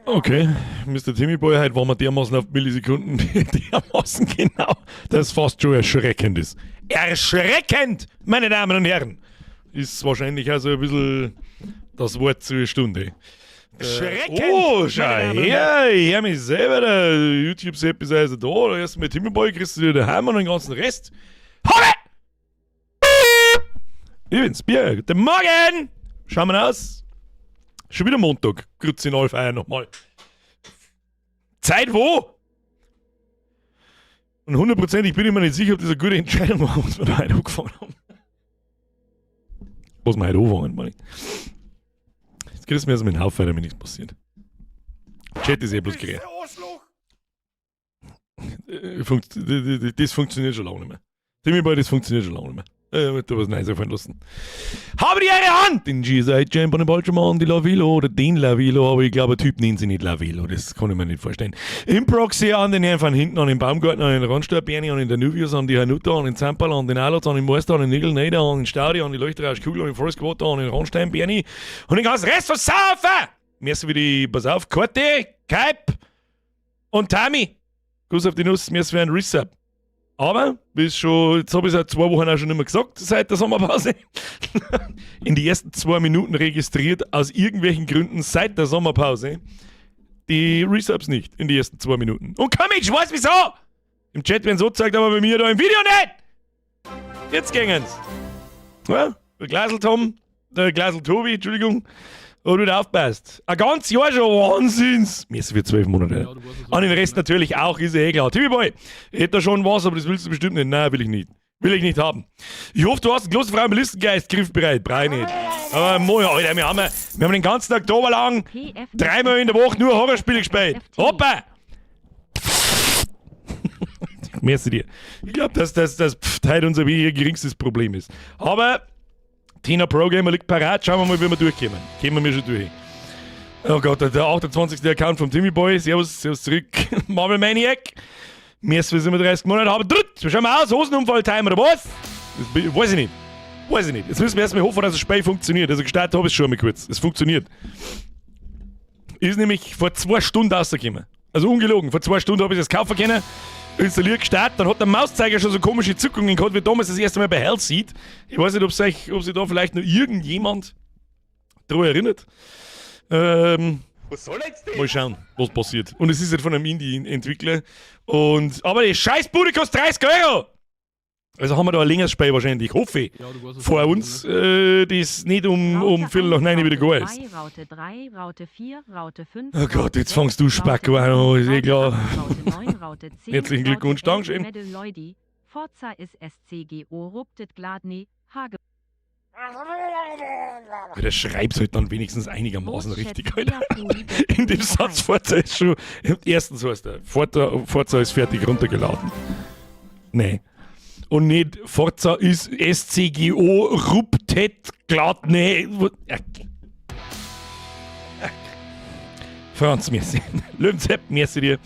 Okay, Mr. Timmy Boy, heute waren wir dermaßen auf Millisekunden, dermaßen genau, dass es fast schon erschreckend ist. Erschreckend, meine Damen und Herren! Ist wahrscheinlich also ein bisschen das Wort zur Stunde. Schreckend! Oh, schau her, ich hör mich selber, der YouTube-Sepp ist also da, der erste mit Timmy Boy kriegst du dir daheim und den ganzen Rest. Habe! Übrigens, Bier, guten Morgen! Schauen wir aus. Schon wieder Montag. Grüezi in Alfeier nochmal. Zeit wo? Und 100%, bin ich mir nicht sicher, ob das eine gute Entscheidung war, was wir da heute angefangen haben. Was wir heute anfangen, meine ich. Jetzt kriegst du mir also mit dem Haufen, damit nichts passiert. Chat ist bloß gerät. Das funktioniert schon lange nicht mehr. Timmy Boy, das funktioniert schon lange nicht mehr. Wird da was Neues einfallen lassen. Habe die Ehre Hand! Den GSI-Champ und den Balchamann, die Lavilo oder den Lavilo, aber ich glaube, Typ nennen sie nicht Lavilo, das kann ich mir nicht vorstellen. Im Proxy an den Herrn von hinten, an den Baumgarten, an den Randstadt, Berni, an den Danuvius, an die Hanuta, an den Zampal, an den Alert, an den Meister, an den Nigel, Neder, an den Staudi, an die Leuchterauskugel, an den Forest Water, an den Randstein, Berni und den ganzen Rest versaufen! Merci für die, pass auf, Korte, Kaip und Tami. Gruß auf die Nuss, merci für ein Resub. Aber, jetzt habe ich seit 2 Wochen auch schon nicht mehr gesagt, seit der Sommerpause, in die ersten 2 Minuten registriert, aus irgendwelchen Gründen seit der Sommerpause, die Resubs nicht, in die ersten 2 Minuten. Und komm, ich weiß wieso! Im Chat werden so gezeigt, aber bei mir da im Video nicht! Jetzt gängen's. Ja, der Glasl Tom, der Glasl Tobi, Entschuldigung, und du da aufpasst. Ein ganzes Jahr schon, Wahnsinns! Mir ist für 12 Monate. An den Rest natürlich auch, ist ja eh klar. Timmy Boy, ich hätte da schon was, aber das willst du bestimmt nicht. Nein, will ich nicht. Will ich nicht haben. Ich hoffe, du hast einen großen Frauenlistengeist griffbereit. Brei nicht. Aber moin, Alter, wir haben den ganzen Tag da lang 3-mal in der Woche nur Horrorspiele gespielt. Hoppa! Merci dir. Ich glaube, dass das heute unser geringstes Problem ist. Aber Tina Pro Gamer liegt parat, schauen wir mal, wie wir durchkommen. Kommen wir schon durch. Oh Gott, der 28. Account vom Timmy Boy. Servus zurück. Marvel Maniac. Merci für 37 Monate haben. Schauen wir aus, Hosenunfall-Time oder was? Das weiß ich nicht. Jetzt müssen wir erstmal hoffen, dass das Spiel funktioniert. Also gestartet habe ich es schon mal kurz. Es funktioniert. Ist nämlich vor 2 Stunden rausgekommen. Also ungelogen, vor 2 Stunden habe ich das kaufen können. Installiert, gestartet, dann hat der Mauszeiger schon so komische Zuckungen gehabt, wie damals das erste Mal bei Hellseed. Ich weiß nicht, ob sich da vielleicht noch irgendjemand daran erinnert. Was soll jetzt denn? Mal schauen, was passiert. Und es ist halt von einem Indie-Entwickler. Aber die scheiß Bude kostet 30 €! Also haben wir da ein längeres Spiel wahrscheinlich, hoffe ich. Ja, vor uns, das nicht um Viertel nach 9 wieder gar ist. Raute 3, Raute 4, Raute 5. Oh Gott, jetzt fangst du Spacko an, oh, ist eh klar. Raute 9, Raute 10, Herzlichen Glückwunsch, Dankeschön. Forza ist SCGO, ruptet Gladny, Hage. Der schreibt halt dann wenigstens einigermaßen richtig, Alter. In dem Satz Forza ist schon, erstens heißt er, Forza ist fertig runtergeladen. Nee. Und nicht Forza ist SCGO, ruptet, Gladny. Franz, merci. Löwenzepp, merci dir.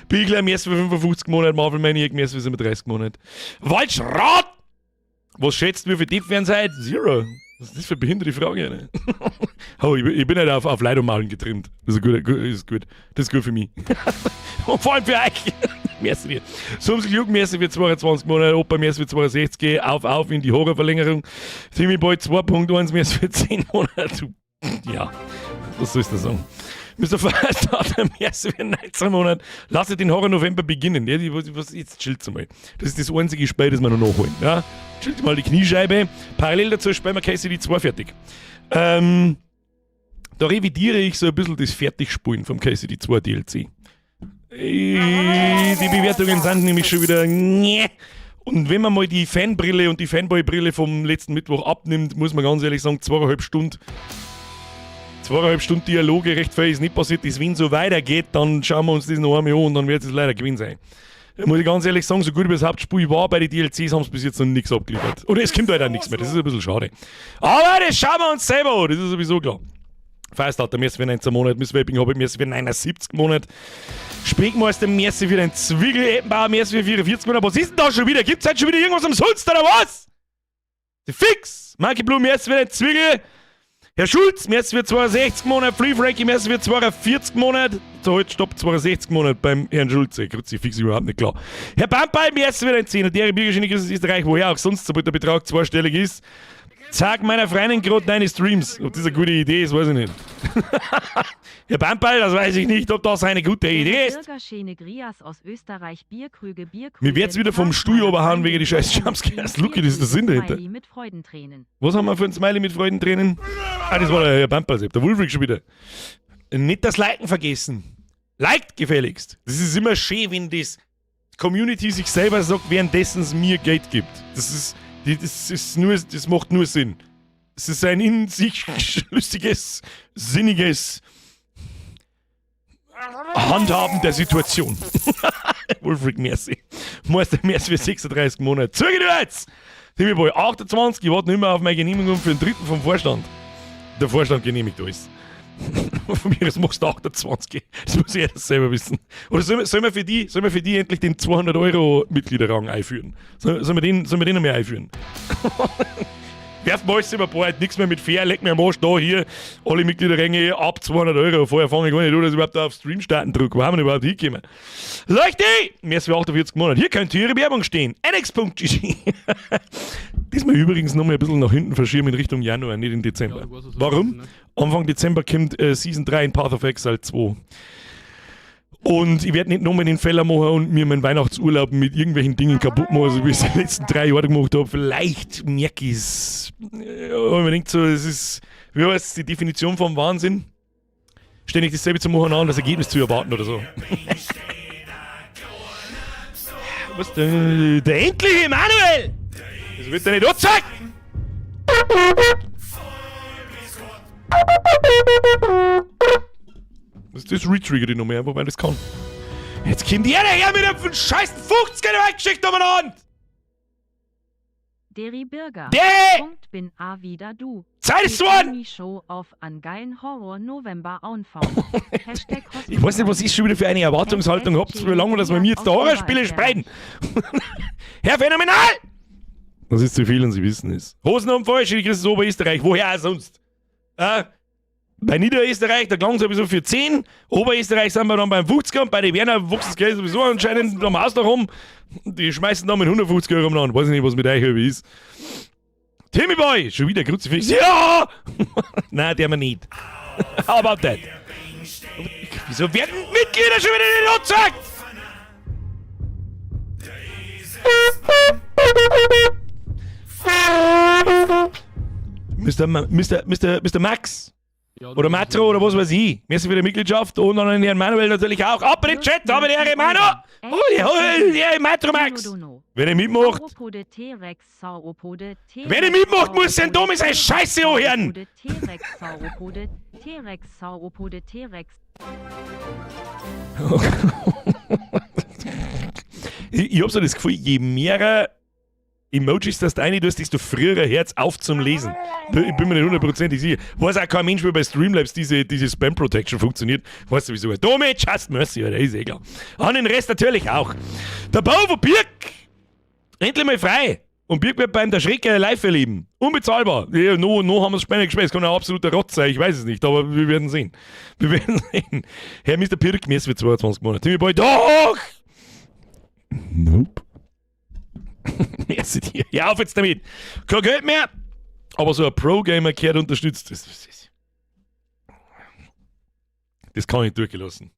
Bigler, merci für 55 Monate. Marvel Maniac, merci für 37 Monate. Waldschrat! Was schätzt du, wie viel Tipp werden seid? 0. Was ist das für eine behinderte Frage? Ne? Oh, ich bin nicht auf Leitumalen getrimmt. Das ist gut. Das ist gut für mich. Und vor allem für euch. Merci dir. Sumsel Jugend, merci für 22 Monate. Opa, merci für 62. Auf in die Horrorverlängerung. Timmy Boy 2.1, merci für 10 Monate. Ja, was soll ich da sagen? Mr. Firestarter, merci für 19 Monate. Lasst den Horror November beginnen. Ja, jetzt chillt's mal. Das ist das einzige Spiel, das wir noch nachholen. Ja? Chillt mal die Kniescheibe. Parallel dazu spielen wir KCD 2 fertig. Da revidiere ich so ein bisschen das Fertigspielen vom KCD 2 DLC. Die Bewertungen sind nämlich schon wieder. Und wenn man mal die Fanbrille und die Fanboy-Brille vom letzten Mittwoch abnimmt, muss man ganz ehrlich sagen, 2,5 Stunden Dialoge, recht viel ist nicht passiert ist. Wenn so weitergeht, dann schauen wir uns das noch einmal an und dann wird es leider Gewinn sein. Muss ich ganz ehrlich sagen, so gut wie das Hauptspiel war, bei den DLCs haben sie bis jetzt noch nichts abgeliefert. Oder es kommt halt auch nichts mehr, das ist ein bisschen schade. Aber das schauen wir uns selber an, das ist sowieso klar. Firestarter, merci für 19 Monate, Miss Webing habe ich merci für 79 Monate. Speckmeister, merci für den Zwiegel, Eppenbauer, merci für 44 Monate. Was ist denn da schon wieder? Gibt's halt schon wieder irgendwas umsonst oder was? Fix! Monkey Blue, merci für den Zwiegel. Herr Schulz, merci für 62 Monate. Free Frankie, merci für 42 Monate. zahlt, Stopp 62 Monate beim Herrn Schulze. Kruzifix überhaupt nicht klar. Herr Bambein, mir erst wieder ein Zehner. Der Bürgerschiene Grüße Österreich, woher auch sonst, sobald der Betrag zweistellig ist. Sag meiner Freundin gerade deine Streams. Ob das eine gute Idee ist, weiß ich nicht. Herr Bambein, das weiß ich nicht, ob das eine gute Idee ist. Bürgerschäne Grias aus Österreich, Bierkrüge. Mir wird's wieder vom Stuhl oberhauen wegen die scheiß Jumpscares. Lucky, das ist der Sinn dahinter. Mit Freudentränen. Was haben wir für ein Smiley mit Freudentränen? Ah, das war der Herr Bambein, der Wolfrick schon wieder. Nicht das Liken vergessen. Liked gefälligst. Das ist immer schön, wenn das Community sich selber sagt, währenddessen es mir Geld gibt. Das macht nur Sinn. Es ist ein in sich schlüssiges, sinniges Handhaben der Situation. Wolfrick, merci. Meister, merci für 36 Monate. Zöge du jetzt! Timmy Boy, 28, ich warte nicht mehr auf meine Genehmigung für den dritten vom Vorstand. Der Vorstand genehmigt alles. Von mir, das machst du 28. Das muss jeder selber wissen. Oder sollen wir für die endlich den 200 € Mitgliederrang einführen? Sollen wir den noch mehr einführen? Werfen wir alles immer bald, nichts mehr mit fair, leg mir am Arsch da, hier, alle Mitgliederränge ab 200 €. Vorher fange ich gar nicht an, dass ich überhaupt auf Stream starten drücke. Wo haben wir überhaupt hingekommen? Leuchte! Mehr als 48 Monate. Hier könnte Ihre Werbung stehen. nx.gg. Diesmal übrigens nochmal ein bisschen nach hinten verschieben in Richtung Januar, nicht in Dezember. Warum? Anfang Dezember kommt Season 3 in Path of Exile 2. Und ich werde nicht nochmal den Fehler machen und mir meinen Weihnachtsurlaub mit irgendwelchen Dingen kaputt machen, so wie ich es die letzten 3 Jahre gemacht habe. Vielleicht merke ich es. Aber man denkt so, es ist, wie heißt es, die Definition vom Wahnsinn? Ständig dasselbe zu machen, an das Ergebnis zu erwarten oder so. Was der endliche Emanuel! Das wird er nicht anzeigen! Das retriggert ihn noch mehr, wobei das kann. Jetzt kommt jeder her mit einem scheiß 50er weggeschickt umeinander! Deri Birger. Der! Punkt bin a wieder du. Zeit ist worden! Show auf an geilen Horror November Anfang. Hashtag Ich weiß nicht, was ich schon wieder für eine Erwartungshaltung habt, so lange, dass wir mir jetzt da Horrorspiele spreiten. Herr Phänomenal! Das ist zu viel und Sie wissen es. Hosen haben falsch, ich krieg's Oberösterreich. Woher auch sonst? Bei Niederösterreich, da klang es sowieso für 10. Oberösterreich sind wir dann beim 50er und bei den Werner wuchs das Geld sowieso anscheinend am Haus da rum. Die schmeißen dann mit 150 € an. Weiß ich nicht, was mit euch ist. Timmy Boy, schon wieder Kruzifix. Ja! Nein, der wir nicht. How about that? Wieso werden Mitglieder schon wieder nicht angezeigt? Mr. Max. Oder Matro oder was weiß ich. Merci für die Mitgliedschaft und an den Herrn Manuel natürlich auch. Ab in den Chat, da mit Herr Manu. Herr Matro Max. Wenn er mitmacht. Wenn er mitmacht, muss er ein dummes Scheiße anhören. Ich hab so das Gefühl, je mehr Emojis, dass du reintust, desto früher Herz auf zum Lesen. Ich bin mir nicht hundertprozentig sicher. Weiß auch kein Mensch, wie bei Streamlabs diese Spam Protection funktioniert. Weißt du wieso? Dome, just mercy, Alter, ist eh klar. An den Rest natürlich auch. Der Bau von Birk! Endlich mal frei! Und Birk wird beim der Schrecker live erleben. Unbezahlbar. Ja, noch haben wir es spannend gespielt. Es kann ein absoluter Rotz sein, ich weiß es nicht, aber wir werden sehen. Wir werden sehen. Herr Mr. Pirk, mir ist für 22 Monate. Timmy Boy, doch! Nope. Merci dir. Ja, auf jetzt damit. Kein Geld mehr. Aber so ein Pro-Gamer kehrt unterstützt. Das kann ich durchgelassen.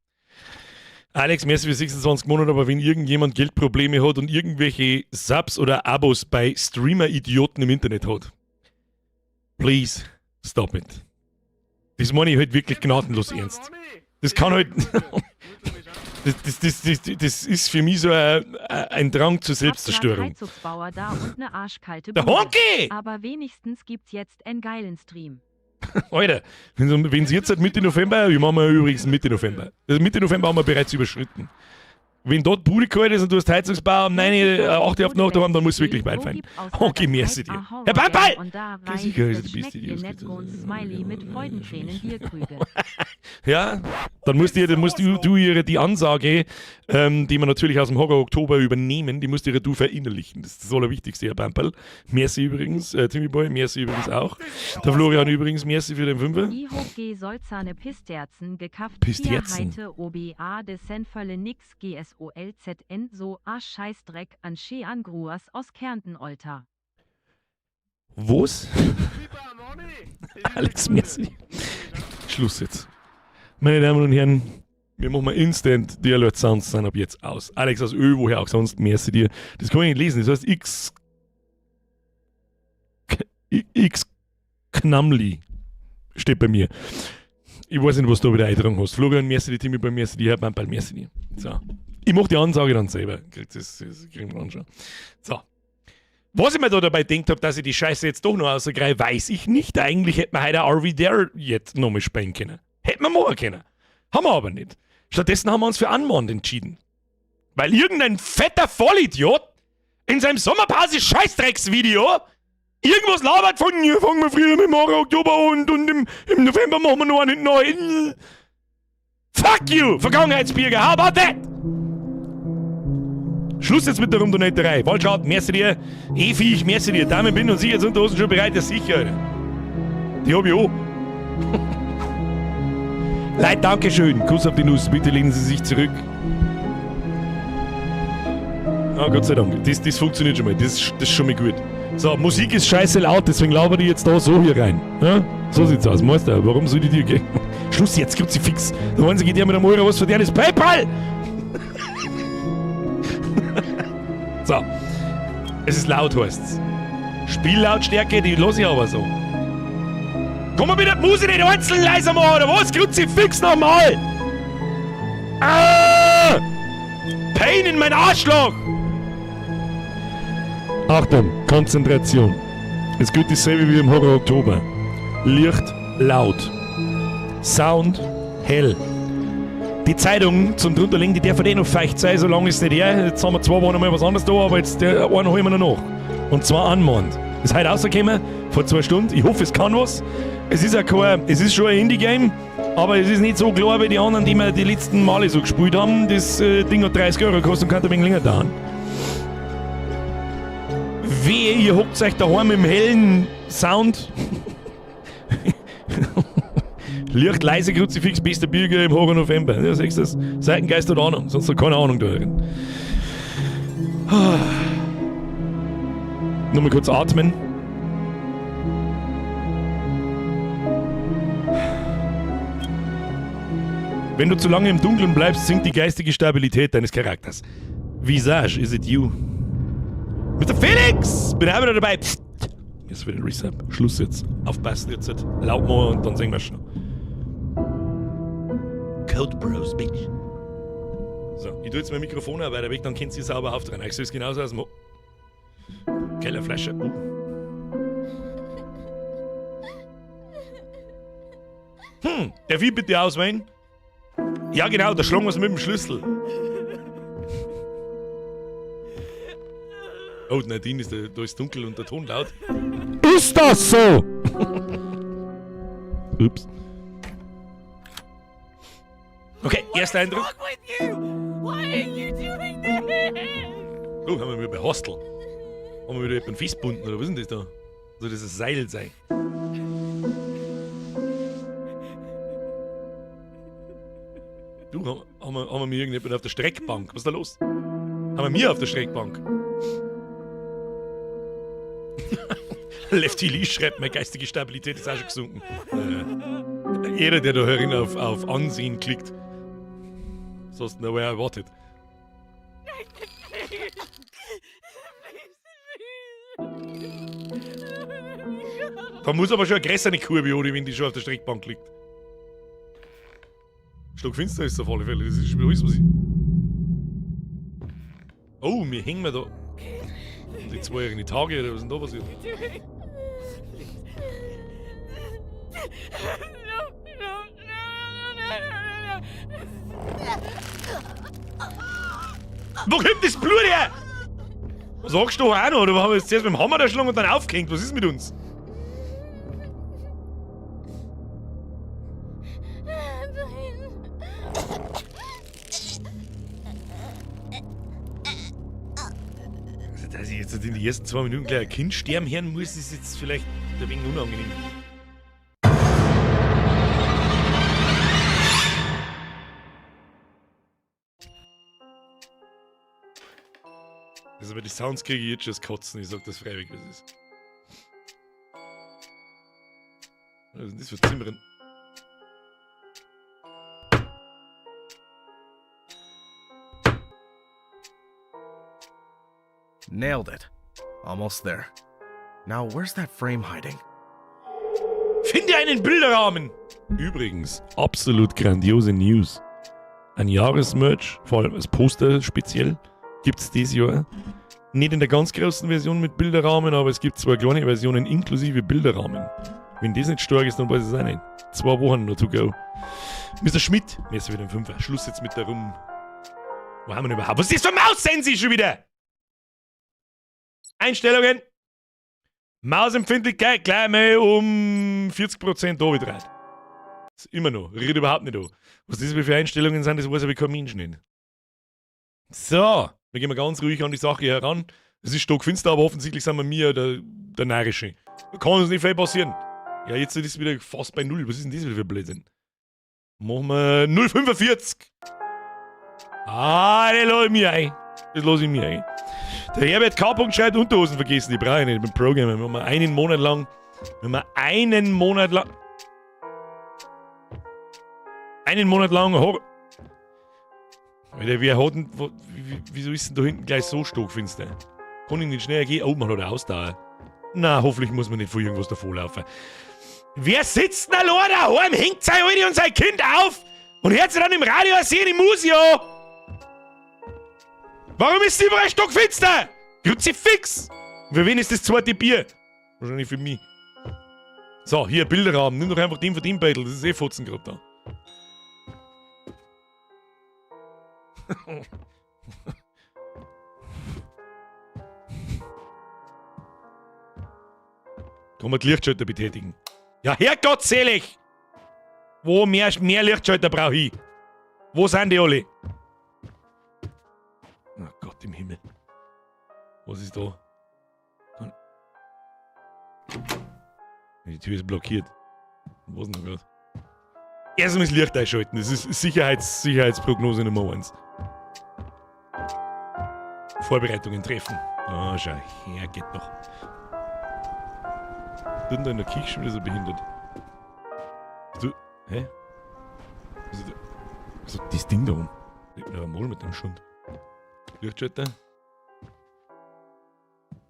Alex, merci für 26 Monate, aber wenn irgendjemand Geldprobleme hat und irgendwelche Subs oder Abos bei Streamer-Idioten im Internet hat, please stop it. Das meine ich halt wirklich gnadenlos ernst. Das kann halt... Das ist für mich so ein Drang zur Selbstzerstörung. Der Honky! Aber wenigstens gibt's jetzt einen geilen Stream. Alter, wenn Sie jetzt seit Mitte November, wir machen übrigens Mitte November. Also Mitte November haben wir bereits überschritten. Wenn dort Bude gehalten ist und du hast Heizungsbau um 9, 8 Uhr auf die Nacht haben, dann musst du wirklich weit fallen. Okay, merci dir. Herr Bambal! Ja, Dann musst du ihre die Ansage, die wir natürlich aus dem Horror Oktober übernehmen, die musst du verinnerlichen. Das ist das Allerwichtigste, Herr Bamperl. Merci übrigens, Timmy Boy, merci übrigens auch. Der Florian übrigens, merci für den Fünfer. I hoch G Solzane Pisterzen gekauft. Pisterzen. Heite OBA de Senfölle nix GSOLZN so a Scheißdreck an Schean Gruas aus Kärnten Olter. Was? Alex, merci. Schluss jetzt. Meine Damen und Herren, wir machen mal instant die Alert Sounds sind ab jetzt aus. Alex aus Ö, woher auch sonst, merci dir. Das kann ich nicht lesen, das heißt X Knamli steht bei mir. Ich weiß nicht, was du wieder eintragen hast. Florian, merci dir, Timmy bei merci dir, Herr Bamperl, merci dir. So. Ich mach die Ansage dann selber. Das kriegen wir dann schon. So. Was ich mir da dabei gedacht habe, dass ich die Scheiße jetzt doch noch rausgreife, weiß ich nicht. Eigentlich hätte man heute Are We There jetzt nochmal spielen können. Hätten wir machen können. Haben wir aber nicht. Stattdessen haben wir uns für Unmanned entschieden. Weil irgendein fetter Vollidiot in seinem Sommerpause-Scheißdrecks-Video irgendwas labert von, hier fangen wir früher mit Horror Oktober und im November machen wir noch einen neuen. Fuck you, Vergangenheitsbürger, how about that? Schluss jetzt mit der Rundoneterei. Waldschad, merci dir. Evi, merci dir. Damen bin und Sie jetzt unter Hosen schon bereit, das sicher, Alter. Die hab ich auch. Leute, Dankeschön. Kuss auf die Nuss. Bitte lehnen Sie sich zurück. Ah, Gott sei Dank. Das funktioniert schon mal. Das ist schon mal gut. So, Musik ist scheiße laut, deswegen labere ich jetzt da so hier rein. Ja? So sieht's aus. Meister, warum soll die dir gehen? Schluss jetzt, gibt's sie fix. Da wollen Sie geht ja mit einem Euro was für der ist PayPal! So. Es ist laut, heißt's. Spiellautstärke, die lasse ich aber so. Komm mal bitte, muss ich nicht einzeln leiser machen, oder was? Kruzifix nochmal! Ah! Pain in mein Arschloch! Achtung, Konzentration. Es gilt dasselbe wie im Horror Oktober. Licht laut. Sound hell. Die Zeitung zum drunterlegen, die darf noch feucht sein, solange ist nicht her. Jetzt haben wir 2 Wochen mal was anderes da, aber jetzt der einen holen wir noch nach. Und zwar Unmanned. Ist heute rausgekommen, vor 2 Stunden. Ich hoffe, es kann was. Es ist schon ein Indie-Game, aber es ist nicht so klar wie die anderen, die wir die letzten Male so gespielt haben. Das Ding hat 30 Euro gekostet und kann ein wenig länger dauern. Wehe, ihr hockt euch daheim im hellen Sound. Licht, leise, Kruzifix, bester Bürger im Horror November. Ja, siehst du das? Seitengeist oder Ahnung, sonst hat keine Ahnung da drin. Nur mal kurz atmen. Wenn du zu lange im Dunkeln bleibst, sinkt die geistige Stabilität deines Charakters. Visage, is it you? Mr. Felix! Bin auch wieder dabei. Psst. Jetzt wieder ein Reset. Schluss jetzt. Aufpassen jetzt. Laut machen und dann singen wir schon. Code Bros, Bitch. So, ich tue jetzt mein Mikrofon weiter weg, dann könnt ihr sauber aufdrehen. Ich sehe es genauso aus dem Kellerflasche. Darf ich bitte auswählen? Ja genau, da schlagen wir es mit dem Schlüssel. Oh, Nadine, da ist dunkel und der Ton laut. Ist das so? Ups. Okay, erster Eindruck. Oh, haben wir wieder bei Hostel. Haben wir wieder jemanden festgebunden, oder was ist denn das da? Soll das ein Seil sein? Du, haben wir mir irgendjemand auf der Streckbank? Was ist da los? Haben wir mir auf der Streckbank? Lefty Lee schreibt, meine geistige Stabilität ist auch schon gesunken. Jeder, der da herin auf Ansehen klickt. So hast du noch erwartet. Da muss aber schon eine größere Kurve, oder wenn die schon auf der Streckbank liegt. Stockfinster ist es auf alle Fälle, das ist schon wieder alles, was ich... Oh, wir hängen da... Die 2 in die Tage, oder was ist denn da passiert? Wo kommt das Blut her? Sagst du auch noch, oder haben wir jetzt zuerst mit dem Hammer erschlagen und dann aufgehängt? Was ist mit uns? Also, dass ich jetzt in den ersten 2 Minuten gleich ein Kind sterben hören muss, ist jetzt vielleicht ein wenig unangenehm. Also, aber die Sounds kriege ich jetzt schon das Kotzen, ich sag das freiwillig, was es ist. Was ist denn das für Zimmerin? Nailed it. Almost there. Now, where's that frame hiding? Finde einen Bilderrahmen! Übrigens, absolut grandiose News. Ein Jahresmerch, vor allem als Poster speziell, gibt's dieses Jahr. Nicht in der ganz großen Version mit Bilderrahmen, aber es gibt 2 kleine Versionen inklusive Bilderrahmen. Wenn das nicht stark ist, dann weiß ich es auch nicht. 2 Wochen noch to go. Mr. Schmidt, mir ist wieder ein 5er. Schluss jetzt mit der Rum. Wo haben wir denn überhaupt? Was ist das für Maus-Sensi schon wieder? Einstellungen. Mausempfindlichkeit gleich mal um 40% runtergedreht. Ist immer noch. Redet überhaupt nicht an. Was das für Einstellungen sind, das weiß aber kein Mensch nicht. So. Wir gehen mal ganz ruhig an die Sache heran. Es ist stockfinster, aber offensichtlich sind wir der Närrische. Kann uns nicht viel passieren. Ja, jetzt ist es wieder fast bei 0. Was ist denn das wieder für Blödsinn? Machen wir 0,45. Ah, das lasse ich mir ein. Das lasse ich mir ein. Der Herbert K. schreibt Unterhosen vergessen. Die brauche ich nicht. Ich bin Programmer. Wenn wir einen Monat lang. Alter, wer hat denn. Wieso ist denn da hinten gleich so stockfinster? Kann ich nicht schneller gehen? Oh, man hat eine Ausdauer. Na, hoffentlich muss man nicht vor irgendwas davonlaufen. Wer sitzt denn allein daheim, hängt sein Alte und sein Kind auf und hört sich dann im Radio sehen im Musio? Warum ist überall stockfinster? Kruzifix! Für wen ist das zweite Bier? Wahrscheinlich für mich. So, hier, Bilderrahmen. Nimm doch einfach den von dem Beutel. Das ist eh Fotzen gerade da. Kann man die Lichtschalter betätigen? Ja, herrgottselig! Wo mehr Lichtschalter brauche ich? Wo sind die alle? Oh Gott im Himmel. Was ist da? Die Tür ist blockiert. Was denn da gerade? Erstmal das Licht einschalten. Das ist Sicherheitsprognose Nummer 1. Vorbereitungen treffen. Ah, schau her, geht doch. Tut da in der Kirche schon wieder so behindert. Du, hä? Also das Ding da oben. Ja, mal mit dem Schund. Lichtschalter.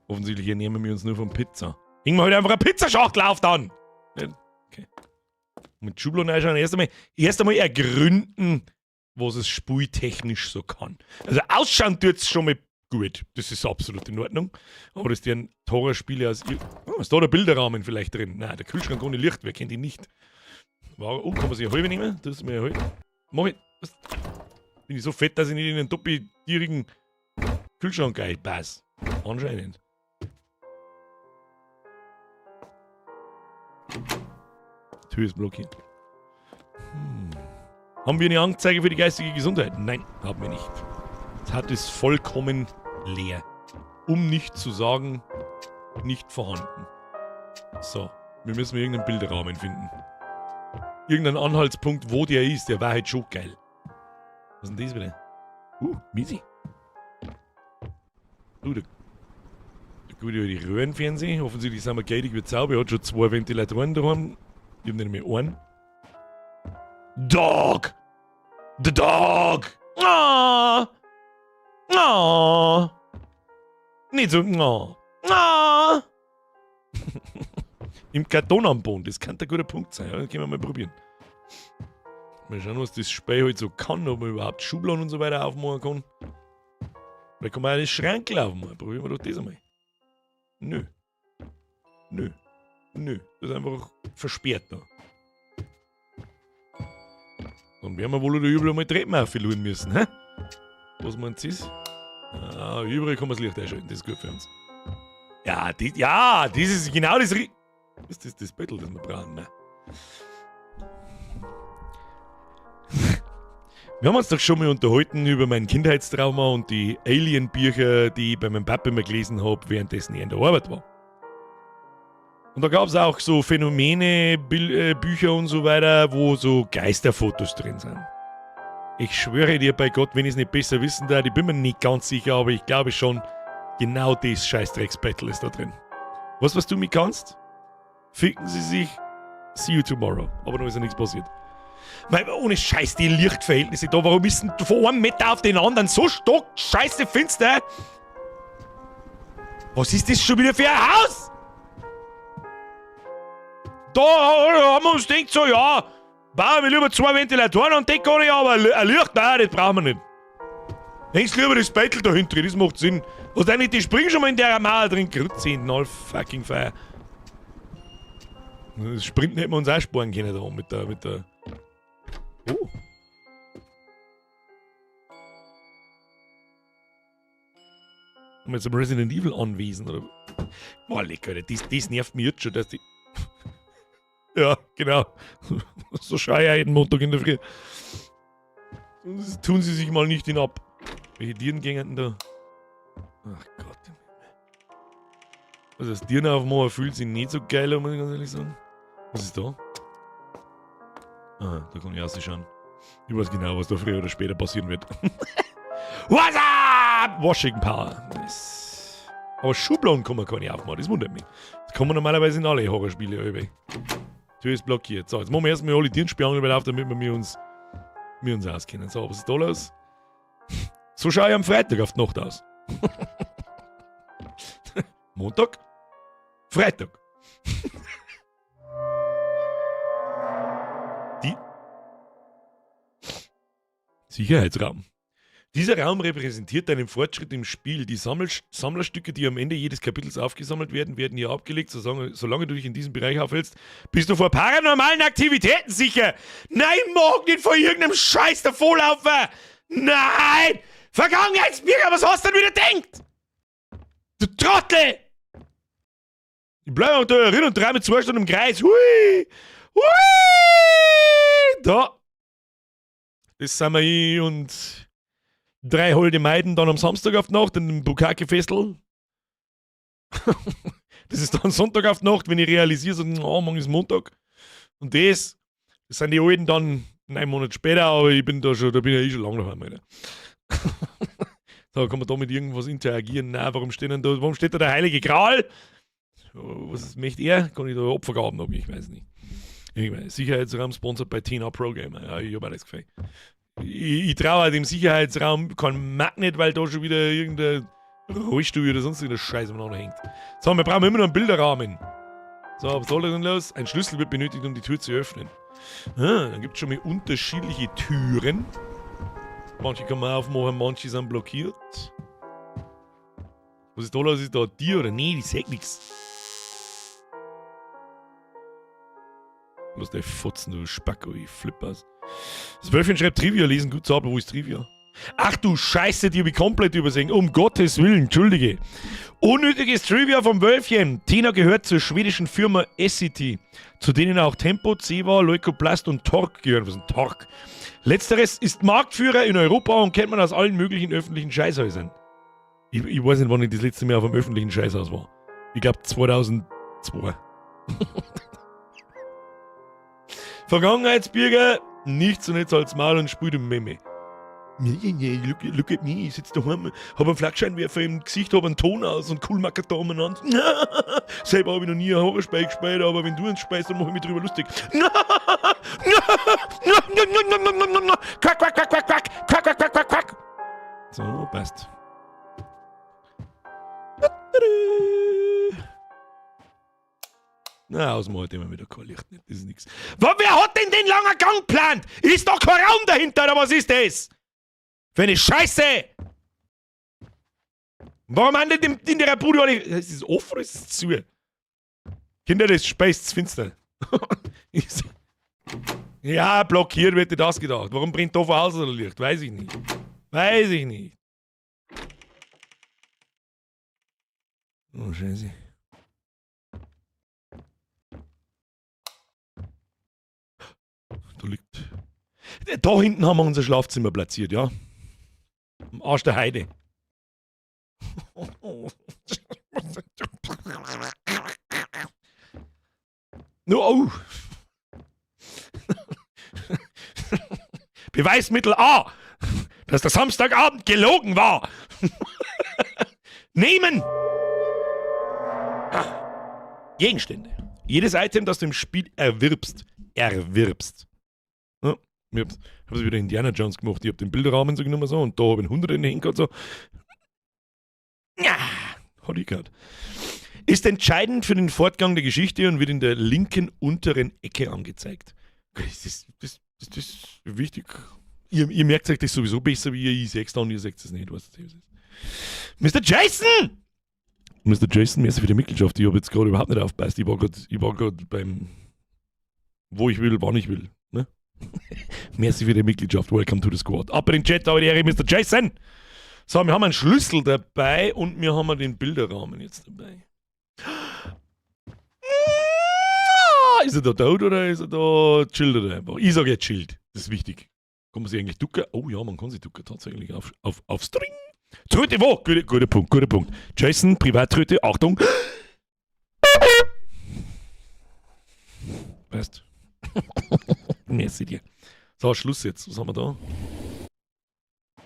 Offensichtlich ernähren wir uns nur von Pizza. Hängen wir halt einfach eine Pizzaschachtel auf dann! Okay. Mit Schubladen reinschauen. Erst einmal ergründen, was es spieltechnisch so kann. Also ausschauen tut es schon mal gut. Das ist absolut in Ordnung. Aber das ist ja ein teurer Spiel aus. Oh, ist da der Bilderrahmen vielleicht drin? Nein, der Kühlschrank ohne Licht, wer kennt ihn nicht? Oh, kann man sich eine halbe nehmen? Das ist mir eine halbe. Mach ich. Was? Bin ich so fett, dass ich nicht in einen doppeltierigen Kühlschrank einpasse? Anscheinend. Die Tür ist blockiert. Haben wir eine Anzeige für die geistige Gesundheit? Nein, haben wir nicht. Das Hut ist vollkommen leer. Um nicht zu sagen, nicht vorhanden. So, wir müssen irgendeinen Bilderrahmen finden. Irgendeinen Anhaltspunkt, wo der ist, der war halt schon geil. Was ist denn das wieder? Misi. Der gute alte Röhrenfernseher. Offensichtlich sind wir geidig wie Zauber. Er hat schon 2 Ventilatoren daheim. Ich hab nicht mehr einen. Dog! The Dog! Ah! Ah! Nicht so. Ah! Ah! Im Karton am Boden, das kann ein guter Punkt sein. Ja, das können wir mal probieren. Mal schauen, was das Spiel halt so kann, ob man überhaupt Schubladen und so weiter aufmachen kann. Vielleicht kann man auch das Schrank aufmachen. Probieren wir doch das einmal. Nö. Nö. Nö. Das ist einfach versperrt da. Dann werden wir wohl oder übel einmal Treppen aufladen müssen, hä? Was meinst du das? Ah, überall kann man das Licht einschalten, das ist gut für uns. Ja, das ist genau das ist das Battle, das wir brauchen, ne? Wir haben uns doch schon mal unterhalten über mein Kindheitstrauma und die Alien-Bücher, die ich bei meinem Papa immer gelesen habe, währenddessen ich in der Arbeit war. Und da gab es auch so Phänomene, Bücher und so weiter, wo so Geisterfotos drin sind. Ich schwöre dir bei Gott, wenn ich es nicht besser wissen darf, ich bin mir nicht ganz sicher, aber ich glaube schon, genau das Scheißdrecks-Battle ist da drin. Was du mir kannst? Ficken sie sich, see you tomorrow. Aber noch ist ja nichts passiert. Weil ohne Scheiß, die Lichtverhältnisse da, warum ist denn von einem Meter auf den anderen so stock scheiße finster? Was ist das schon wieder für ein Haus? Da haben wir uns gedacht so, ja, bauen wir lieber 2 Ventilatoren und den kann ich aber ein Licht, nein, das brauchen wir nicht. Denkst lieber das Beitel dahinter, das macht Sinn. Was denn nicht, die springen schon mal in der Mauer drin, grützen, all fucking fire. Das Sprinten hätten wir uns auch sparen können da mit der... Oh. Haben wir jetzt am Resident Evil anwesen, oder? Boah, lecker, das nervt mich jetzt schon, dass die... Ja, genau. So schaue ich auch jeden Montag in der Früh. Das tun sie sich mal nicht hinab. Welche Tieren gingen denn da? Ach Gott. Also das Tieren auf dem fühlt sich nicht so geil, muss ich ganz ehrlich sagen. Was ist da? Aha, da kann ich ausschauen. Ich weiß genau, was da früher oder später passieren wird. What's up? Washing Power. Nice. Aber Schubladen kann man gar nicht aufmachen, das wundert mich. Das kann man normalerweise in alle Horrorspiele über. Tür ist blockiert. So, jetzt machen wir erstmal alle Dienstspione auf, damit wir uns auskennen. So, was ist da los? So schaue ich am Freitag auf die Nacht aus. Montag? Freitag. Die Sicherheitsraum. Dieser Raum repräsentiert einen Fortschritt im Spiel. Die Sammlerstücke, die am Ende jedes Kapitels aufgesammelt werden, werden hier abgelegt. Solange du dich in diesem Bereich aufhältst, bist du vor paranormalen Aktivitäten sicher. Nein, mag nicht vor irgendeinem Scheiß davonlaufen. Nein! Vergangenheitsbürger, was hast du denn wieder denkt? Du Trottel! Ich bleibe auch da drin und drehe mit 2 Stunden im Kreis. Hui! Hui! Da. Das sind wir hier und 3 holde Meiden dann am Samstag auf die Nacht in dem Bukake-Festel. Das ist dann Sonntag auf die Nacht, wenn ich realisiere, so, oh, morgen ist Montag. Und das sind die Alten dann 9 Monate später, aber ich bin da bin ja schon lange daheim, Alter. So, kann man da mit irgendwas interagieren? Nein, warum steht da der Heilige Gral? Was möchte er? Kann ich da Opfergaben haben? Ich weiß nicht. Sicherheitsraum sponsored bei Tina Pro Gamer. Ja, ich habe auch das Gefühl. Ich traue dem Sicherheitsraum kein Magnet, weil da schon wieder irgendein Rollstuhl oder sonst irgendeine Scheiße umeinander hängt. So, wir brauchen immer noch einen Bilderrahmen. So, was soll denn los? Ein Schlüssel wird benötigt, um die Tür zu öffnen. Dann gibt es schon mal unterschiedliche Türen. Manche kann man aufmachen, manche sind blockiert. Was ist da los? Ist da ein Tier oder? Nee, die sagt nichts. Lass dich fotzen, du Spacko, ich flipp aus. Das Wölfchen schreibt Trivia lesen, gut sauber, wo ist Trivia? Ach du Scheiße, die habe ich komplett übersehen. Um Gottes Willen, entschuldige. Unnötiges Trivia vom Wölfchen. Tina gehört zur schwedischen Firma Essity, zu denen auch Tempo, Ceva, Leukoplast und Torque gehören. Was ist ein Torque? Letzteres ist Marktführer in Europa und kennt man aus allen möglichen öffentlichen Scheißhäusern. Ich weiß nicht, wann ich das letzte Mal auf einem öffentlichen Scheißhaus war. Ich glaube 2002. Vergangenheitsbürger, nichts und nichts als Maul und spielt im Meme. Look at me, ich sitze daheim, hab einen Flakscheinwerfer im Gesicht, hab einen Ton aus und cool mackert da umeinander. Selber habe ich noch nie ein Horrorspiel gespielt, aber wenn du uns speist, dann mach ich mich drüber lustig. Quack, quack, quack, quack, quack, quack, quack, quack, quack, quack. So, passt. Na, aus dem Ort immer wieder kein Licht, nicht. Das ist nix. Wer hat denn den langen Gang geplant? Ist doch kein Raum dahinter, oder was ist das? Für eine Scheiße! Warum haben die in der Bude alle... Ist es offen oder ist es zu? Kinder, das speist finster. Ja, blockiert wird dir das gedacht. Warum brennt da von Haus oder Licht? Weiß ich nicht. Weiß ich nicht. Oh, Scheiße. Da liegt... Da hinten haben wir unser Schlafzimmer platziert, ja. Am Arsch der Heide. No, oh. Beweismittel A, dass der Samstagabend gelogen war. Nehmen! Gegenstände. Jedes Item, das du im Spiel erwirbst. Ja, ich habe es wieder Indiana Jones gemacht. Ich habe den Bilderrahmen so genommen so, und da habe ich einen 100 in den Händen so. Ja, hat ich gehört. Ist entscheidend für den Fortgang der Geschichte und wird in der linken unteren Ecke angezeigt. Das ist wichtig. Ihr merkt euch das sowieso besser wie ihr. Ich sehe es dann und ihr seht es nicht. Was das ist. Mr. Jason! Mr. Jason, merci für die Mitgliedschaft. Ich habe jetzt gerade überhaupt nicht aufgepasst. Ich war gerade beim wo ich will, wann ich will. Ne? Merci für die Mitgliedschaft. Welcome to the squad. Ab in den Chat, aber die Ehre, Mr. Jason! So, wir haben einen Schlüssel dabei und wir haben den Bilderrahmen jetzt dabei. Ist er da tot oder ist er da chillt oder einfach? Ich sage jetzt chillt. Das ist wichtig. Kann man sich eigentlich ducken? Oh ja, man kann sich ducken tatsächlich auf String. Tröte wo? Guter Punkt. Jason, Privattröte, Achtung. Weißt. Merci dir. So, Schluss jetzt. Was haben wir da?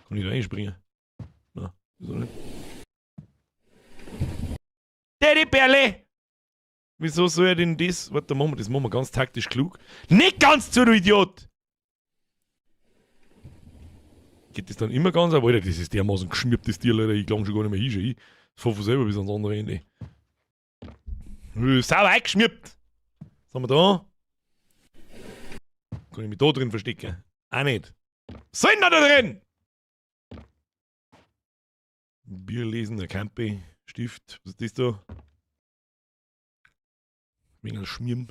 Kann ich da reinspringen? Na, wieso nicht? Teddybärle! Wieso soll er denn das? Warte, das machen wir ganz taktisch klug. Nicht ganz zu, du Idiot! Geht das dann immer ganz auf? Alter, das ist dermaßen geschmirbtes Tier, Leute. Ich glaube schon gar nicht mehr hinschauen. Ich fahre von selber bis ans andere Ende. Sau eingeschmirbt! Was haben wir da? Kann ich mich da drin verstecken? Auch nicht. Was soll denn da drin? Bier lesen, der Campi, Stift. Was ist das da? Wegen Schmirm.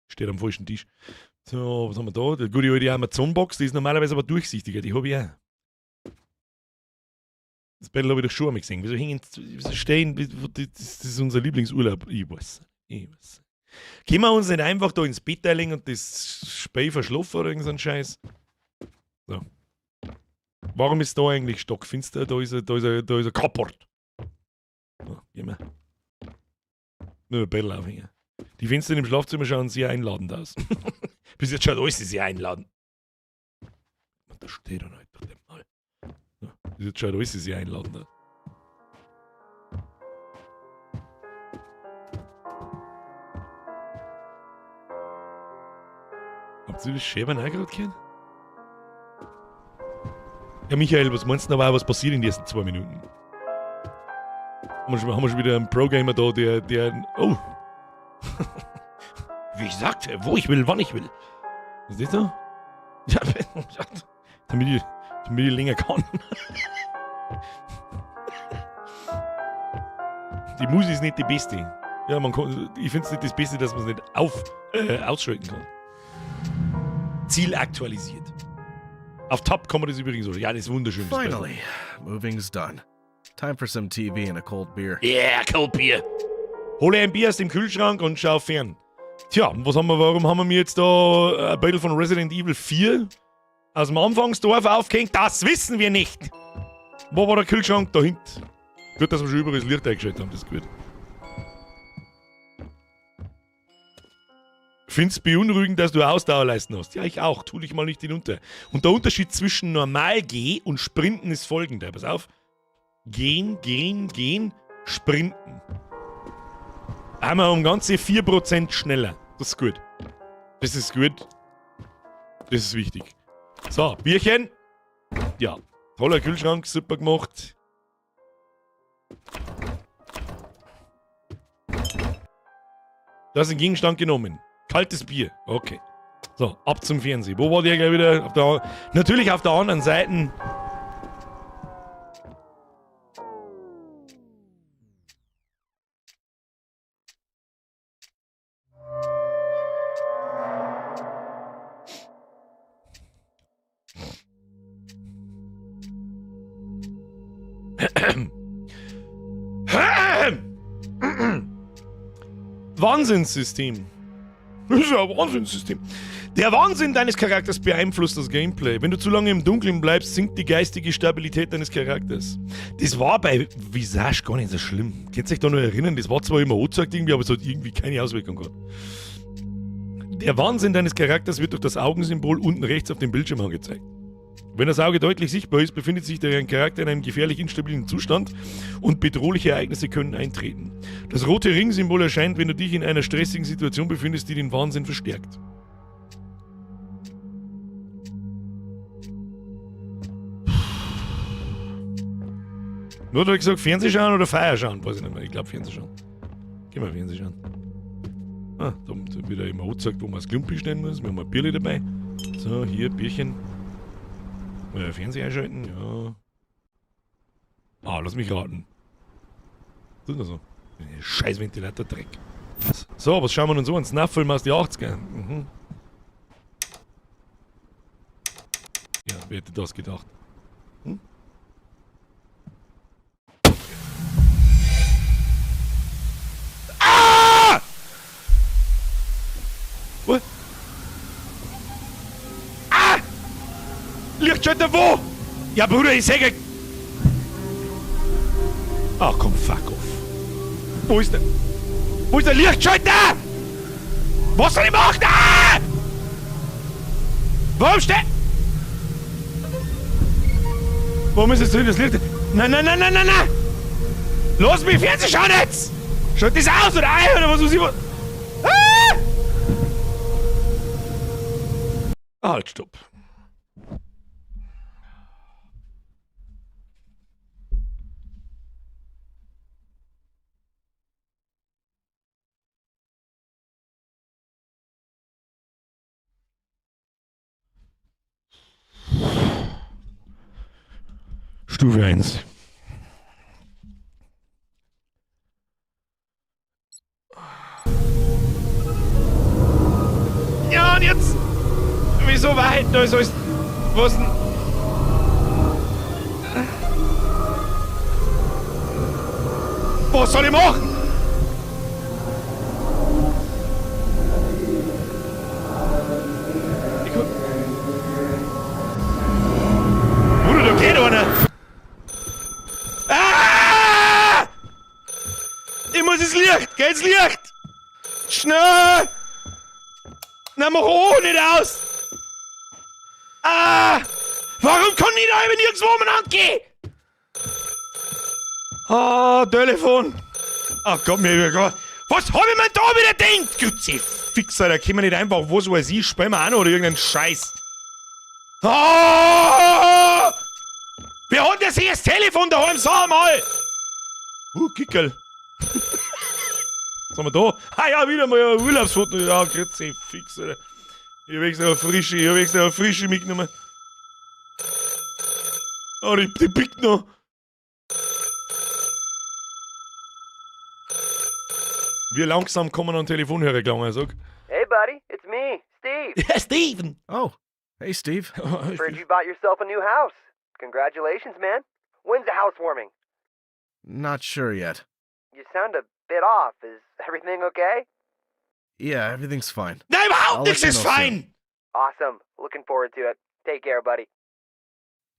Steht am falschen Tisch. So, was haben wir da? Der gute alte Amazon-Box, die ist normalerweise aber durchsichtiger, die habe ich auch. Das Battle habe ich doch schon einmal gesehen. Wieso stehen, das ist unser Lieblingsurlaub. Ich weiß. Können wir uns nicht einfach da ins Bett legen und das Spei verschlafen oder irgendein Scheiß? So. Warum ist da eigentlich stockfinster? Da ist ein Carport. So, gehen wir. Nur ein Battle aufhängen. Die Fenster im Schlafzimmer schauen sehr einladend aus. Bis jetzt schaut alles sehr einladend. Da steht er nicht. Mal. Ja, bis jetzt schaut alles sehr einladend aus. Habt ihr das Schäbern auch gerade gehört? Ja, Michael, was meinst du noch, was passiert in den ersten 2 Minuten? Haben wir schon wieder einen Pro-Gamer da, der. Oh! Wie ich sagte, wo ich will, wann ich will. Was ist das da? Ja, damit ich länger kann. Die Musik ist nicht die beste. Ja, ich finde es nicht das Beste, dass man es nicht ausschalten kann. Ziel aktualisiert. Auf Tab kann man das übrigens so. Ja, das ist wunderschön. Finally, moving's done. Time for some TV and a cold beer. Yeah, cold beer. Hole ein Bier aus dem Kühlschrank und schau fern. Tja, warum haben wir mir jetzt da ein Battle von Resident Evil 4 aus dem Anfangsdorf aufgehängt? Das wissen wir nicht. Wo war der Kühlschrank? Da hinten. Gut, dass wir schon überall das Licht eingeschaltet haben, das ist gut. Find's beunruhigend, dass du Ausdauerleisten hast. Ja, ich auch. Tu dich mal nicht hinunter. Und der Unterschied zwischen normal G und Sprinten ist folgender. Pass auf. Gehen, Sprinten. Einmal um ganze 4% schneller. Das ist gut. Das ist gut. Das ist wichtig. So, Bierchen. Ja, toller Kühlschrank, super gemacht. Da ist ein Gegenstand genommen. Kaltes Bier. Okay. So, ab zum Fernsehen. Wo war der gleich wieder? Natürlich auf der anderen Seite. Wahnsinnssystem. Das ist ja ein Wahnsinnssystem. Der Wahnsinn deines Charakters beeinflusst das Gameplay. Wenn du zu lange im Dunkeln bleibst, sinkt die geistige Stabilität deines Charakters. Das war bei Visage gar nicht so schlimm. Könnt ihr euch da noch erinnern? Das war zwar immer angezeigt irgendwie, aber es hat irgendwie keine Auswirkung gehabt. Der Wahnsinn deines Charakters wird durch das Augensymbol unten rechts auf dem Bildschirm angezeigt. Wenn das Auge deutlich sichtbar ist, befindet sich dein Charakter in einem gefährlich instabilen Zustand und bedrohliche Ereignisse können eintreten. Das rote Ringsymbol erscheint, wenn du dich in einer stressigen Situation befindest, die den Wahnsinn verstärkt. Nur hat er gesagt, Fernseh schauen oder Feier schauen? Weiß ich nicht mehr. Ich glaube Fernseh schauen. Gehen wir Fernseh schauen. Ah, da wird er immer angezeigt, wo man das Klumpi stellen muss. Wir haben ein Bierli dabei. So, hier, Bierchen. Fernseher einschalten, ja. Ah, lass mich raten. Was ist das so? Scheiß Ventilatordreck. So, was schauen wir uns so an? Snuff-Film aus den 80ern. Mhm. Ja, wer hätte das gedacht? Hm? Ah! What? Lichtschalter wo? Ja, Bruder, ich sage... Ach komm, fuck off. Wo ist der? Wo ist der Lichtschalter? Was soll ich machen? Ah! Warum steht... Warum ist es drin, das Licht? Nein, nein, nein, nein, nein, nein! Los mich, Fernseh schauen jetzt! Schaut das aus oder ein oder was muss ich... Ah! Halt, stopp. Stufe 1. Ja, und jetzt? Wieso weit? So ist... Was denn? Was soll ich machen? Bruder, da geht einer! Ah! Ich muss ins Licht! Geh ins Licht! Schnell! Na, mach auch nicht aus! Ah! Warum kann ich da eben nirgendwo umeinander gehen? Ah, Telefon! Ach Gott, mir wieder. Was hab ich mir da wieder gedacht? Gutzi Fixer, da können wir nicht einfach, was weiß ich, spielen wir auch noch oder irgendeinen Scheiß. Ah! Wer hat das hier das Telefon daheim? Sag mal! Kickel. Was haben wir da? Ah ja, wieder mal ein Urlaubsfoto. Ja, grüezi Fixer. Ich hab extra eine frische mitgenommen. Oh, die pickt noch. Wir langsam kommen an den Telefonhörer gegangen, sag. Hey, buddy, it's me, Steve. Ja, Steven! Oh, hey, Steve. Heard you bought yourself a new house. Congratulations, man. When's the housewarming? Not sure yet. You sound a bit off. Is everything okay? Yeah, everything's fine. Nein, überhaupt I'll nichts let you ist know fein! Awesome. Looking forward to it. Take care, buddy.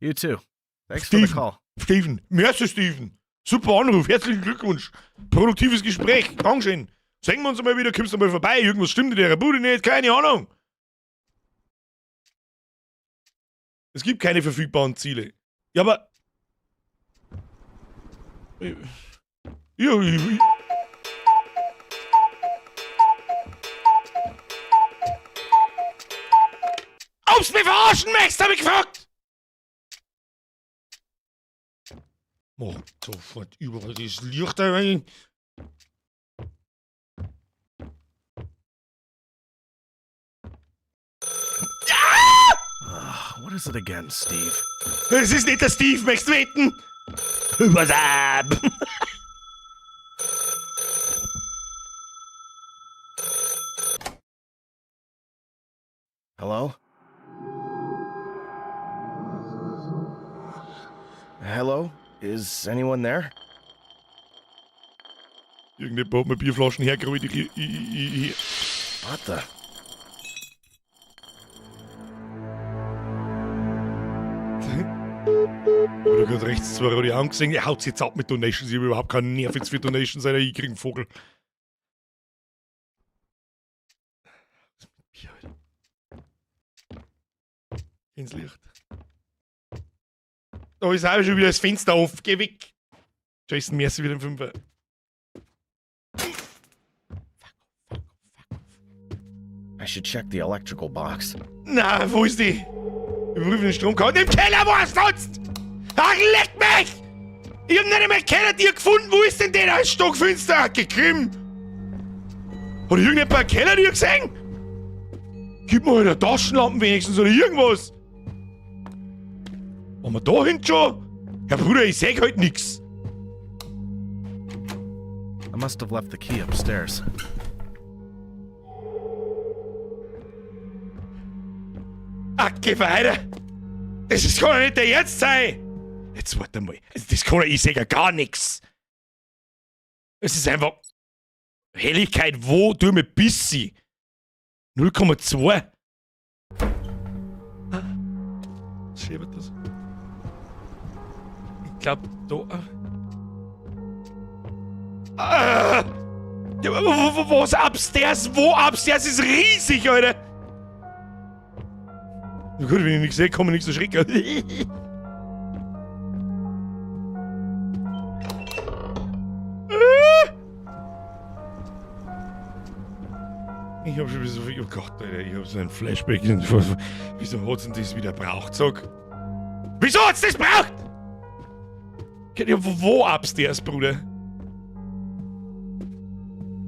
You too. Thanks for the call. Steven, merci Steven. Super Anruf, herzlichen Glückwunsch. Produktives Gespräch, Dankeschön. Sehen wir uns mal wieder, kommst du mal vorbei, irgendwas stimmt in der Bude nicht, keine Ahnung. Es gibt keine verfügbaren Ziele. Ja, aber... Ja, Ob's mich verarschen möchtest, hab ich gefragt! Oh, sofort überall das Licht da rein. What is it again, Steve? Es ist nicht der Steve, möchtest du wetten? Was ab? Hello? Hello? Is anyone there? Irgendjemand hat mir Bierflaschen hergerollt. What the? Aber du kannst rechts zwei rote Augen gesehen, er haut jetzt ab mit Donations. Ich habe überhaupt keinen Nerv jetzt für Donations, Alter. Ich krieg einen Vogel. Bier, Alter. Ins Licht. Da ist auch schon wieder das Fenster auf. Geh weg. Jason Mercy wieder im Fünfer. I should check the electrical box. Na, wo ist die? Überprüfen den Stromkabel. Im Keller, wo er sonst? Ach, leck mich! Ich hab nicht einmal keiner dir gefunden. Wo ist denn der? Da ist stockfinster. Gekrimmt. Hat irgendjemand einen Keller dir gesehen? Gib mir halt eine Taschenlampe wenigstens oder irgendwas. Waren wir da hinten schon? Ja, Bruder, ich seh halt nix. I must have left the key upstairs. Ach, geh weiter. Das kann ja nicht der Ernst sein. Jetzt warte mal. Das kann ja, ich seh ja gar nix. Es ist einfach Helligkeit, wo du mir Bissi. 0,2. Schäbert das. Ich glaub, da. Ja, was upstairs? Wo upstairs ist riesig, Alter! Na gut, wenn ich nichts sehe, kann man nichts erschrecken. Ich hab schon wieder so viel. Oh Gott, Alter, ich hab so ein Flashback. Wieso hat's denn das wieder braucht? Sag. Wieso hat's das braucht? Wo upstairs, Bruder?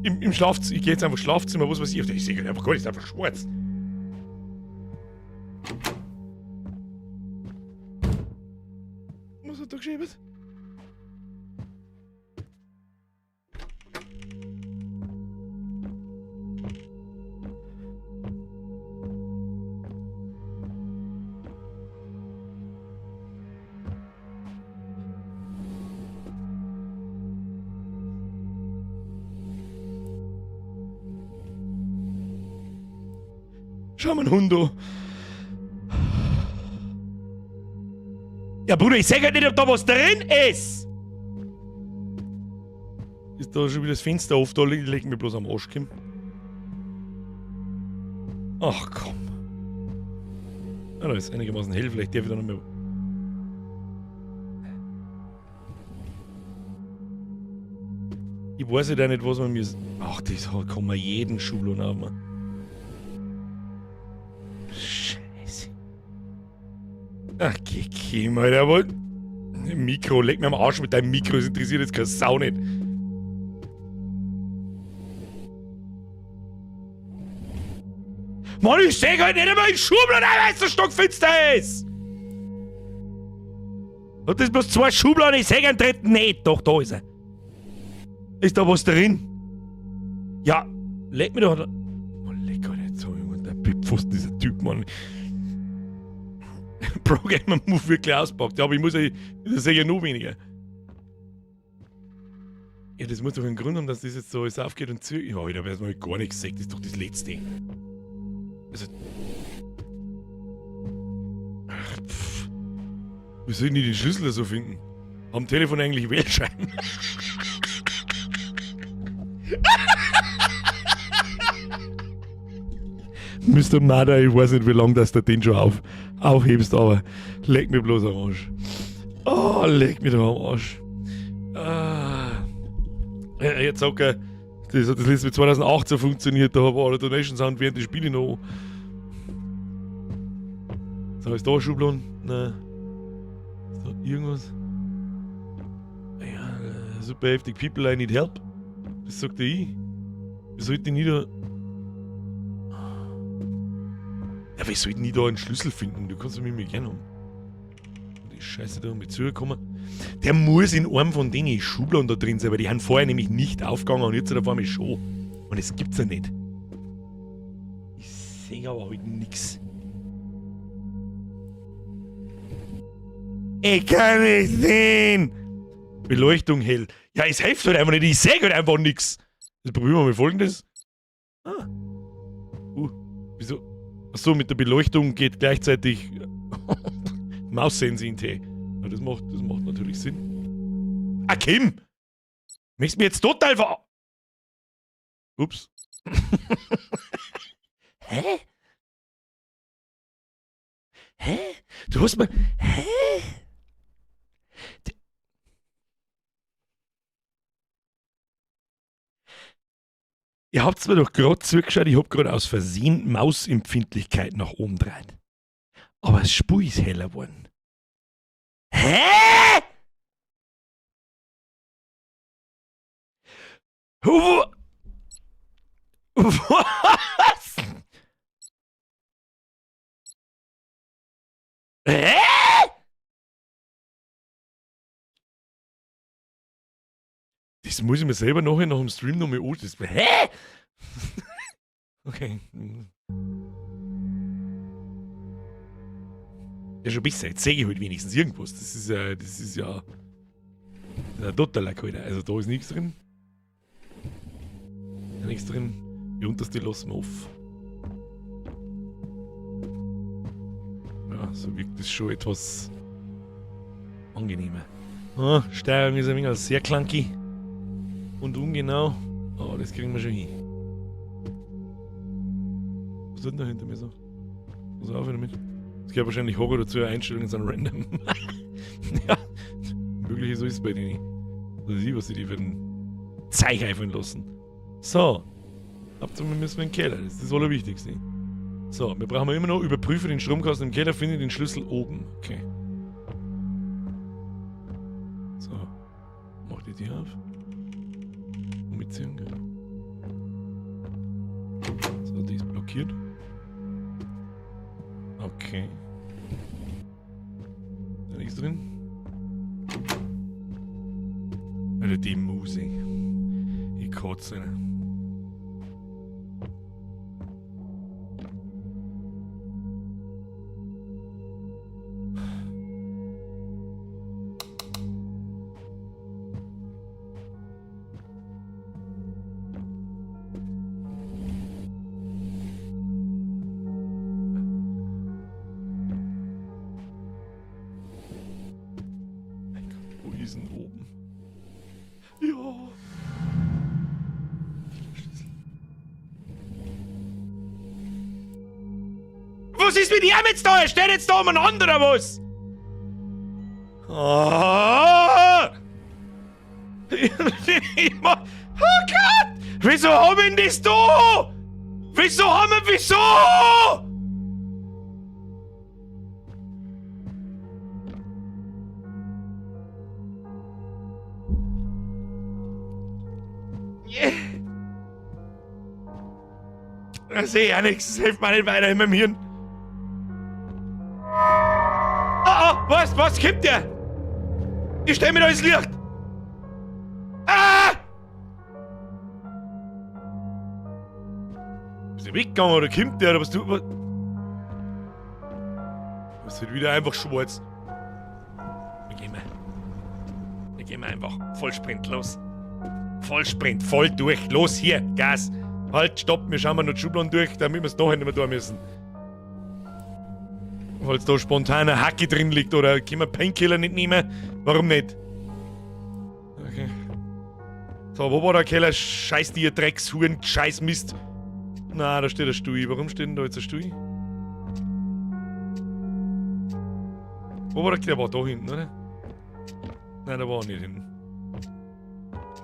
Im Schlafzimmer. Ich geh jetzt einfach Schlafzimmer, was weiß ich. Ich sehe einfach gar nicht, ist einfach schwarz. Was hat da geschrieben? Schau mal, Hundo. Ja, Bruder, ich sag halt nicht, ob da was drin ist. Ist da schon wieder das Fenster auf? Da leg mir bloß am Arsch, Kim. Ach, komm. Ja, da ist einigermaßen hell. Vielleicht darf ich da noch mehr... Ich weiß ja nicht, was man mir... Ach, das kann man jeden Schublon haben. Scheiße. Ach, geh Kim, Alter, aber... Mikro, leg mir am Arsch mit deinem Mikro, das interessiert jetzt keine Sau nicht. Mann, ich seh halt nicht einmal in Schubladen, weil es so stockfinster ist! Und das bloß 2 Schubladen, ich seh einen dritten nicht. Doch, da ist er. Ist da was drin? Ja, leg mir doch... Oh, leck halt nicht so, Junge, der Pipfuß, dieser Typ, Mann. Pro-Gamer-Move wirklich auspackt. Ja, aber ich muss ja... Das sehe ich ja noch weniger. Ja, das muss doch einen Grund haben, dass das jetzt so alles aufgeht und zu... Ja, da wäre es noch gar nichts gesagt. Das ist doch das Letzte. Also... Ach, pff. Wie soll ich denn den Schlüssel so finden? Am Telefon eigentlich Wählscheiben. Mr. Mother, ich weiß nicht, wie lange das du den schon aufhebst, aber leg mir bloß am Arsch. Oh, leg mir doch am Arsch. Jetzt sagt er, das hat das letzte mit 2018 funktioniert, da haben alle Donations an während des Spiele noch. So, ist da ein Schublon? Nein. Ist da irgendwas? Ja, super heftig. People, I need help. Das sagt er ich. Wie soll ich denn da... Ja, wie soll ich denn da einen Schlüssel finden? Du kannst mich gerne haben. Die Scheiße da mit zugekommen. Der muss in einem von denen Schubladen da drin sein, weil die haben vorher nämlich nicht aufgegangen und jetzt auf einmal schon. Und das gibt's ja nicht. Ich sehe aber halt nix. Ich kann nicht sehen! Beleuchtung hell. Ja, es hilft halt einfach nicht, ich sehe halt einfach nix. Jetzt probieren wir mal Folgendes. Ah. Wieso? Achso, mit der Beleuchtung geht gleichzeitig Maussense in Tee. Ja, das macht natürlich Sinn. Ah, Kim! Möchtest du mir jetzt total Ups. Hä? Hä? Du hast mir... Hä? Ihr habt's mir doch gerade zugeschaut, ich hab gerade aus Versehen Mausempfindlichkeit nach oben dran. Aber das Spur ist heller geworden. Hä? Was? Hä? Das muss ich mir selber nachher nach dem Stream noch mal anschauen. Hä? Okay. Ja, schon besser. Jetzt sehe ich halt wenigstens irgendwas. Das ist ja ein totaler Alter. Also da ist nichts drin. Nichts drin. Die unterste lassen wir auf. Ja, so wirkt das schon etwas angenehmer. Ah, Steuerung ist ein wenig sehr clunky und ungenau. Aber das kriegen wir schon hin. Was ist denn da hinter mir so? Was auf damit? Es gibt wahrscheinlich Horror dazu, Einstellungen sind random. Ja, möglich so ist es bei denen. Also sie, was sie die für ein Zeich einfallen lassen. So. Abzummen müssen wir in den Keller, das ist das Allerwichtigste. So, wir brauchen immer noch, überprüfe den Stromkasten im Keller, finde den Schlüssel oben. Okay. So. Mach die Tür auf. Und mitziehen, gell? So, die ist blockiert. Okay. Da nichts drin. Alter, die Muse. Ich kotze. Oben. Ja. Was ist mit ihm jetzt da? Er steht jetzt da umeinander, oder was? Oh! Oh Gott! Wieso haben wir denn das da? Wieso? Ich sehe ja nichts, das hilft mir nicht weiter in meinem Hirn. Oh, was kippt der? Ich steh mir da ins Licht. Ah! Ist der weggegangen oder kommt der oder was tut was? Das wird wieder einfach schwarz. Wir gehen einfach Vollsprint los. Vollsprint, voll durch. Los hier, Gas. Halt, stopp, wir schauen mal noch die Schubladen durch, damit wir es nachher nicht mehr da müssen. Falls da spontan eine Hacke drin liegt oder können wir Painkiller nicht nehmen? Warum nicht? Okay. So, wo war der Keller? Scheiß dir, Dreckshuren, Scheiß Mist. Na, da steht ein Stuhl. Warum steht denn da jetzt ein Stuhl? Wo war der Keller? Der war da hinten, oder? Nein, der war nicht hinten.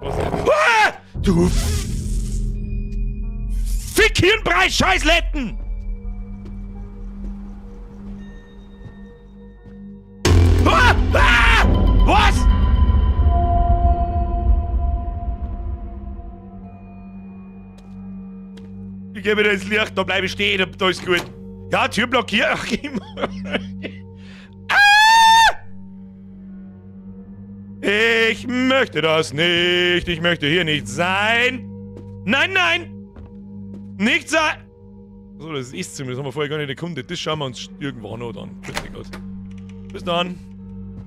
Was? Ah! Du Fick-Hirnbrei, Scheißletten! Ah! Ah! Was? Ich geh wieder ins Licht, da bleibe ich stehen, da ist gut. Ja, Tür blockiert. Ach, ich möchte das nicht. Ich möchte hier nicht sein. Nein, nein! Nicht sein! So, das ist ziemlich. Das haben wir vorher gar nicht erkundet. Das schauen wir uns irgendwann noch an. Bis dann.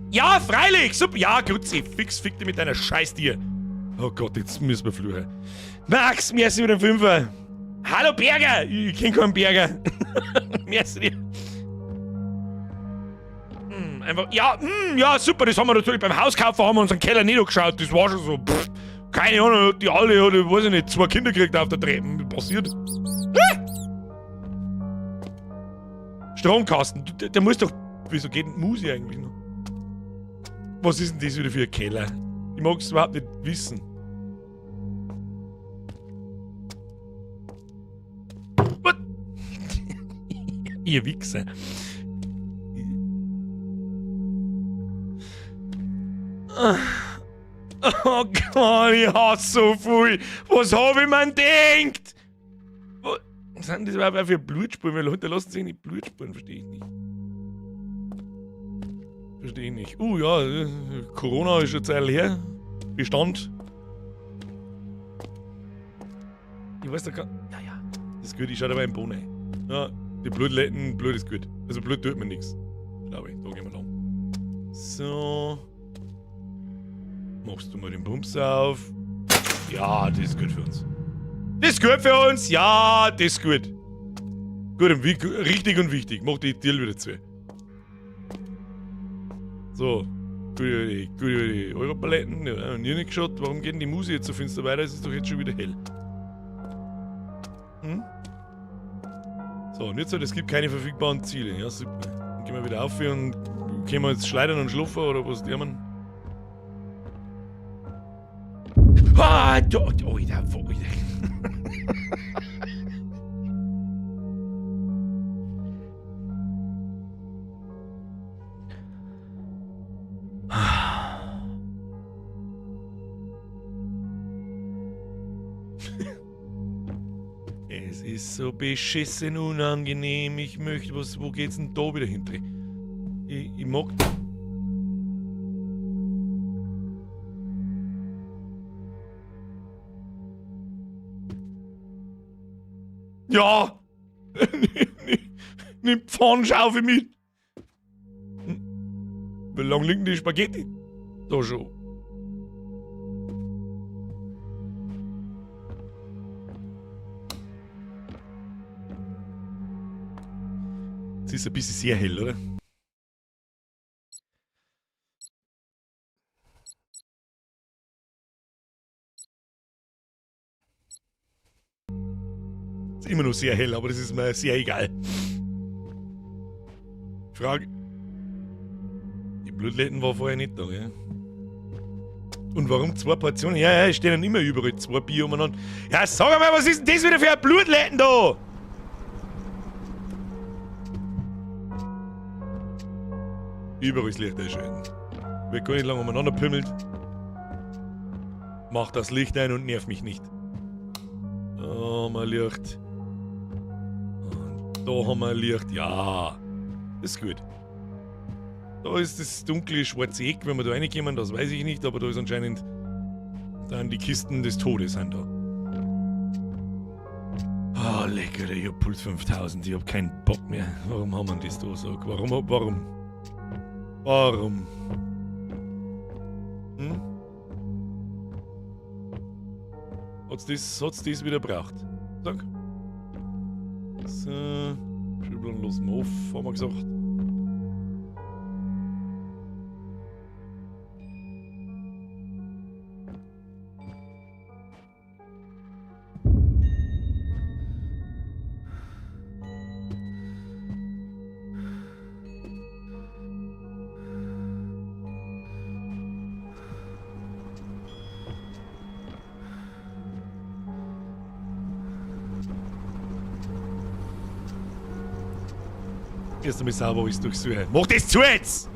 Ja, freilich! Super! Ja, Grützi! Fick dich mit deiner Scheißtier! Oh Gott, jetzt müssen wir fluchen. Max, merci mit dem Fünfer! Hallo Berger! Ich kenn keinen Berger! Merci dir! Einfach, ja, ja, super, das haben wir natürlich beim Hauskaufen, haben wir unseren Keller niedergeschaut, das war schon so, keine Ahnung, die alle, oder, weiß ich nicht, 2 Kinder gekriegt auf der Treppe, passiert. Stromkasten, der muss doch, wieso geht denn Musi eigentlich noch? Was ist denn das wieder für ein Keller? Ich mag es überhaupt nicht wissen. Was? Ihr Wichser. Oh Gott, ich hasse so viel. Was hab ich mir denkt? Was sind das überhaupt für Blutspuren? Weil hinterlassen sich nicht Blutspuren, verstehe ich nicht. Verstehe ich nicht. Ja, Corona ist eine Zeit her. Bestand. Ich weiß da gar nicht. Ja. Das ist gut, ich schau dabei im Bohnen ein. Ja, die Blutletten, Blut ist gut. Also Blut tut mir nichts. Glaube ich, da gehen wir lang. So. Machst du mal den Bums auf. Ja, das ist gut für uns. Das ist gut für uns! Ja, das ist gut. Gut und richtig und wichtig. Mach die Tür wieder zu. So. Gute Idee. Eure Paletten. Ja, nie nicht geschaut. Warum geht denn die Musik jetzt so finster weiter? Es ist doch jetzt schon wieder hell. So, und jetzt halt, es gibt keine verfügbaren Ziele. Ja, super. Dann gehen wir wieder auf und können wir jetzt schleudern und schlafen oder was nehmen? Ah, da. Es ist so beschissen unangenehm. Ich möchte was. Wo geht's denn da wieder hinter? Ich mag. Ja! Nimm Pfannenschaufel mit! Wie lang liegen die Spaghetti? Da schon. Es ist ein bisschen sehr hell, oder? Ist immer noch sehr hell, aber das ist mir sehr egal. Frage. Die Blutletten war vorher nicht da, gell? Und warum 2 Portionen? Ja, es stehen dann immer überall 2 Bier umeinander. Ja, sag mal, was ist denn das wieder für ein Blutletten da? Überall ist Licht einschalten. Wird gar nicht lange umeinander pimmelt. Mach das Licht ein und nerv mich nicht. Da haben wir Licht. Und da haben wir Licht. Ja, das ist gut. Da ist das dunkle schwarze Eck, wenn wir da reinkommen, das weiß ich nicht, aber da ist anscheinend dann die Kisten des Todes sind da. Ah, lecker, ich hab Puls 5000, ich hab keinen Bock mehr. Warum haben wir das da so? Warum? Hat's das wieder braucht? Sag. So, Schübeln lassen wir auf, haben wir gesagt. Erst einmal sauber alles durchsuchen. Mach das zu jetzt!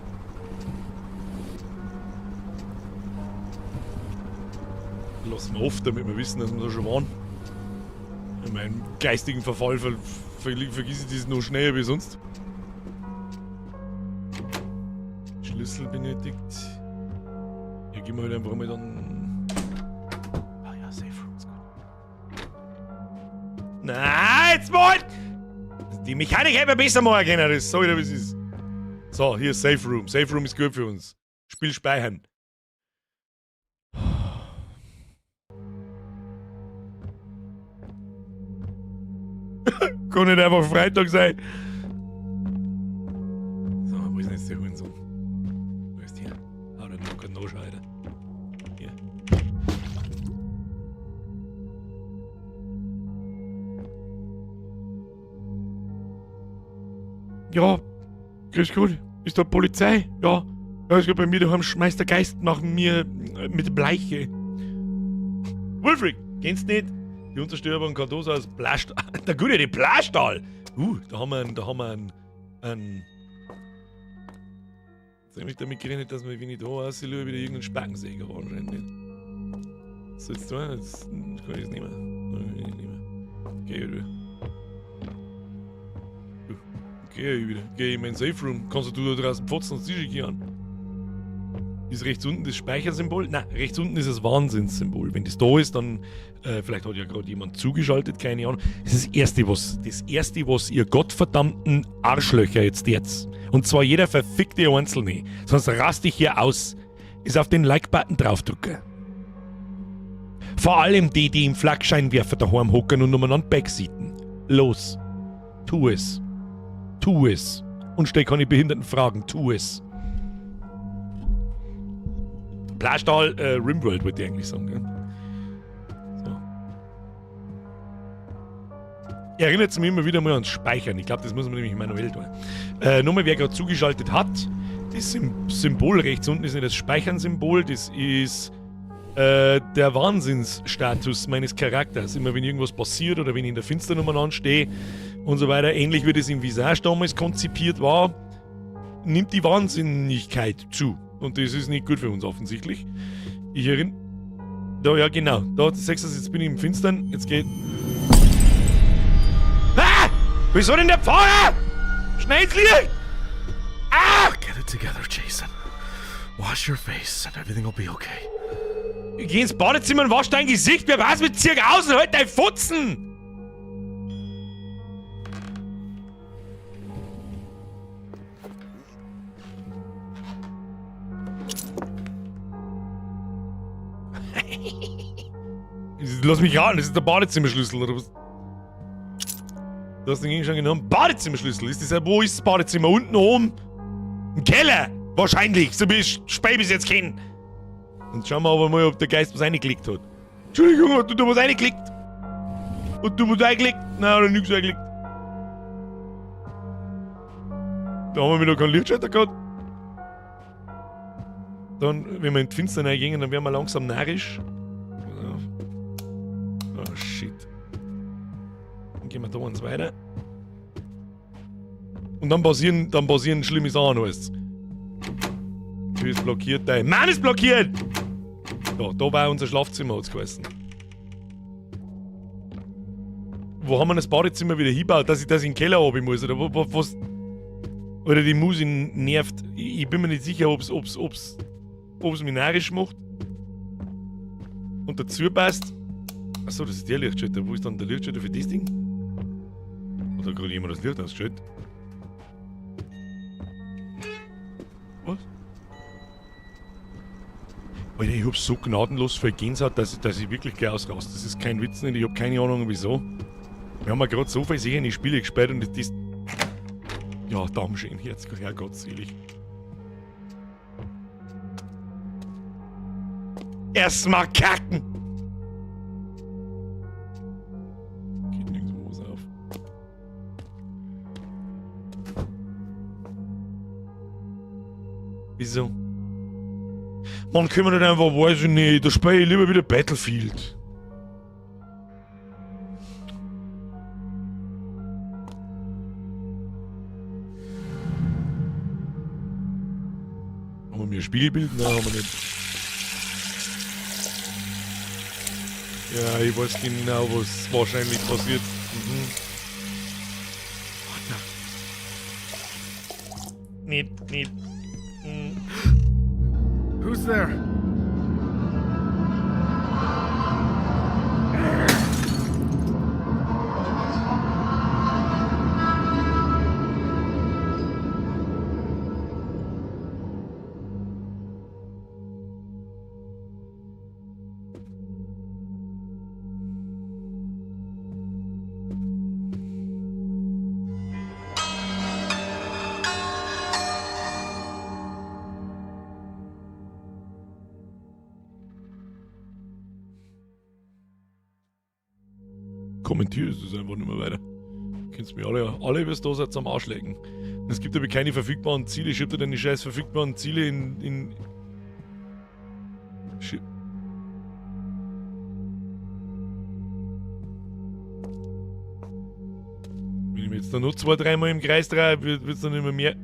Lassen wir oft, damit wir wissen, dass wir da schon waren. In meinem geistigen Verfall vergiss ich das noch schneller wie sonst. Schlüssel benötigt. Hier gehen wir halt einfach mal dann. Ah ja, Safe Room ist gut. Nein, jetzt mal! Die Mechanik hätte man besser machen können, das sag ich dir, wie es ist. So, hier Safe Room. Safe Room ist gut für uns. Spiel speichern. Kann nicht einfach Freitag sein. So, wo ist denn jetzt der Hurensohn? den Locker noch scheiden. Hier. Ja, grüß Gott. Ist da Polizei? Ja. Ja, ist bei mir daheim schmeißt der Geist nach mir mit Bleiche. Wolfric, kennst du nicht? Die Unzerstörbaren Kartos aus Blastal. Der gute, die Blastal! Da haben wir einen. Jetzt habe ich damit gerechnet, dass wir, wenn ich da aussehen, wieder irgendeinen Spackensäger anscheinend. Was sollst du tun? Jetzt kann ich es nicht mehr. Geh wieder. Geh wieder. Geh in meinen Safe Room. Kannst du da draußen pfotzen und Tische gehen? Ist rechts unten das Speichersymbol? Nein, rechts unten ist das Wahnsinnssymbol. Wenn das da ist, dann vielleicht hat ja gerade jemand zugeschaltet, keine Ahnung. Das ist das Erste, was ihr gottverdammten Arschlöcher jetzt. Und zwar jeder verfickte Einzelne. Sonst raste ich hier aus. Ist auf den Like-Button draufdrücken. Vor allem die im Flakscheinwerfer daheim hocken und umeinander backseaten. Los. Tu es. Tu es. Und stell keine behinderten Fragen. Tu es. Blastal, Rimworld wollte ich eigentlich sagen, gell? So. Erinnert mich immer wieder mal ans Speichern. Ich glaube, das muss man nämlich manuell tun. Nochmal, wer gerade zugeschaltet hat, das Symbol rechts unten ist nicht das Speichern-Symbol, das ist der Wahnsinnsstatus meines Charakters. Immer wenn irgendwas passiert oder wenn ich in der Finsternummer anstehe und so weiter, ähnlich wie das im Visage damals konzipiert war, nimmt die Wahnsinnigkeit zu. Und das ist nicht gut für uns offensichtlich. Ich erinnere... Da, ja genau. Da, siehst du, jetzt bin ich im Finstern. Jetzt geht... Ah! Wieso denn der Pfarrer? Schnell ins Licht! Ah! Get it together, Jason. Wash your face and everything will be okay. Geh ins Badezimmer und wasch dein Gesicht. Wer weiß mit Zirk aus und halt dein Futzen! Lass mich ran, das ist der Badezimmerschlüssel, oder was? Du hast den Gegenstand genommen. Badezimmerschlüssel, wo ist das Badezimmer? Unten oben? Im Keller! Wahrscheinlich, so wie ich Spei bis jetzt kenne. Und schauen wir aber mal, ob der Geist was reingeklickt hat. Entschuldigung, hat du da was reingeklickt? Hat du was reingeklickt? Nein, oder nichts reingeklickt. Da haben wir wieder keinen Lichtschalter gehabt. Dann, wenn wir in die Finsternis reingehen, dann werden wir langsam narrisch. Oh shit. Dann gehen wir da eins weiter. Und dann passieren schlimme Sachen alles. Tür ist blockiert, dein Mann ist blockiert! Da war unser Schlafzimmer, hat's geheißen. Wo haben wir das Badezimmer wieder hingebaut, dass ich das in den Keller haben muss? Oder was? Oder die Musik nervt. Ich bin mir nicht sicher, ob's mich narrisch macht. Und dazu passt. Achso, das ist der Lichtschalter. Wo ist dann der Lichtschalter für das Ding? Oder hat gerade jemand das Licht ausgeschaltet? Was? Alter, ich hab's so gnadenlos für Gänsehaut, dass ich wirklich gleich ausraste. Das ist kein Witz nicht, ich hab keine Ahnung wieso. Wir haben ja gerade so viele sehende Spiele gespielt und das... Ja, Dammschön, jetzt, herrgottselig. Erstmal kacken! Geht nirgendwo was auf. Wieso? Man können wir nicht einfach, weiß ich nicht, da spiele ich lieber wieder Battlefield. Haben wir Spiegelbild? Nein, haben wir nicht. Ja, ich weiß genau, was wahrscheinlich passiert. Nicht. Who's there? kommentiere das einfach nicht mehr weiter. Könnt mir alle was da seid am Arsch legen. Es gibt aber keine verfügbaren Ziele. Schreibt ihr deine scheiß verfügbaren Ziele in Wenn ich mir jetzt da noch 2-3 Mal im Kreis drehe, wird es dann immer mehr.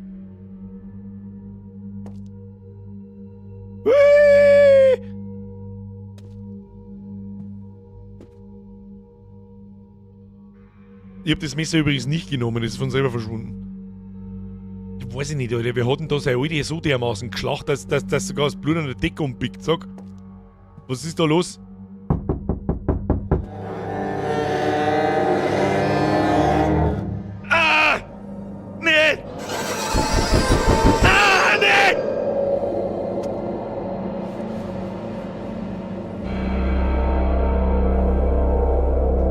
Ich hab das Messer übrigens nicht genommen, das ist von selber verschwunden. Ich weiß nicht, Alter, wir hatten da seine alte so dermaßen geschlacht, dass sogar das Blut an der Decke umpickt. Sag, was ist da los? Ah! Nee! Ah, nee!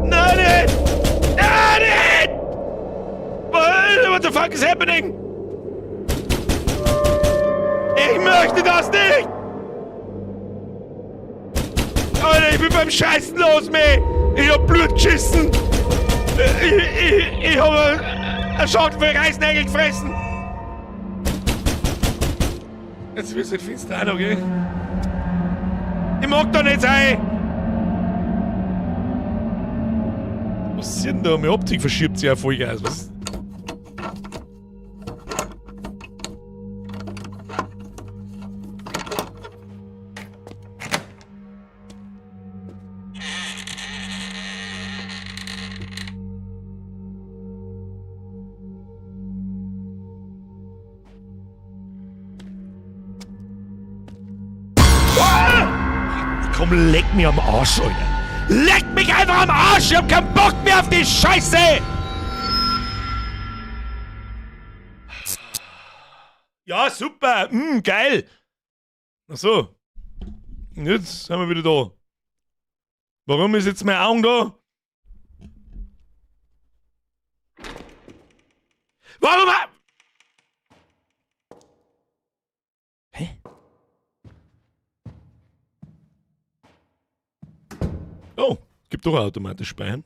Nein, nee! Ah, nee! What the fuck is happening? Ich möchte das nicht! Alter, ich bin beim Scheißen los, meh! Ich hab Blut geschissen! Ich hab eine Schachtel für Reißnägel gefressen! Jetzt wird's halt finster auch noch, gell? Ich mag da nicht sein! Was ist denn da? Meine Optik verschiebt sich ja voll geil. Was? Komm, leck mich am Arsch, Alter! Leck mich einfach am Arsch! Ich hab keinen Bock mehr auf die Scheiße! Ja, super! Geil! Achso. Und jetzt sind wir wieder da. Warum ist jetzt mein Augen da? Warum? Hä? Oh, gibt doch automatisch Speichern.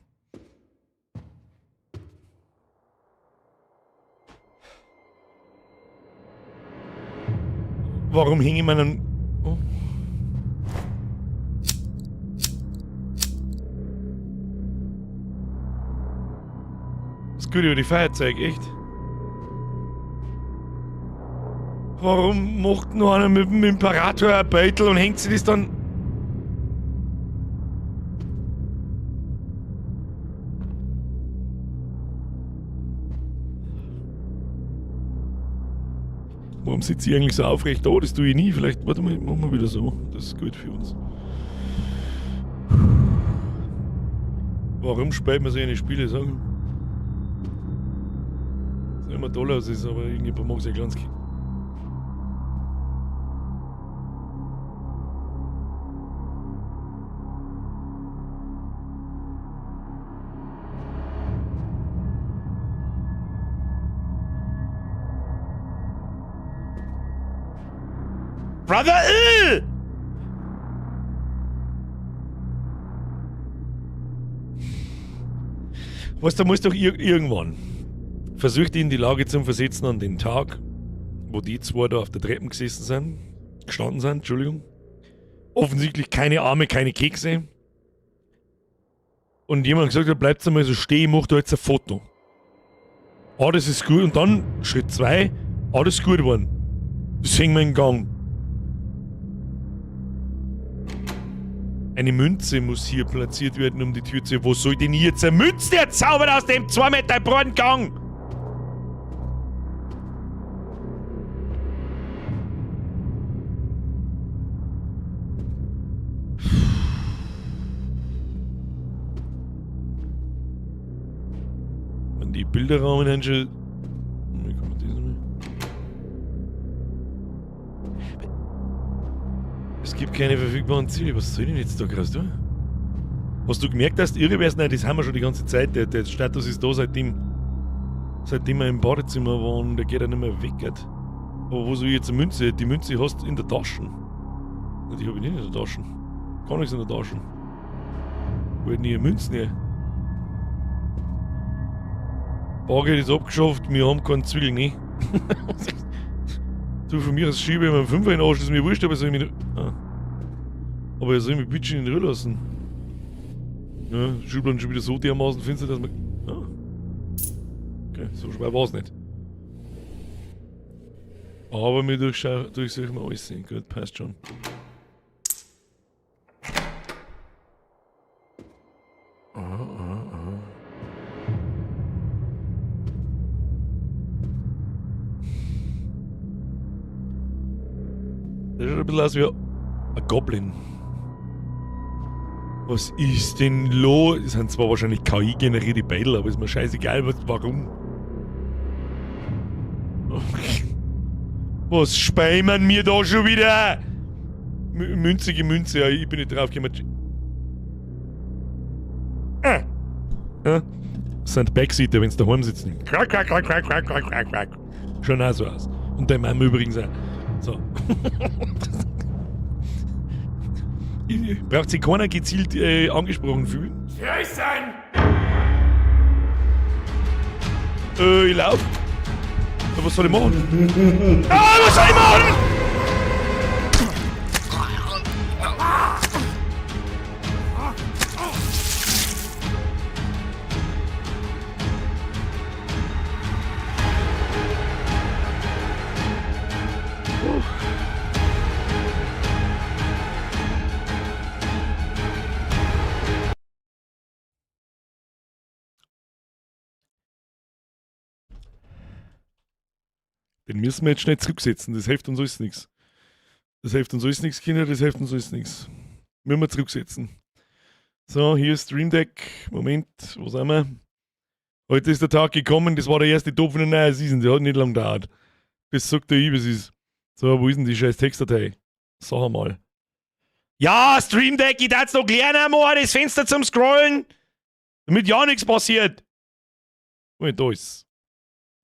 Warum hing ich meinen... Oh. Das ist gut über die Feuerzeug, echt? Warum macht noch einer mit dem Imperator ein Beutel und hängt sich das dann... Warum sitze ich eigentlich so aufrecht da? Das tue ich nie. Vielleicht, warte mal, machen wir wieder so. Das ist gut für uns. Warum spielt man so eine Spiele? Sagen? Das ist immer toll aus ist, aber irgendjemand mag es ja ganz gerne. Brother, Was, da muss doch irgendwann. Versucht ihn in die Lage zu versetzen an den Tag, wo die zwei da auf der Treppe gestanden sind, Entschuldigung. Offensichtlich keine Arme, keine Kekse. Und jemand gesagt hat, bleibt einmal so stehen, ich mach da jetzt ein Foto. Ah, das ist gut. Und dann, Schritt 2, das ist gut geworden. Das hängen wir in Gang. Eine Münze muss hier platziert werden, um die Tür zu... Wo soll denn jetzt eine Münze erzaubern aus dem 2 Meter breiten Gang? Und die Bilderrahmen haben schon... Wie kann man das noch? Es gibt keine verfügbaren Ziele. Was soll denn jetzt da gerade tun? Hast du gemerkt, dass du irre wärst? Nein, das haben wir schon die ganze Zeit. Der Status ist da, seitdem wir im Badezimmer waren. Der geht ja nicht mehr weg. Aber wo soll ich jetzt eine Münze? Die Münze hast du in der Tasche. Die habe ich nicht in der Tasche. Gar nichts in der Tasche. Wo hätten die Münzen her? Bargeld ist abgeschafft, wir haben keinen Zwickel, ne? Du, von mir aus schiebe ich mir einen Fünfer in den Arsch, das ist mir wurscht, aber soll ich mich... Aber er soll mich bitte in Ruhe lassen. Ja, Schubladen schon wieder so dermaßen finster, dass man... Okay, so schwer war es nicht. Aber wir durchsuchen wir alles. Gut, passt schon. Das schaut ein bisschen aus wie ein Goblin. Was ist denn los? Das sind zwar wahrscheinlich KI-generierte Battle, aber ist mir scheißegal, warum. Was speimen wir da schon wieder? Münzige Münze, ja, ich bin nicht drauf gekommen. Ja? Das sind Backseater, wenn sie daheim sitzen. Quack, quack, quack, quack, quack, quack, quack, quack. Schon auch so aus. Und der Mann übrigens auch. So. Braucht sich keiner gezielt angesprochen fühlen? Grüßen! Ich lauf. Ja, was soll ich machen? Was soll ich machen? Den müssen wir jetzt schnell zurücksetzen, das hilft uns alles nichts. Das hilft uns alles nichts, Kinder, das hilft uns alles nichts. Müssen wir zurücksetzen. So, hier ist Stream Deck. Moment, wo sind wir? Heute ist der Tag gekommen, das war der erste Topf in der neuen Season, der hat nicht lang gedauert. Das sagt der was ist. So, wo ist denn die scheiß Textdatei? Sag mal. Ja, Stream Deck, ich darf's noch lernen, mal das Fenster zum Scrollen, damit ja nichts passiert. Und da ist.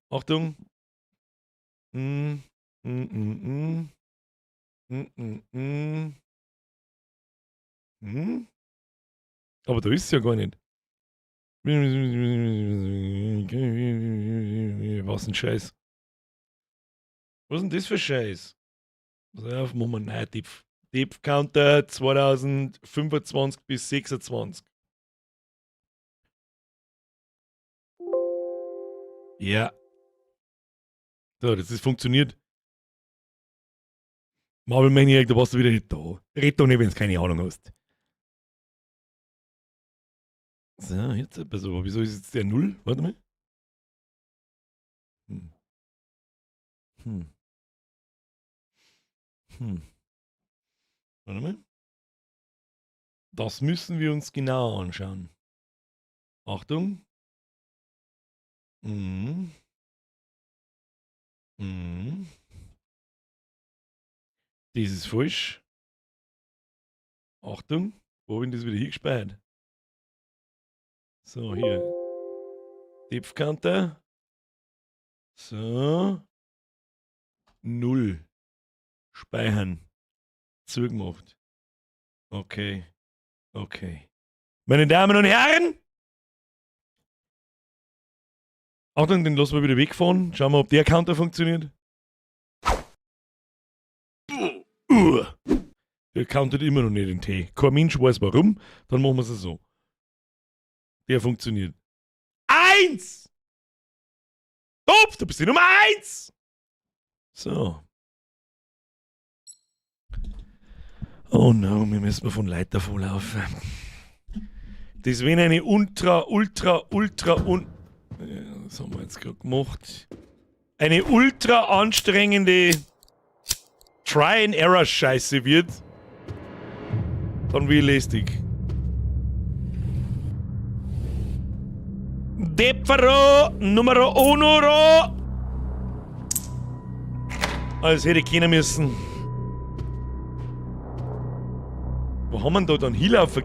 Achtung. Aber da ist es ja gar nicht. Was ein Scheiß. Was ist denn das für Scheiß? Also auf Moment, nein, Dev-Counter 2025 bis 26. Ja. So, das ist funktioniert. Marvel Maniac, da warst du wieder nicht da. Red doch nicht, wenn du keine Ahnung hast. So, jetzt also, wieso ist jetzt der 0? Warte mal. Warte mal. Das müssen wir uns genau anschauen. Achtung. Das ist falsch. Achtung. Wo bin ich das wieder hier gespeichert? So, hier. Depth-Counter. So. 0. Speichern. Zugemacht. Okay. Okay. Meine Damen und Herren! Achtung, den lassen wir wieder wegfahren. Schauen wir, ob der Counter funktioniert. Der countert immer noch nicht den T. Kein Mensch weiß warum. Dann machen wir es so. Der funktioniert. 1! Top, du bist die Nummer 1! So. Oh no, wir müssen von Leiter volllaufen. Das wäre eine ultra. Das haben wir jetzt gerade gemacht. Eine ultra anstrengende Try-and-Error-Scheiße wird. Dann wie lästig. Depfero Numero Uno. Als hätte ich kennen müssen. Wo haben wir da dann hinlaufen?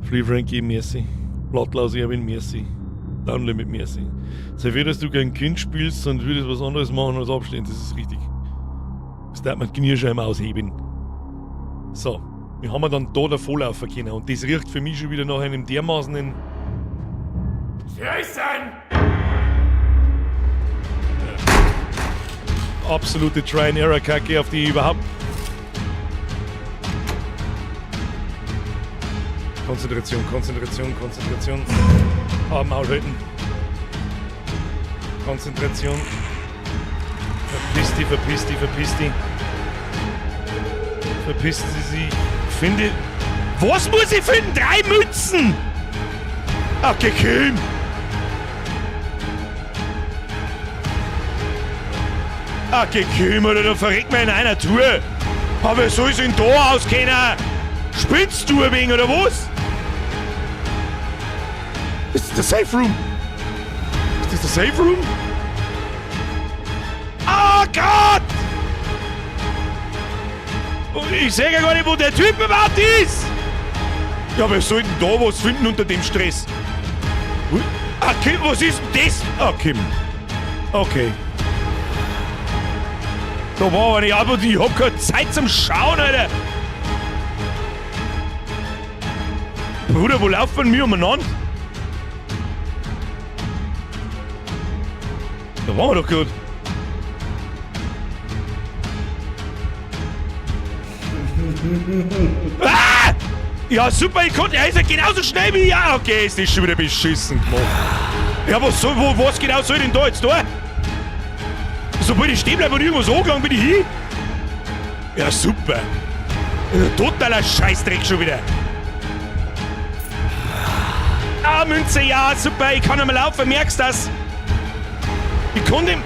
Free Frankie, merci. Blattlaus Erwin, merci. Downlimit, merci. Sei froh, dass du kein Kind spielst, sonst würdest du was anderes machen als abstehen, das ist richtig. Das darf man Knierscheiben ausheben. So, wir haben dann da der Volllaufer können und das riecht für mich schon wieder nach einem dermaßenen... Absolute Try-and-Error-Kacke, auf die ich überhaupt... Konzentration, Konzentration, Konzentration. Maul halten. Konzentration. Verpiss die, verpiss die, verpiss die. Verpissen Sie sich. Finde... Was muss ich finden? 3 Mützen! Ach, gekillt! Ach, gekillt, oder da verreckt man in einer Tour. Aber soll es in da auskennen? Spinnst du ein wenig, oder was? Ist das der Safe Room? Ist das der Safe Room? Oh Gott! Und ich sehe ja gar nicht, wo der Typ überhaupt ist! Ja, wir sollten da was finden unter dem Stress. Ah, Kim, was ist denn das? Ah, Kim. Okay. Da war aber nicht, aber ich hab keine Zeit zum Schauen, Alter! Bruder, wo laufen wir umeinander? Da waren wir doch gut. Ah! Ja, super, ich konnte. Er ist ja genauso schnell wie ich. Ja, okay, ist das schon wieder beschissen gemacht. Ja, was genau soll ich denn da jetzt tun? Sobald ich stehen bleibe und irgendwas angelangt, bin ich hin. Ja, super. Totaler Scheißdreck schon wieder. Ah, Münze, ja, super, ich kann einmal laufen, merkst du das? Ich konnte ihm...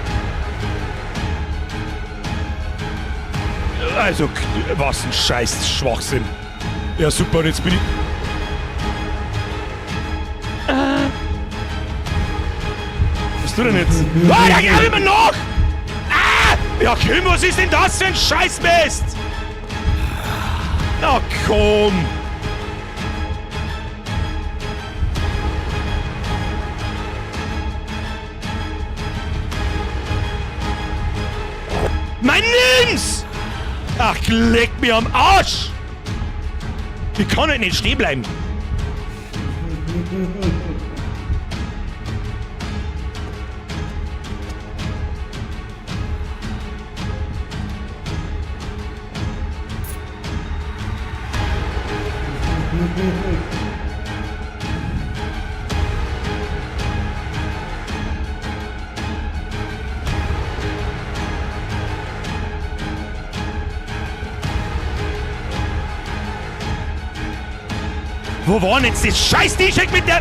Also, was ein scheiß Schwachsinn. Ja, super, und jetzt bin ich... Was tut denn jetzt? Ah, ja, geh immer noch! Ah! Ja, Kim, was ist denn das für ein Scheißmist? Na, komm! Mein Nims! Ach, leck mir am Arsch! Ich kann halt nicht stehen bleiben. Wo war denn jetzt das scheiß T-Shirt mit der...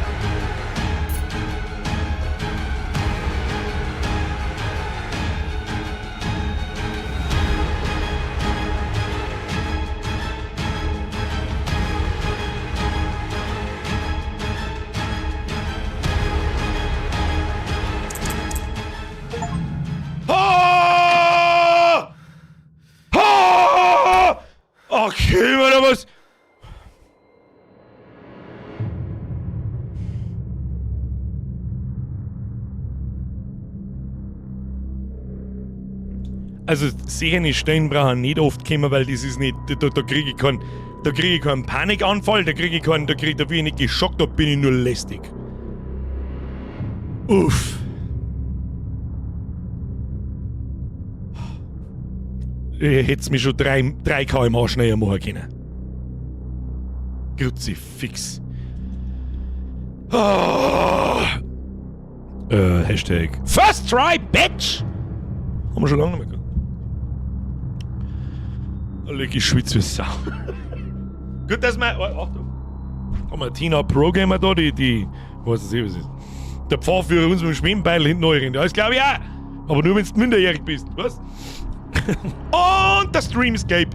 Okay, oder was? Also sehende Stellen brauchen nicht oft kommen, weil das ist nicht, da kriege ich keinen Panikanfall, da bin ich nicht geschockt, da bin ich nur lästig. Uff. Ich hätte mich schon 3 km/h schneller machen können. Kruzifix. Hashtag First Try, Bitch! Haben wir schon lange nicht mehr gehabt. Leck, ich schwitze wie Sau. Gut, dass wir... Achtung. Haben wir Tina Pro Gamer da, die... Was ist das? Der Pfarrführer uns mit dem Schwimmenbeil hinten rein. Das glaube ich auch. Aber nur wenn du minderjährig bist, was? Und der Streamscape.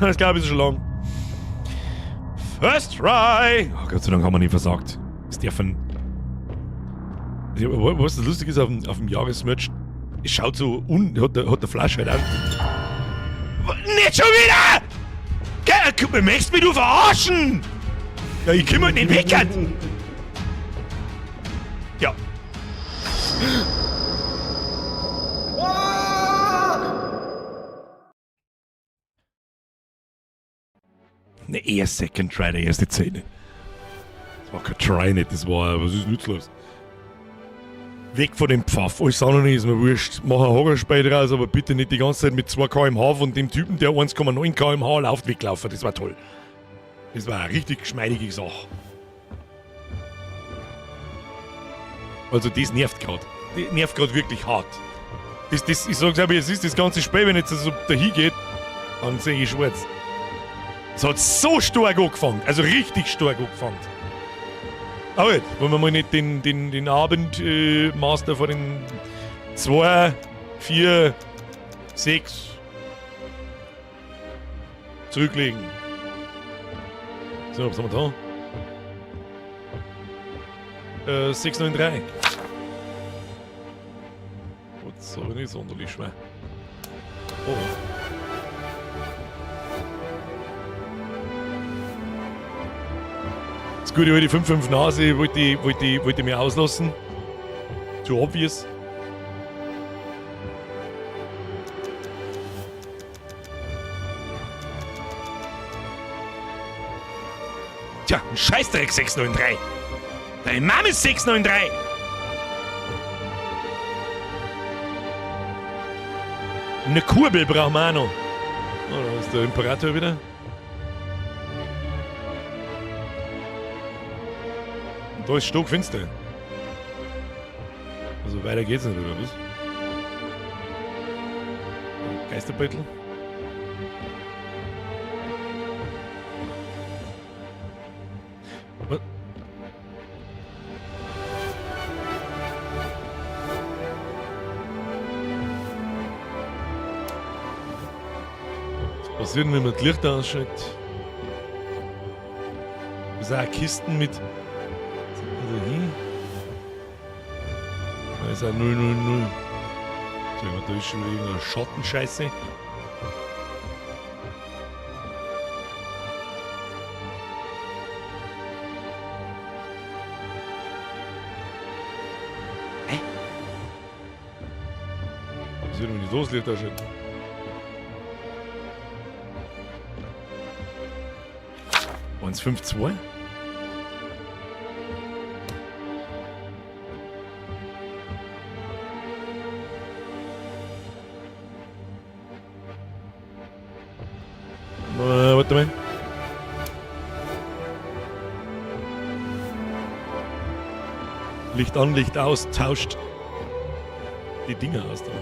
Das glaube ich ist schon lang. First try. Oh, Gott sei Dank haben wir nie versagt. Das dürfen... Was das lustig ist auf dem Jahresmerch, es schaut so hat der Flash halt an. Nicht schon wieder! Möchtest du mich verarschen? Ja, ich komm halt nicht weg, halt. Ja. Ne, eher Second Try, der erste Szene. Das war kein Try nicht, das war, was ist nutzlos? Weg von dem Pfaff, alles andere ist mir wurscht. Mach ein Horrorspiel draus, aber bitte nicht die ganze Zeit mit 2 km/h von dem Typen, der 1,9 km/h läuft, weglaufen. Das war toll. Das war eine richtig geschmeidige Sache. Also das nervt gerade. Das nervt gerade wirklich hart. Ich sag's aber, es ist das ganze Spiel, wenn jetzt so dahin geht, dann sehe ich schwarz. Es hat so stark angefangen, also richtig stark angefangen. Aber gut, wollen wir mal nicht den Abendmaster von den 2, 4, 6 zurücklegen. So, was haben wir da? 693. Gut, das ist aber nicht sonderlich schwer. Oh. Das gute alte 5-5 Nase wollte ich mir auslassen. Zu obvious. Tja, ein Scheißdreck 693. Deine Mama ist 693. Eine Kurbel brauchen wir auch noch. Oh, da ist der Imperator wieder. Und da ist stockfinster. Also weiter geht's nicht, oder was? Geisterbeutel. Was? Was passiert, wenn man das Licht ausschaut? Das sind auch Kisten mit. Da hin. Da ist auch 000. So, da ist schon wieder irgendeine Schattenscheiße. Hä? Was passiert, wenn ich so das Licht ausschaut? Uns 5-2? Warte mal. Licht an, Licht aus, tauscht die Dinger aus da.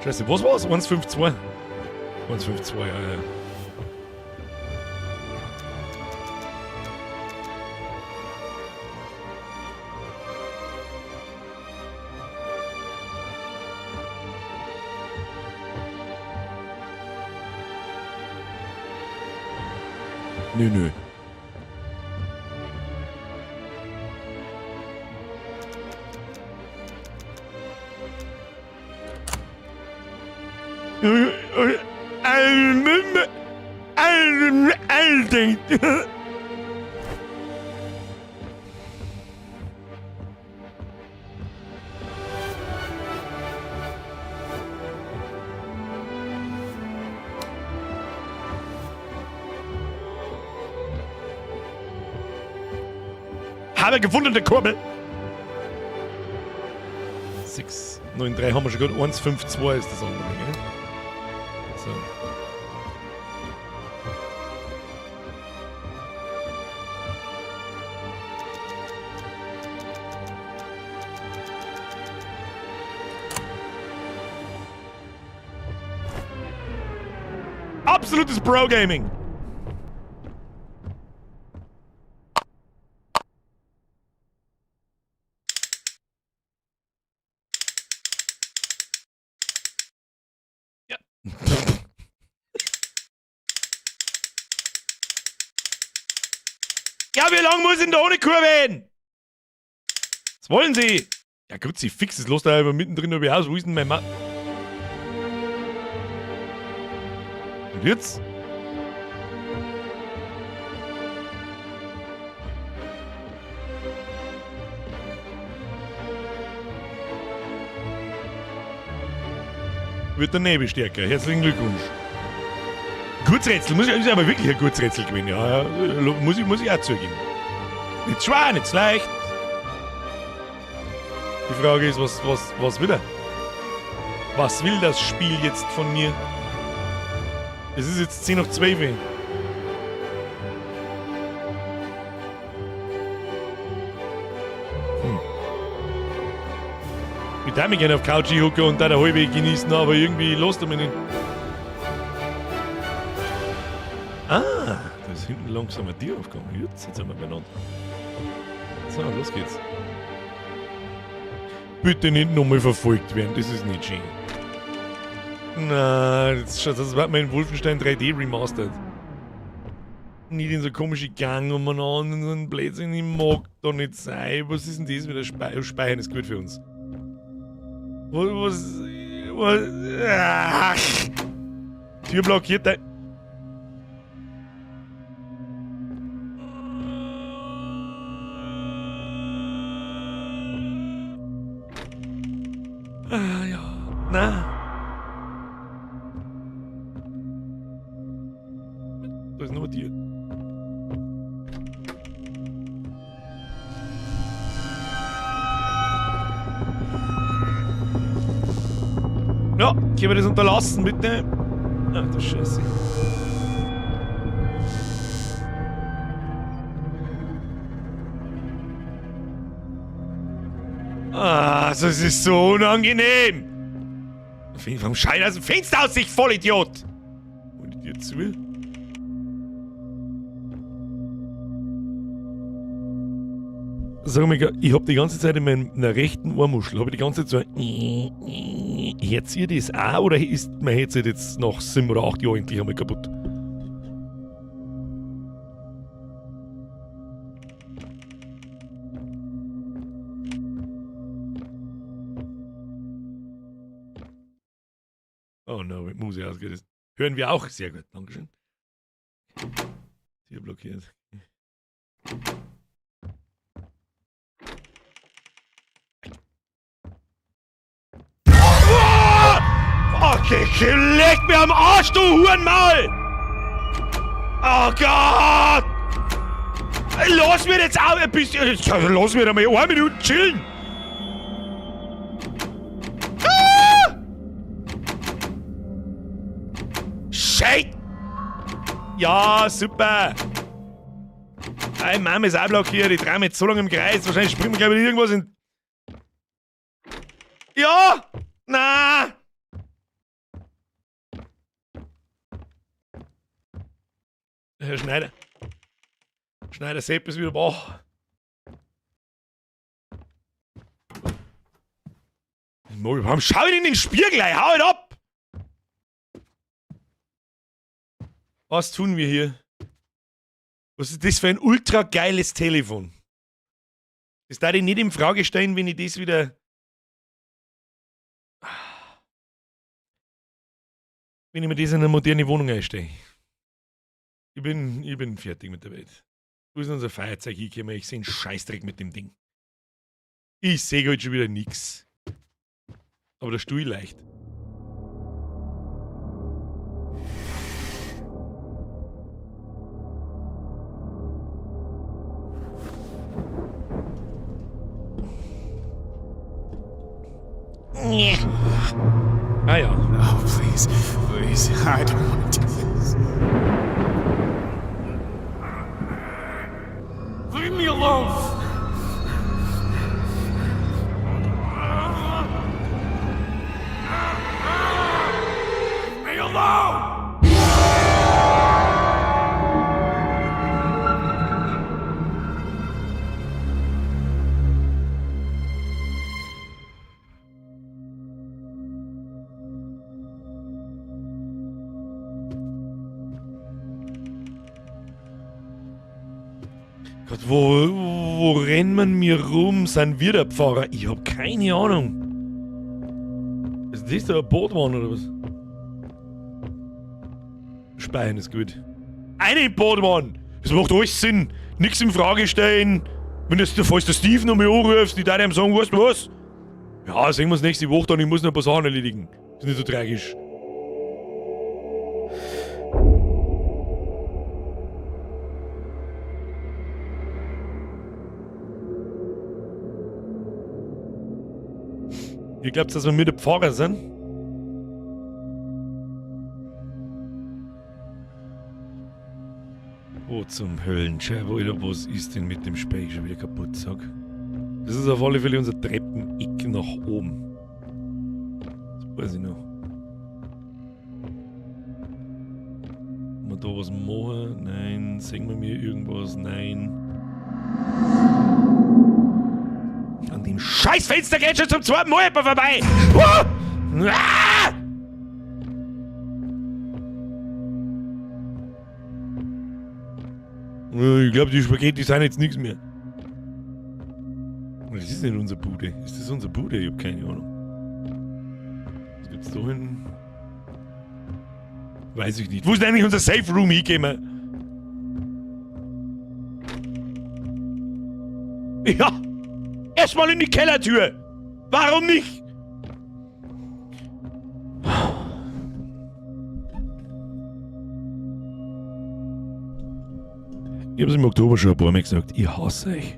Scheiße, was war's? 1-5-2? 1-5-2, ja. Nö. Habe gefundene Kurbel. 693 haben wir schon gehört. 152 ist das andere, gell? So. Absolutes Pro-Gaming. Ja, wie lange muss ich denn da ohne Kurve hin? Was wollen Sie? Ja, Grützi, fix es los, da immer mittendrin über Haus. Wo ist denn mein Mann? Und jetzt? wird der Nebel stärker. Herzlichen Glückwunsch. Kurzrätsel, ist aber wirklich ein Kurzrätsel gewinnen. Ja, muss ich auch zugeben. Nicht schwer, nicht leicht. Die Frage ist, was will er? Was will das Spiel jetzt von mir? Es ist jetzt 10 nach 12. Ich darf mich gerne auf Couch hocken und da der halbe genießen, aber irgendwie lässt er mich nicht. Ah, da ist hinten langsam eine Tür aufgegangen. Jetzt sind wir beieinander. So, los geht's. Bitte nicht nochmal verfolgt werden, das ist nicht schön. Na, das wird mein Wolfenstein 3D remastered. Nicht in so komische Gang umeinander, in so einen Blödsinn, ich mag da nicht sein. Was ist denn das wieder? Speichern ist gut für uns. Was? Ach. Tür blockiert. Ah, ja. Na. Da ist nur die. Ja, können wir das unterlassen, bitte? Ach du Scheiße. Ah, das ist so unangenehm. Warum scheint aus dem Fenster aus, sich Vollidiot? Und die Tür zu? Sag mal, ich hab die ganze Zeit in meiner rechten Ohrmuschel, hab ich die ganze Zeit so hört ihr das auch oder ist mein Headset jetzt nach 7 oder 8 Jahren endlich einmal kaputt? Oh no, mit Musik ausgeht. Hören wir auch sehr gut. Dankeschön. Hier blockiert. Okay, leg mir am Arsch, du Hurenmaul! Oh Gott! Lass mir jetzt auch ein bisschen. Lass mir da mal 1 Minute chillen! Ah! Shit! Ja, super! Meine Mama ist auch blockiert, ich drehe mich jetzt so lange im Kreis. Wahrscheinlich springen wir gleich wieder irgendwas in. Ja! Na! Herr Schneider. Schneider Sepp ist wieder wach. Warum schau ich in den Spiegel? Hau ihn ab! Was tun wir hier? Was ist das für ein ultra geiles Telefon? Das darf ich nicht in Frage stellen, wenn ich das wieder. Wenn ich mir das in eine moderne Wohnung einstelle. Ich bin fertig mit der Welt. Wo ist unser Feuerzeug hingekommen? Ich sehe einen Scheißdreck mit dem Ding. Ich sehe heute schon wieder nix. Aber der Stuhl leicht. Ah ja. Oh, please, please, I don't want to do this. Leave me alone! Leave me alone! Gott, wo rennt man mir rum? Sind wir der Pfarrer? Ich hab keine Ahnung. Ist das da ein Bootmann oder was? Speichern ist gut. Einen Bootmann! Das macht alles Sinn. Nix in Frage stellen. Falls der Steve noch mal anrufst, die darf ihm sagen, weißt du was? Ja, sehen wir uns nächste Woche dann, ich muss noch ein paar Sachen erledigen. Ist nicht so tragisch. Ihr glaubt, dass wir mit der Pfarrer sind? Oh, zum Höllenscheibe, Alter, was ist denn mit dem Speich schon wieder kaputt, sag? Das ist auf alle Fälle unser Treppeneck nach oben. Das weiß ich noch. Kann man da was machen? Nein. Singen wir mir irgendwas? Nein. An dem Scheißfenster geht schon zum zweiten Mal jemand vorbei! Ah! Ich glaube, die Spaghetti sind jetzt nichts mehr. Das ist nicht unsere Bude. Ist das unsere Bude? Ich habe keine Ahnung. Was gibt's da hinten? Weiß ich nicht. Wo ist denn eigentlich unser Safe Room hingekommen? Ja! Erstmal in die Kellertür! Warum nicht? Ich hab's im Oktober schon ein paar Mal gesagt, ich hasse euch.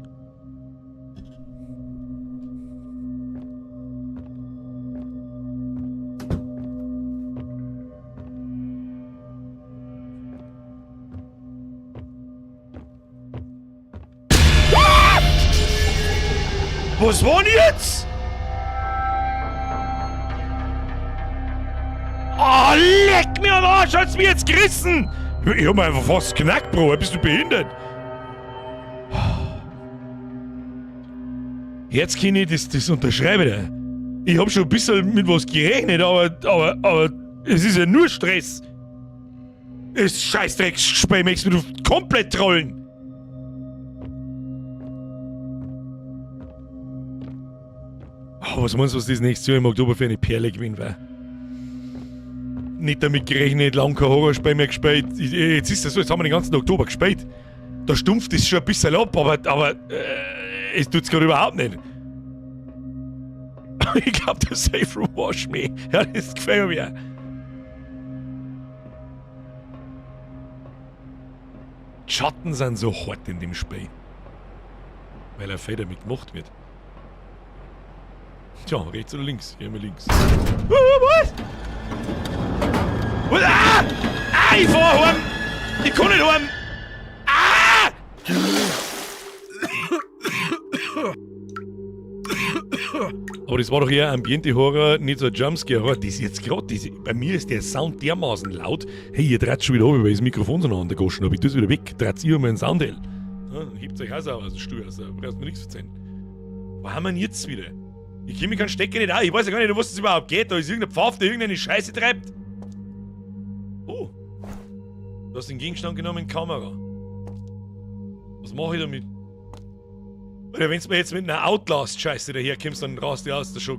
Was war denn jetzt? Oh, leck mir am Arsch, hat's mir jetzt gerissen! Ich hab mir einfach fast geknackt, Bro. Bist du behindert? Jetzt kann ich das unterschreiben. Da. Ich hab schon ein bisschen mit was gerechnet, aber es ist ja nur Stress. Das Scheißdrecksspiel möchtest du komplett trollen. Oh, was meinst du, was das nächste Jahr im Oktober für eine Perle gewinnen war? Nicht damit gerechnet, lang kein Horrorspiel mehr gespielt. Jetzt ist das so, jetzt haben wir den ganzen Oktober gespielt. Da stumpft es schon ein bisschen ab, aber es tut's gerade überhaupt nicht. Ich glaube, der Safe Room war Schmäh. Ja, das gefällt mir. Die Schatten sind so hart in dem Spiel. Weil ein Feder damit gemacht wird. Tja, rechts oder links? Hier immer links. Was? Ah! Ah, ich fahr heim! Ich kann nicht heim! Ah! Aber das war doch eher Ambiente-Horror, nicht so ein Jumpscare-Horror. Das ist jetzt gerade, bei mir ist der Sound dermaßen laut. Hey, ihr dreht schon wieder runter, weil ich das Mikrofon so aneinander gegossen habe. Ich tu's wieder weg. Dreht ihr mal einen Soundhell. Ja, hebt euch auch aus dem Stuhl, also brauchst mir nichts erzählen. Wo haben wir denn jetzt wieder? Ich kenne mich keinen Stecker nicht aus. Ich weiß ja gar nicht, was das überhaupt geht. Da ist irgendein Pfaff, der irgendeine Scheiße treibt. Oh. Du hast den Gegenstand genommen, Kamera. Was mache ich damit? Oder wenn du mir jetzt mit einer Outlast-Scheiße daherkommst, dann rast du aus der Show.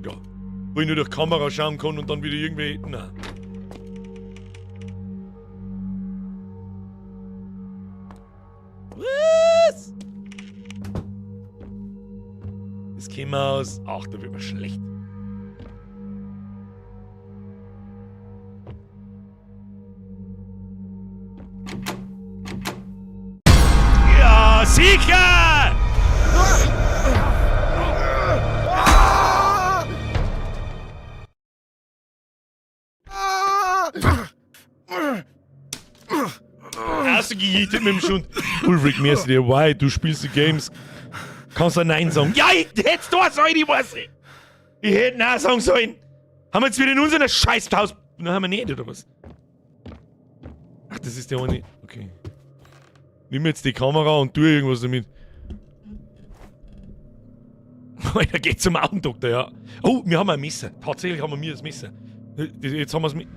Wo ich nur durch Kamera schauen kann und dann wieder irgendwie... Nein. Was? Das käme aus... Ach, da wird mir schlecht. Ja, sicher! Ausgejätet mit dem Schund. Ulrich, mir ist dir, why? Du spielst die Games. Kannst du Nein sagen? Ja, ich hätt's da sollen, ich weiß nicht. Ich hätte Nein sagen sollen. Haben wir jetzt wieder in unserem Scheißhaus... Nein, haben wir nicht, oder was? Ach, das ist der eine... Okay. Nimm jetzt die Kamera und tu irgendwas damit. Alter, geht zum Augendoktor, ja. Oh, wir haben ein Messer. Tatsächlich haben wir das Messer. Jetzt haben wir es mit...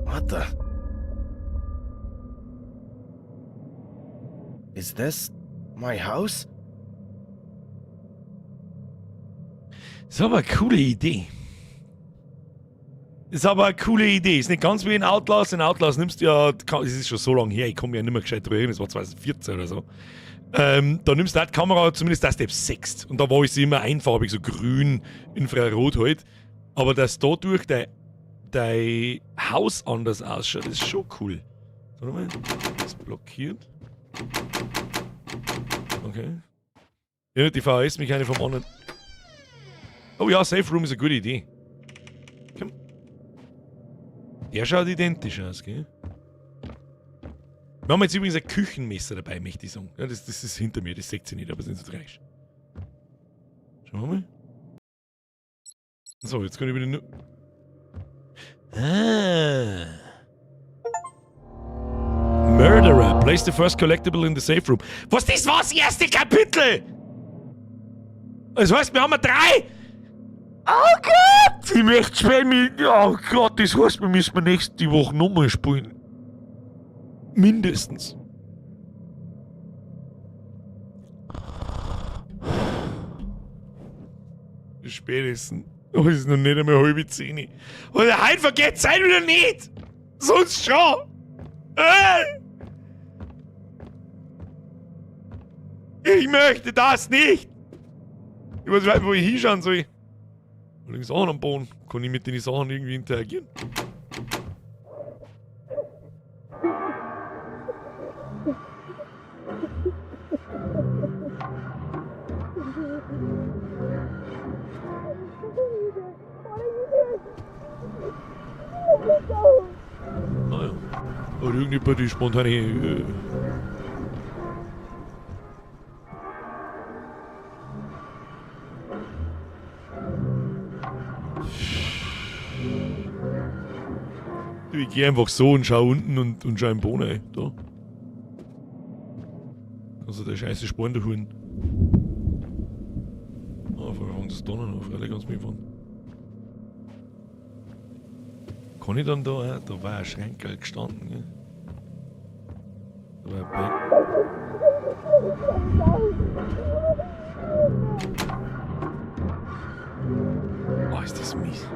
What the? Is this my house? Das ist aber eine coole Idee. Ist nicht ganz wie in Outlast. In Outlast nimmst du ja... Es ist schon so lange her, ich komme ja nicht mehr gescheit drüber hin. Das war 2014 oder so. Da nimmst du die Kamera, zumindest dass du siehst. Und da war ich sie immer einfarbig, so grün, infrarot halt. Aber dass dadurch dein Haus anders ausschaut, ist schon cool. Warte mal, das ist blockiert. Okay. Ja, die VHS-Mechanik vom anderen. Oh ja, Safe Room ist eine gute Idee. Komm. Der schaut identisch aus, gell? Wir haben jetzt übrigens ein Küchenmesser dabei, möchte ich sagen. Ja, das ist hinter mir, das seht ihr nicht, aber es ist nicht so tragisch. Schauen wir mal. So, jetzt kann ich wieder nur... Murderer. Place the first collectible in the safe room. Was, das war das erste Kapitel? Das heißt, wir haben 3... Oh Gott! Ich möchte spielen. Oh Gott, das heißt, wir müssen nächste Woche nochmal spielen. Mindestens. Spätestens. Oh, es ist noch nicht einmal halbe 10. Und heute vergeht Zeit wieder nicht! Sonst schon! Ich möchte das nicht! Ich weiß nicht, wo ich hinschauen soll. Da liegen Sachen am Boden. Kann ich mit den Sachen irgendwie interagieren? Naja. Oder irgendjemand die spontane... Ich geh einfach so und schau unten und schau im Boden ein. Da. Also der scheiße Sporn da holen. Ah, wir fangen das Donner auf, alle ganz mitfahren. Kann ich dann da, da war ein Schränkel gestanden, gell? Da war ein Bett. Oh, ist das mies.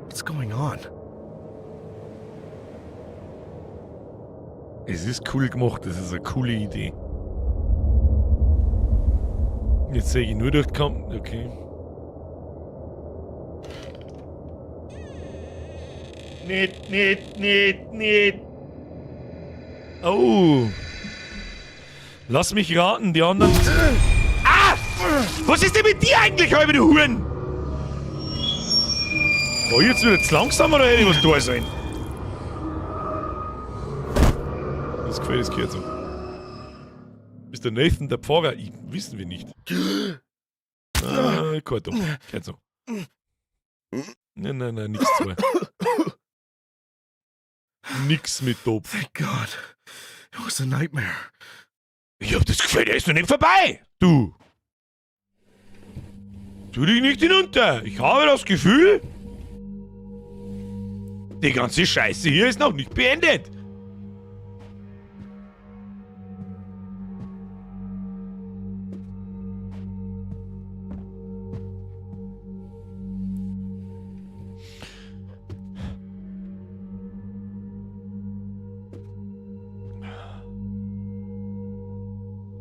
What's going on? Es ist cool gemacht, das ist eine coole Idee. Jetzt sehe ich nur durch die Kamera. Okay. Nicht. Oh. Lass mich raten, die anderen... Ah! Was ist denn mit dir eigentlich, halbe du Huren? War ich jetzt wieder zu langsam oder hätte ich was da sein? Das gefällt, das gehört so. Ist der Nathan der Pfarrer? Wissen wir nicht. Korto. Gehört so. Nein, nichts zu. Nix mit Dope. Thank God. It was a nightmare. Ich hab das Gefühl, der ist noch nicht vorbei. Du. Tu dich nicht hinunter. Ich habe das Gefühl, die ganze Scheiße hier ist noch nicht beendet.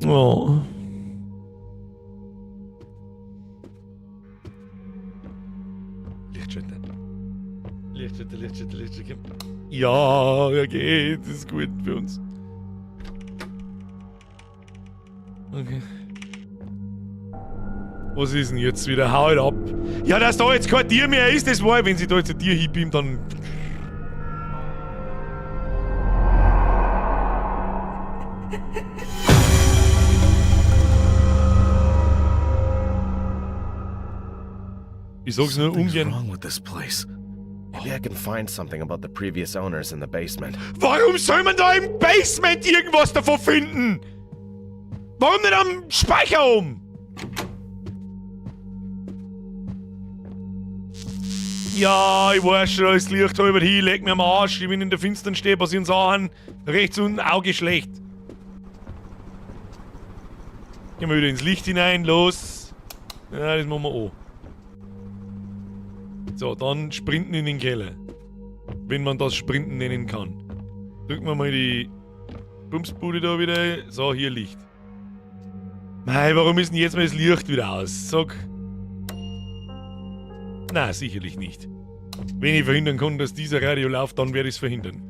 Oh. Lichtschütte. Ja, er geht. Das ist gut für uns. Okay. Was ist denn jetzt wieder? Hau halt ab. Ja, dass da jetzt kein Tier mehr ist, das war, wenn sie da jetzt ein Tier hinbeamt, dann... Ich sag's nur Something's ungern. wrong with this place. Maybe I can find something about the previous owners in the basement. Warum soll man da im Basement irgendwas davon finden? Warum nicht am Speicher oben? Ja, ich weiß schon, das Licht halber hin, leg mir am Arsch, ich bin in der Finstern stehe, passieren Sachen. Rechts unten, Auge schlecht. Gehen wir wieder ins Licht hinein, los. Ja, das machen wir auch. So, dann sprinten in den Keller. Wenn man das Sprinten nennen kann. Drücken wir mal die Bumsbude da wieder. So, hier Licht. Mei, warum ist denn jetzt mal das Licht wieder aus? Sag. Na, sicherlich nicht. Wenn ich verhindern kann, dass dieser Radio läuft, dann werde ich es verhindern.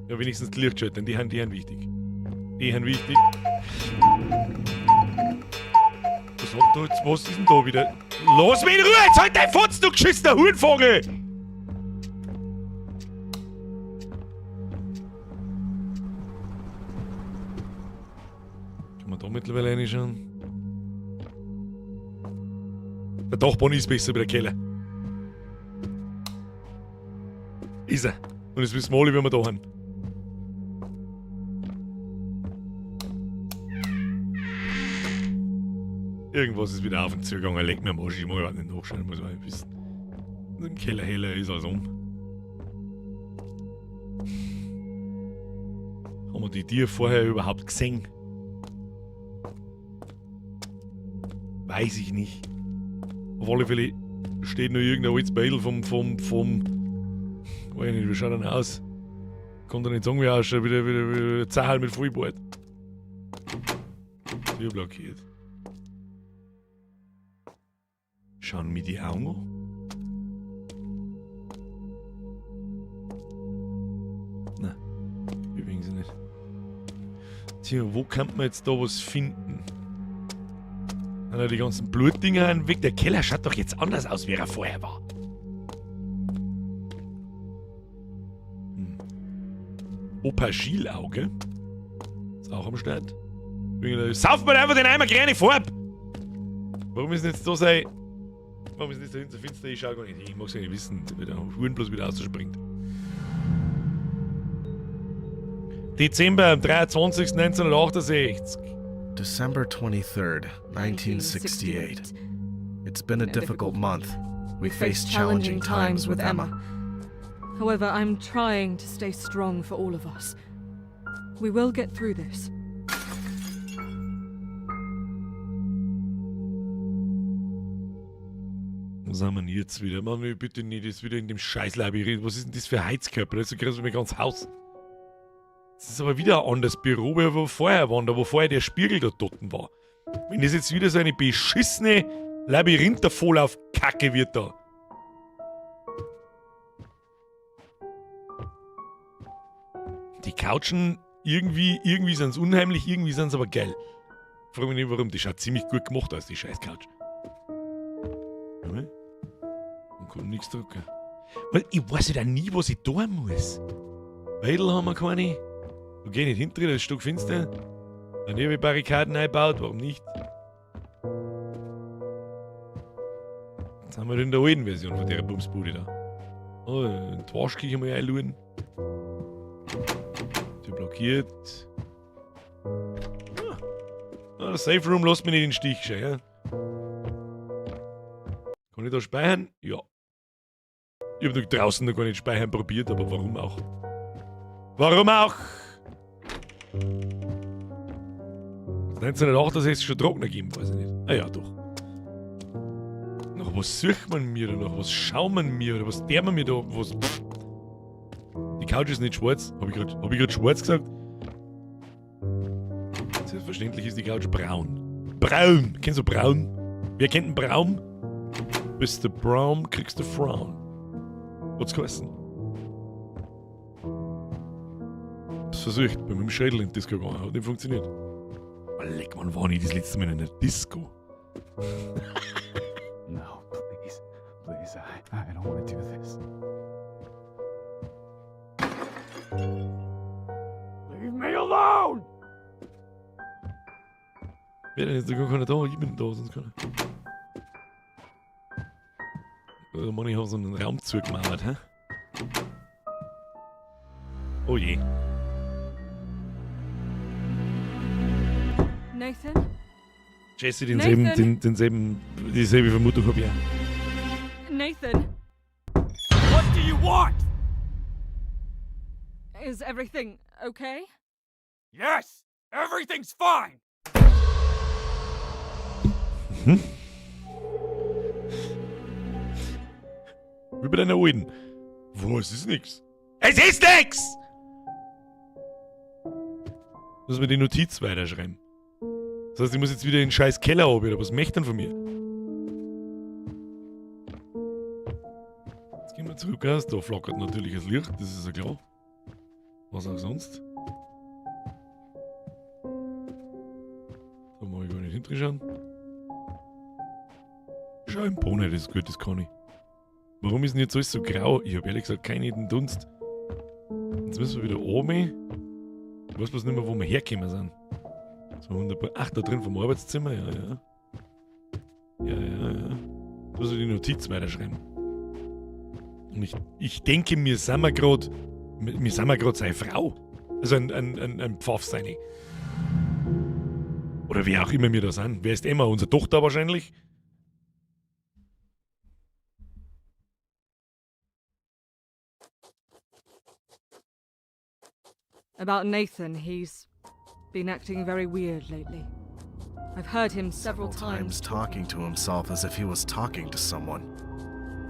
Ja, wenigstens die Lichtschalter, die haben wichtig. Die haben wichtig. Was hat da jetzt, was ist denn da wieder? Lass mich in Ruhe, jetzt halt dein Fotz, du geschissener Huhnvogel! Kann man da mittlerweile reinschauen? Der Dachboden ist besser wie der Keller. Ist er. Und jetzt wissen wir alle, wie wir da haben. Irgendwas ist wieder auf den Zugang. Leck mir am Arsch. Ich muss nicht nachschauen, muss man wissen. Im Keller heller ist als um. Haben wir die Tiere vorher überhaupt gesehen? Weiß ich nicht. Auf alle Fälle steht noch irgendein altes Beidel vom. Weiß nicht, wie schaut er aus? Kann doch nicht sagen, wie er ausschaut. Wieder Zahl mit Vollbart. Tür blockiert. Schauen mir die Augen an. Nein, bewegen sie nicht. Tja, wo kann man jetzt da was finden? Die ganzen Blutdinger weg. Der Keller schaut doch jetzt anders aus, wie er vorher war. Aubergine-Auge. Ist auch am Start. Sauf mir einfach den Eimer grüne Farbe! Warum ist denn jetzt da sein... Warum ist das da hinten so finster? Ich schau gar nicht hin. Ich mag's ja nicht wissen, wie der Huren bloß wieder ausspringt. Dezember 23. 1968. December 23rd, 1968. It's been a difficult month. We faced challenging times with Emma. However, I'm trying to stay strong for all of us. We will get through this. Was haben wir denn jetzt wieder? Mann, bitte nicht, das wieder in dem Scheißlabyrinth. Was ist denn das für ein Heizkörper? Das ist so groß wie mein ganzes Haus. Das ist aber wieder ein anderes Büro, wie wir vorher waren, da wo vorher der Spiegel da dort war. Wenn das jetzt wieder so eine beschissene Labyrinth-Vorlauf-Kacke wird da. Die Couchen, irgendwie sind es unheimlich, irgendwie sind es aber geil. Ich frage mich nicht warum, die schaut ziemlich gut gemacht aus, die scheiß Couch. Man kann nichts drücken. Weil ich weiß ja nie, was ich tun muss. Weidel haben wir keine. Du geh nicht hinter, das ist ein Stück finster. Dann habe ich Barrikaden eingebaut, warum nicht? Jetzt haben wir in der alten Version von der Bumsbude da. Oh, die Waschküche mal einladen. Die blockiert. Der Safe Room lässt mich nicht in den Stich schauen, ja? Kann ich da speichern? Ja. Ich habe draußen noch gar nicht speichern probiert, aber warum auch? Warum auch? 1968 schon Trockner gegeben, weiß ich nicht. Ah ja, doch. Nach was sucht man mir oder nach was schaut man mir oder was der man mir da, was... Pff. Die Couch ist nicht schwarz. Hab ich grad schwarz gesagt? Selbstverständlich ist die Couch braun. Braun! Kennst du braun? Wer kennt einen Braun? Bist du braun, kriegst du Frauen. Hat's geheißen? Das versucht, bei meinem Schädel in die Disco gegangen, hat nicht funktioniert. Oh, leck, wann war ich das letzte Mal in einer Disco? No, please. Please, I don't want to do this. Leave me alone! Wer denn jetzt gar keiner da? Ich bin da, sonst keiner. Mann, ich habe so einen Raum zugemauert, hä? Oh je. Nathan? Jesse, Nathan? dieselbe Vermutung habe ich auch. Nathan? What do you want? Is everything okay? Yes! Everything's fine! Wie bei deiner alten. Wo, es ist nix. Es ist nix! Muss mir die Notiz weiterschreiben. Das heißt, ich muss jetzt wieder in den scheiß Keller runter. Was möchte denn von mir? Jetzt gehen wir zurück aus. Da flackert natürlich das Licht, das ist ja klar. Was auch sonst. Da muss ich gar nicht hinterschauen. Schau im Bohnen, das ist gut, das kann ich. Warum ist denn jetzt alles so grau? Ich habe ehrlich gesagt keinen Dunst. Jetzt müssen wir wieder oben. Ich weiß bloß nicht mehr, wo wir hergekommen sind. So wunderbar. Ach, da drin vom Arbeitszimmer? Ja, ja. Ja. Da soll ich die Notiz weiterschreiben. Und ich denke, wir sind gerade seine Frau. Also ein Pfaff seine. Oder wie auch immer wir da sind. Wer ist Emma? Unsere Tochter wahrscheinlich? About Nathan, he's been acting very weird lately. I've heard him several times talking to himself as if he was talking to someone.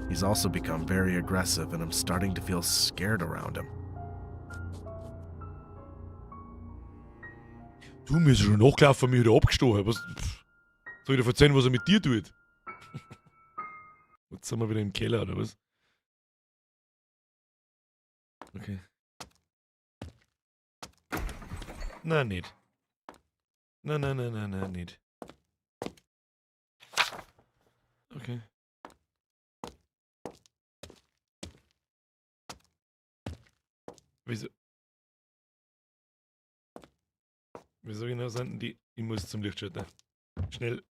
He's also become very aggressive and I'm starting to feel scared around him. Du, mir ist schon nachgelaufen, mich wieder abgestochen. Was soll ich dir erzählen, was er mit dir tut? Jetzt sind wir wieder im Keller, oder was? Okay. Nein, nicht. Nein, nicht. Okay. Wieso genau sind die? Ich muss zum Lichtschalter. Schnell.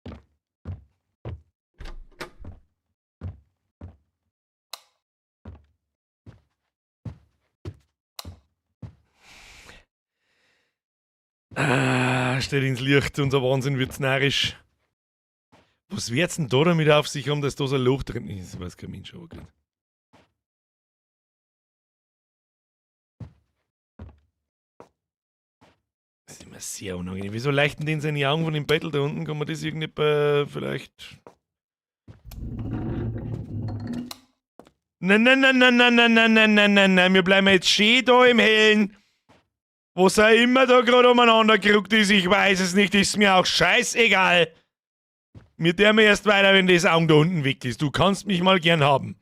Steht ins Licht, unser Wahnsinn wird's narrisch. Was wird's denn da damit auf sich haben, dass da so ein Loch drin ist? Das weiß kein Mensch aber nicht. Das ist immer sehr unangenehm. Wieso leichten den seine Augen von dem Bettel da unten? Kann man das irgendwie vielleicht... Nein, wir bleiben jetzt schön da im Hellen. Was auch immer da gerade umeinander gerückt ist, ich weiß es nicht, ist mir auch scheißegal. Mir der mir erst weiter, wenn das Augen da unten weg ist. Du kannst mich mal gern haben.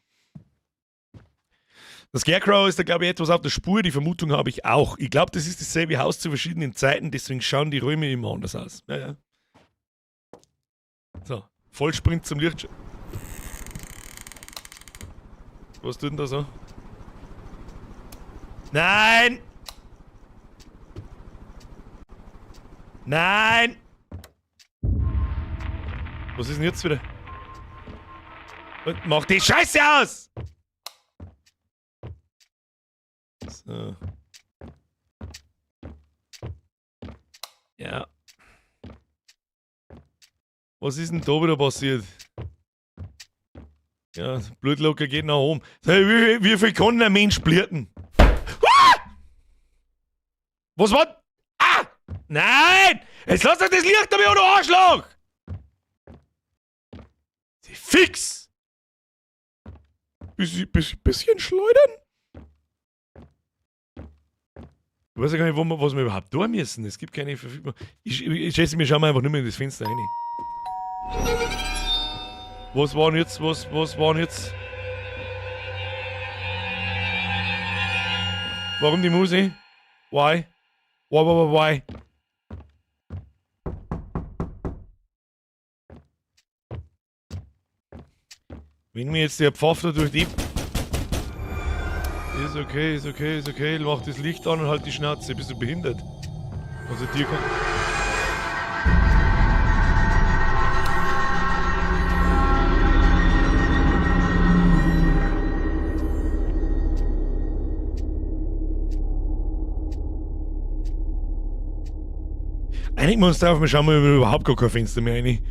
Das Scarecrow ist da, glaube ich, etwas auf der Spur. Die Vermutung habe ich auch. Ich glaube, das ist dasselbe Haus zu verschiedenen Zeiten, deswegen schauen die Räume immer anders aus. Ja. So, Vollsprint zum Licht. Was tut denn da so? Nein! Nein! Was ist denn jetzt wieder? Und mach die Scheiße aus! So. Ja. Was ist denn da wieder passiert? Ja, Blutlocker geht nach oben. Wie viel kann ein Mensch bluten? Ah! Was war? Ah! Nein! Jetzt lass doch das Licht dabei, du Arschloch! Sie fix! Bisschen schleudern? Ich weiß ja gar nicht, was wir überhaupt tun müssen. Es gibt keine Verfügung. Ich schätze, wir schauen einfach nicht mehr in das Fenster rein. Was waren jetzt? Was waren jetzt? Warum die Musik? Why? Why? Wenn mir jetzt der Pfaff da durch die... Ist okay. Mach das Licht an und halt die Schnauze. Bist du behindert? Also dir kann... Einigen wir uns drauf, wir schauen mal überhaupt gar kein Fenster mehr rein.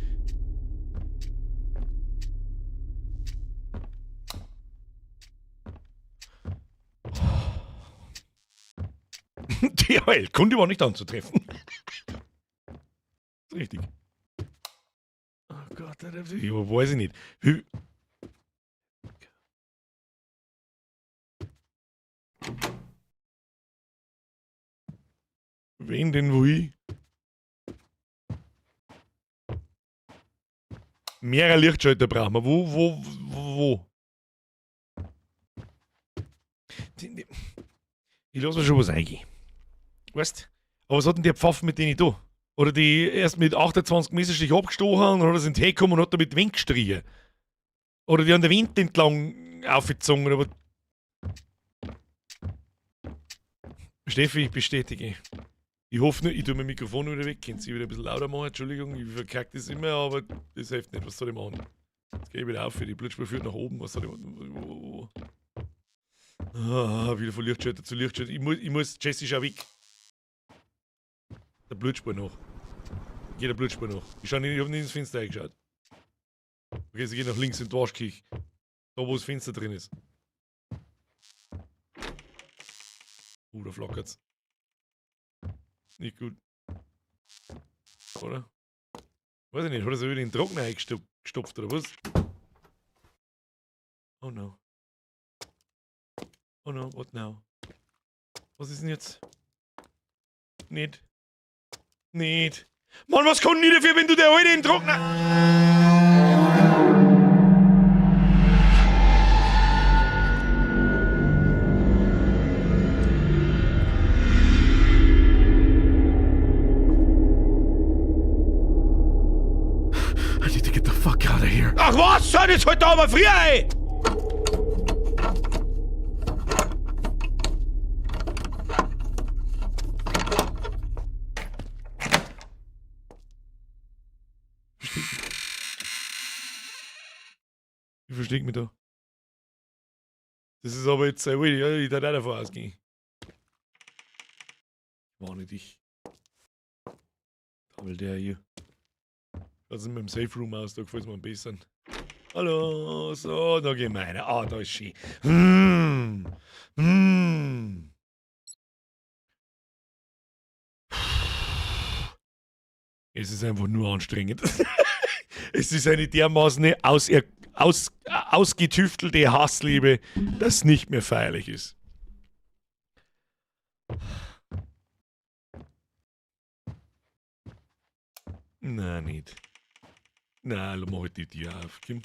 DHL, Kunde war nicht anzutreffen. Richtig. Oh Gott, ich weiß ich nicht. Wen denn wohin? Mehrere Lichtschalter brauchen wir. Wo? Ich lasse mir schon was eingehen. Weißt? Aber was hat denn der Pfaffen mit denen da? Oder die erst mit 28 Messerstich abgestochen haben oder sind hergekommen und hat damit Wind gestrichen? Oder die an der Wind entlang aufgezogen oder was? Steffi, ich bestätige. Ich hoffe nur, ich tue mein Mikrofon wieder weg. Können Sie wieder ein bisschen lauter machen? Entschuldigung, ich verkacke das immer, aber das hilft nicht. Was soll ich machen? Jetzt gehe ich wieder auf, die Blutspur führt nach oben. Was soll ich machen? Wieder von Lichtschalter zu Lichtschalter. Ich muss, Jesse, schau weg. Der Blutspur noch. Geh der Blutspur noch. Ich habe nicht ins Fenster reingeschaut. Okay, sie geht nach links in die Waschküche. Da, wo das Fenster drin ist. Da flackert's. Nicht gut. Oder? Weiß ich nicht, hat er so wieder in den Trockner eingestopft oder was? Oh no. Oh no, what now? Was ist denn jetzt? Nicht. Mann, was kann ich dafür, wenn du der heute in den Trockner... I need to get the fuck out of here. Ach was, seid jetzt heute aber früh, ey! Ich versteck mich da. Das ist aber jetzt sehr wild, ich darf auch davon ausgehen. Warne dich. Da will der hier. Lass uns mit dem Safe Room aus, da gefällt es mir am besten. Hallo, so, da gehen wir rein. Ah, da ist schön. Es ist einfach nur anstrengend. Es ist eine dermaßen ausgetüftelte Hassliebe, das nicht mehr feierlich ist. Na, nicht. Na, mach ich die Tür auf, Kim.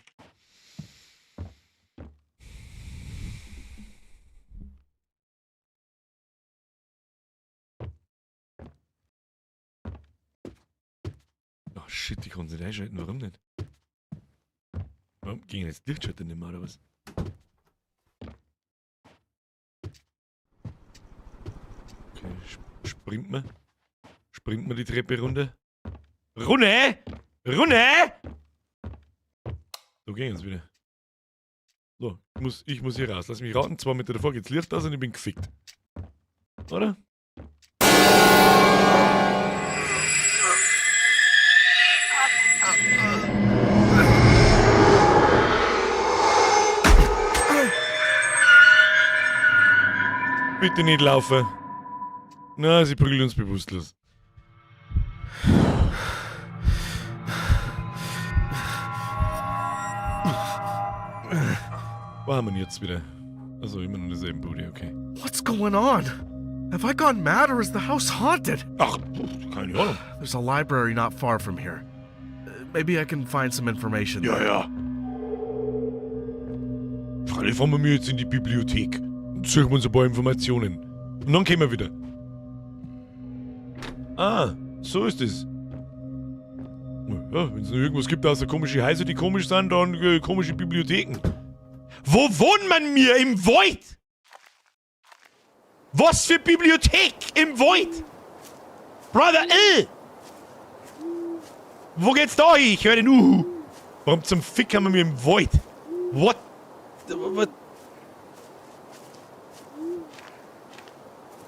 Oh shit, ich kann sie nicht einschalten, warum nicht? Warum ging jetzt Lichtschalter nicht mehr, oder was? Okay, sprint man die Treppe runter. Runde! So gehen wir wieder. So, ich muss hier raus. Lass mich raten, 2 Meter davor geht's Licht aus und ich bin gefickt. Oder? Bitte nicht laufen. Na, sie prügeln uns bewusstlos. Wo haben wir ihn jetzt wieder? Also immer noch in derselben Bude, okay. What's going on? Have I gone mad or is the house haunted? Ach, keine Ahnung. There's a library not far from here. Maybe I can find some information there. Ja. Freilich fahren wir jetzt in die Bibliothek und suchen uns ein paar Informationen. Und dann kommen wir wieder. Ah, so ist es. Ja, wenn es noch irgendwas gibt außer komische Häuser, die komisch sind, dann komische Bibliotheken. Wo wohnt man mir? Im Wald? Was für Bibliothek? Im Wald? Brother, Wo geht's da hin? Ich höre den Warum zum Fick haben wir mir im Wald? What?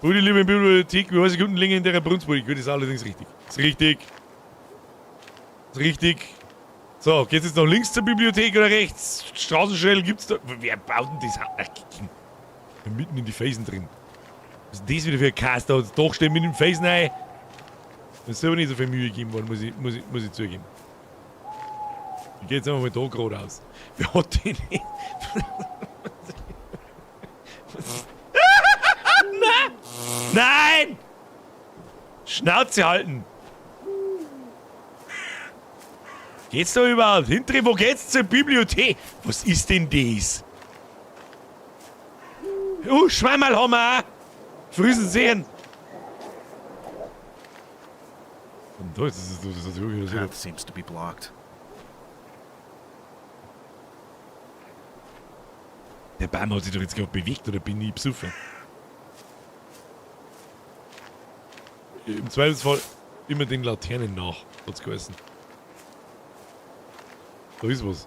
Gute liebe Bibliothek, wie heißt die guten Länge in der Brunsburg? Gut, ist allerdings richtig. Ist richtig. So, geht's jetzt noch links zur Bibliothek oder rechts? Straßenschell gibt's da. Wer baut denn das? Mitten in die Felsen drin. Was ist das wieder für ein Cast? Da doch stehen mit dem Felsen rein. Das ist aber nicht so viel Mühe gegeben worden, muss ich zugeben. Ich geh jetzt einfach mal da geradeaus. Wer hat den nicht? Nein! Schnauze halten! Geht's da überhaupt? Hintere, wo geht's zur Bibliothek? Was ist denn das? Schweimal haben wir auch. Früsen sehen. Und da ist das wirklich Path seems to be blocked. Der Baum hat sich doch jetzt gerade bewegt, oder bin ich besoffen? Im Zweifelsfall immer den Laternen nach, hat's geheißen. Da ist was.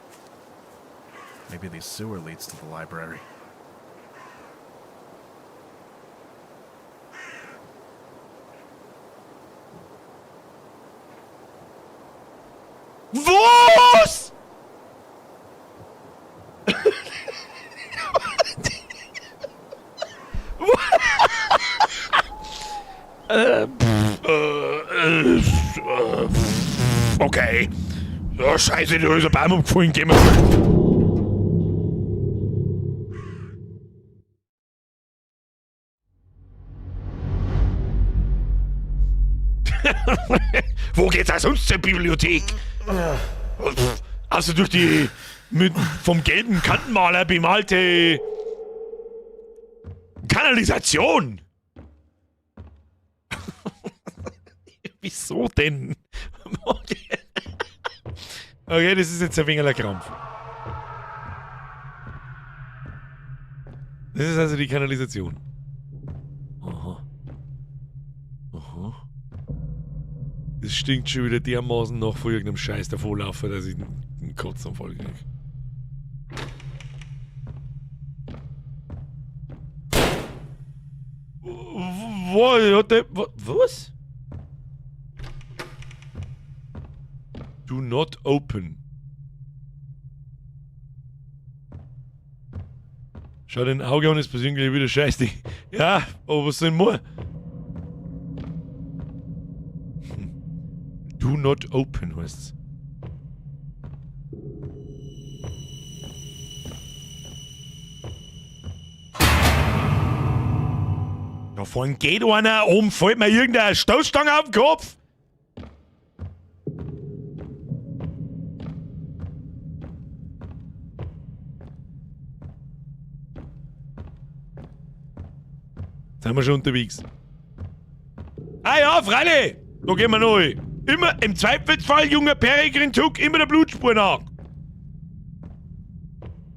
Maybe the sewer leads to the library. Was? Okay. Ja, scheiße, da ist ein Baum umgefallen, gehen wir zurück. Wo geht's auch sonst zur Bibliothek? Also durch die vom gelben Kantenmaler bemalte Kanalisation. Wieso denn? Okay, das ist jetzt ein wenig ein Krampf. Das ist also die Kanalisation. Aha. Aha. Das stinkt schon wieder dermaßen nach von irgendeinem Scheiß davonlaufen, dass ich einen Kotzanfall krieg. Was? Do not open. Schau den Auge an, ist persönlich wieder scheiße. Ja, aber was denn mehr? Do not open heißt's. Da vorne geht einer, oben fällt mir irgendeine Stoßstange auf den Kopf. Sind wir schon unterwegs? Ah ja, freilich! Da gehen wir noch hin. Immer im Zweifelsfall, junger Peregrin Zug, immer der Blutspur nach.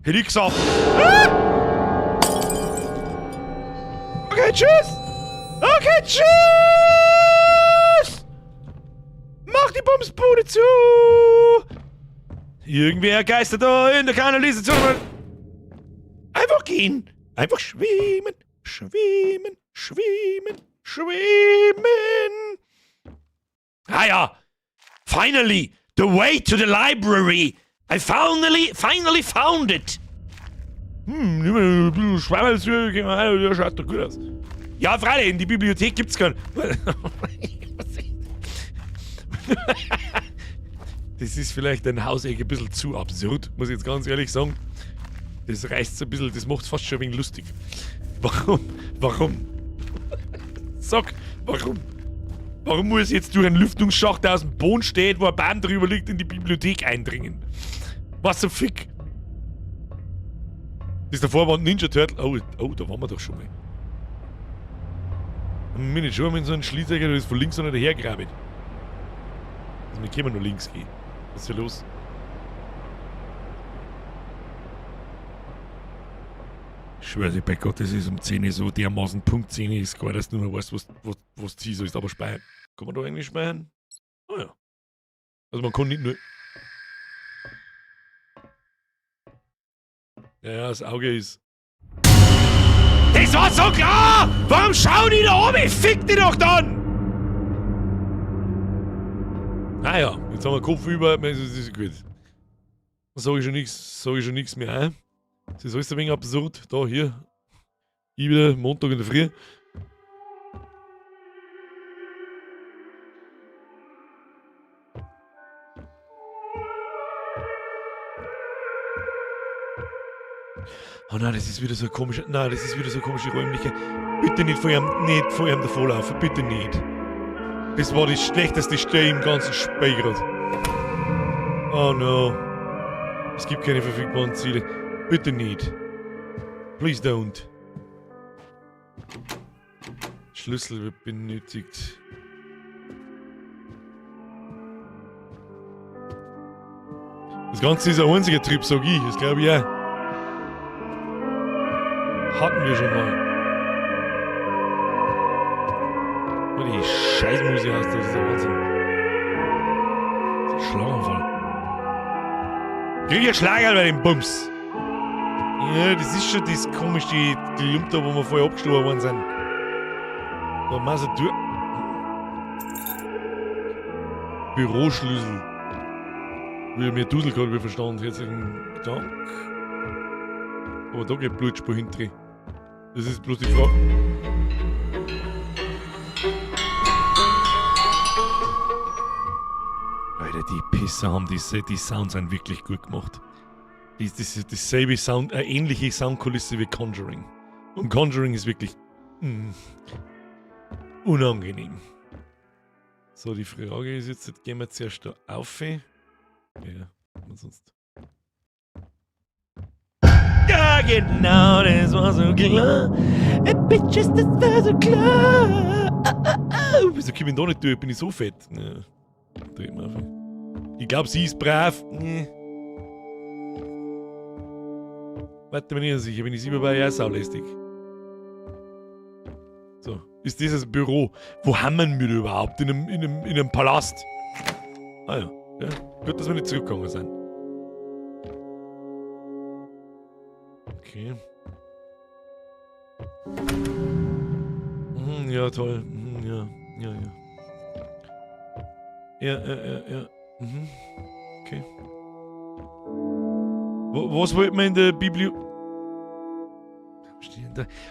Hätte ich gesagt. Ah! Okay, tschüss! Okay, tschüss! Mach die Bumsbude zu! Irgendwer geistert da in der Kanalisation. Einfach gehen! Einfach schwimmen! Schwimmen, schwimmen, schwimmen. Ah ja. Finally, the way to the library. I finally found it. Ja, schaut doch gut aus. Ja, freilich, in die Bibliothek gibt's keinen. Das ist vielleicht ein Hauseck ein bisschen zu absurd, muss ich jetzt ganz ehrlich sagen. Das reißt so ein bisschen, das macht's fast schon ein wenig lustig. Warum? Sag, warum? Warum muss jetzt durch einen Lüftungsschacht, der aus dem Boden steht, wo ein Baum drüber liegt, in die Bibliothek eindringen? Was zum Fick? Das davor war ein Ninja Turtle. Oh, da waren wir doch schon mal. Haben wir nicht schon mal in so einen Schließecker, der ist von links noch dahergraben. Also wir können nur links gehen. Was ist hier los? Ich schwöre dir bei Gott, das ist um 10 Uhr so dermaßen Punkt 10 ist gar, dass du nur weißt, was du ziehen sollst. Aber speichern. Kann man da eigentlich speichern? Ah ja. Also man kann nicht nur... Ja, das Auge ist... Das war so klar! Warum schauen die da oben? Fick die doch dann! Ah ja, jetzt haben wir Kopf über, das ist gut. Dann sag ich schon nichts mehr ein. Das ist alles ein wenig absurd. Da, hier. Ich wieder Montag in der Früh. Oh nein, das ist wieder so komisch. Nein, das ist wieder so komische Räumlichkeit. Bitte nicht vor ihm davonlaufen, bitte nicht. Das war die schlechteste Stelle im ganzen Spiel gerade. Oh no. Es gibt keine verfügbaren Ziele. Bitte nicht. Please don't. Schlüssel wird benötigt. Das Ganze ist ein einziger Trip, sag ich. Das glaube ich auch. Hatten wir schon mal. Oh, die Scheißmusik heißt das, ist der Wahnsinn. Das ist ein Schlaganfall. Krieg ich einen Schlaganfall bei dem Bums. Ja, das ist schon das komische Klump da, wo wir vorher abgestoßen worden sind. Da machst du durch. Büroschlüssel. Wie mir Dusel gerade verstanden. Herzlichen Dank. Aber da geht Blutspur hinten. Das ist bloß die Frage. Alter, die Pisser haben die Sounds sind wirklich gut gemacht. Dasselbe Sound, eine ähnliche Soundkulisse wie Conjuring. Und Conjuring ist wirklich unangenehm. So, die Frage ist jetzt gehen wir zuerst da auf. Ja, was sonst? Ja, genau, das war so klar. Bitches, das war so klar. Wieso komme ich da nicht durch? Bin ich so fett? Ja, ich glaube, sie ist brav. Warte, bin ich nicht sicher. Bin ich 7 bei ja saulästig. So, ist dieses Büro. Wo haben wir überhaupt? In einem Palast. Ah ja. Ja, gut, dass wir nicht zurückgegangen sind. Okay. Ja, toll. Ja. Ja. Okay. Was wollten wir in der Bibliothek?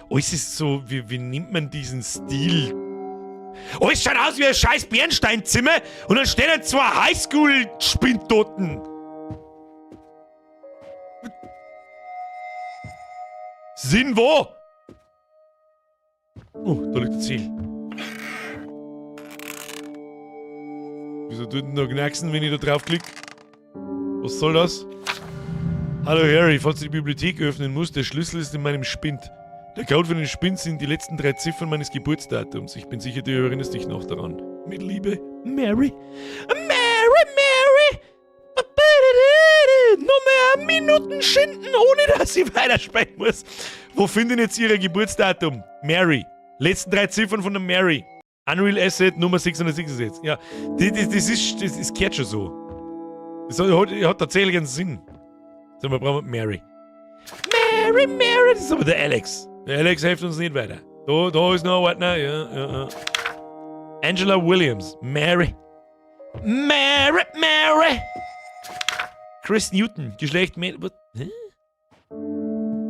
Oh, es ist so, wie nimmt man diesen Stil? Oh, es schaut aus wie ein scheiß Bernsteinzimmer und dann stehen da zwei Highschool-Spintoten. Sind wo? Oh, da liegt das Ziel. Wieso tut denn da knacksen, wenn ich da draufklick? Was soll das? Hallo Harry, falls du die Bibliothek öffnen musst, der Schlüssel ist in meinem Spind. Der Code für den Spind sind die letzten 3 Ziffern meines Geburtsdatums. Ich bin sicher, du erinnerst dich noch daran. Mit Liebe, Mary. Mary! Noch mehr Minuten schinden, ohne dass ich weitersprechen muss. Wo finden jetzt ihre Geburtsdatum? Mary. Letzten 3 Ziffern von der Mary. Unreal Asset Nummer 666. Ja, das gehört schon so. Das hat tatsächlich einen Sinn. So, wir brauchen Mary. Mary, das ist aber der Alex. Der Alex hilft uns nicht weiter. Da ist noch was, ja. Angela Williams. Mary. Chris Newton. Geschlecht was? Hä?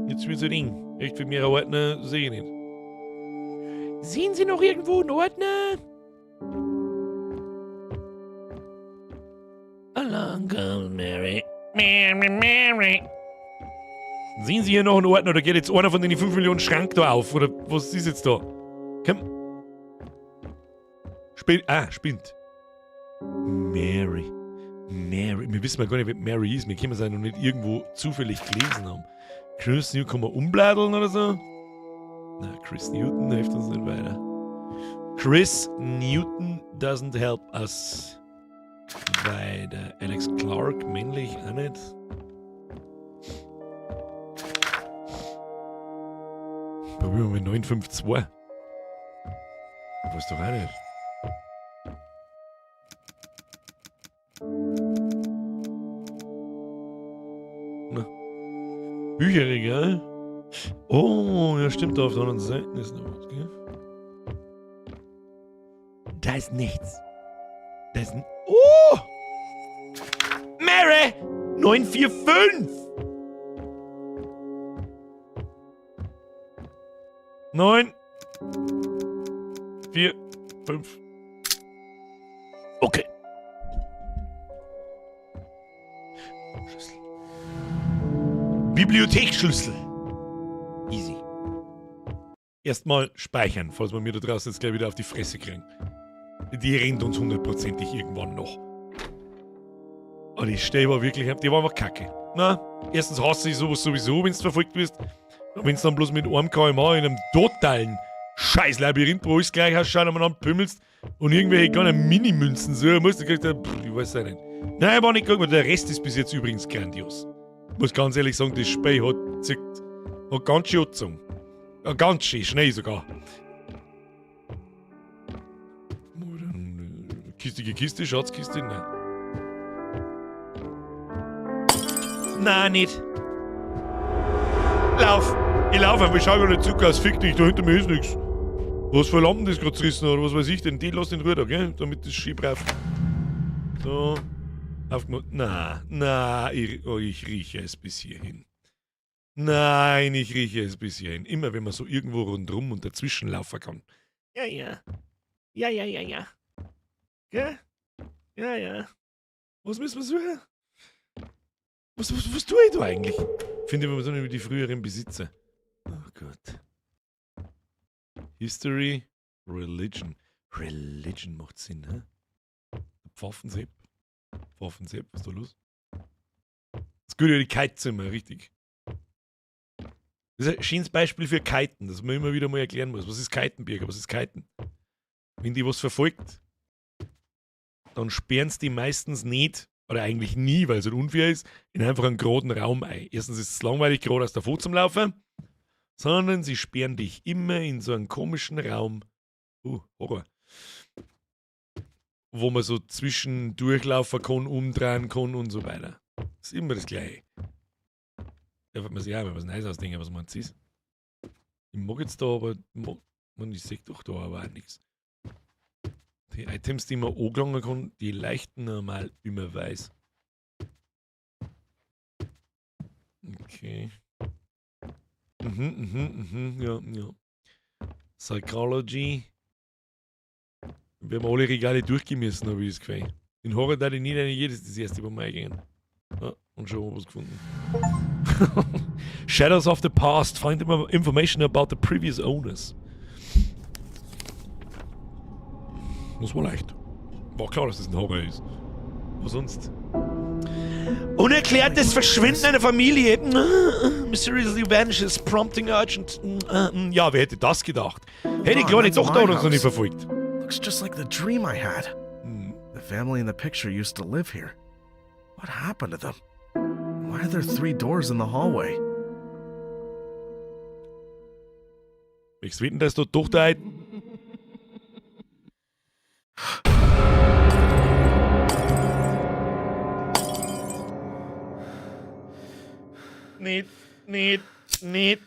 Jetzt wird so ein Ding. Echt für mehr Ordner sehe ich nicht. Sehen Sie noch irgendwo einen Ordner? Along goes Mary. Mary. Sehen Sie hier noch einen Ordner oder geht jetzt einer von den 5 Millionen Schrank da auf? Oder was ist jetzt da? Komm. Spinnt. Mary. Wir wissen mal gar nicht, wer Mary ist. Wir können es ja noch nicht irgendwo zufällig gelesen haben. Chris Newton, kann man umbladeln oder so? Na, Chris Newton hilft uns nicht weiter. Chris Newton doesn't help us. Weiter. Alex Clark, männlich, auch nicht. Probieren wir mal 952. Ich weiß doch auch nicht. Na. Bücherregal. Oh, ja stimmt, da auf der anderen Seite ist noch was, gell? Da ist nichts. Da ist Oh! Mary! 945! 9 4 5. Okay. Schlüssel. Bibliotheksschlüssel. Easy. Erstmal speichern, falls wir mir da draußen jetzt gleich wieder auf die Fresse kriegen. Die rennt uns hundertprozentig irgendwann noch. Aber die Stelle war wirklich, die war einfach kacke. Na, erstens hasse ich sowas sowieso, wenn du verfolgt wirst. Wenn du dann bloß mit einem km/h in einem totalen Scheiß-Labyrinth, wo es gleich ausschaut, umeinander pümmelst und irgendwelche kleinen Mini-Münzen so, musst du gleich, ich weiß auch nicht. Nein, war nicht gut, aber der Rest ist bis jetzt übrigens grandios. Ich muss ganz ehrlich sagen, das Spiel hat ganz schön gezogen. Ja, ganz schön, schnell sogar. Kistige Kiste, Schatzkiste, nein. Nein, nicht. Lauf! Ich laufe einfach, ich schau gar nicht zurück aus, fick dich, da hinter mir ist nichts. Was für Lampen das gerade zerrissen oder was weiß ich denn? Die lass den Ruhe da, gell? Damit das Schieb rauf. So. Aufgemacht. Na, ich rieche es bis hierhin. Nein, ich rieche es bis hierhin. Immer wenn man so irgendwo rundrum und dazwischen laufen kann. Ja. Ja. Gell? Ja. Was müssen wir suchen? Was tue ich da eigentlich? Finde ich mal so über die früheren Besitzer. Oh Gott. History, Religion. Religion macht Sinn, hä? Pfaffensepp, was ist da los? Das gehört ja die Kitezimmer, richtig. Das ist ein schönes Beispiel für Kiten, das man immer wieder mal erklären muss. Was ist Kitenbürger? Was ist Kiten? Wenn die was verfolgt, dann sperren sie die meistens nicht, oder eigentlich nie, weil es halt unfair ist, in einfach einen geraden Raum ein. Erstens ist es langweilig, gerade aus davor zum Laufen, sondern sie sperren dich immer in so einen komischen Raum, Horror, wo man so zwischendurchlaufen kann, umdrehen kann und so weiter. Das ist immer das Gleiche. Da wird man sich auch mal was Neues ausdenken, was man ist. Ich mag jetzt da aber, ich sehe doch da aber auch nichts. Die Items, die man angelangen kann, die leichten normal immer weiß. Okay. Ja. Psychology. Wir haben alle Regale durchgehen müssen, habe ich das Gefühl. In Horror da ich nie jedes das erste Mal eingehen. Ja, und schon was gefunden. Shadows of the Past. Find information about the previous owners. Das war leicht. War klar, dass das ein Horror ist. Was sonst? Unerklärtes Verschwinden einer Familie. Mysteriously vanishes, prompting urgent. Ja, wer hätte das gedacht? Hätte die kleine Tochter oder so nicht verfolgt. Looks just like the dream I had. The family in the picture used to live here. What happened to them? Why are there 3 doors in the hallway? Ich weiß, dass du Tochter hat. Nicht mit dem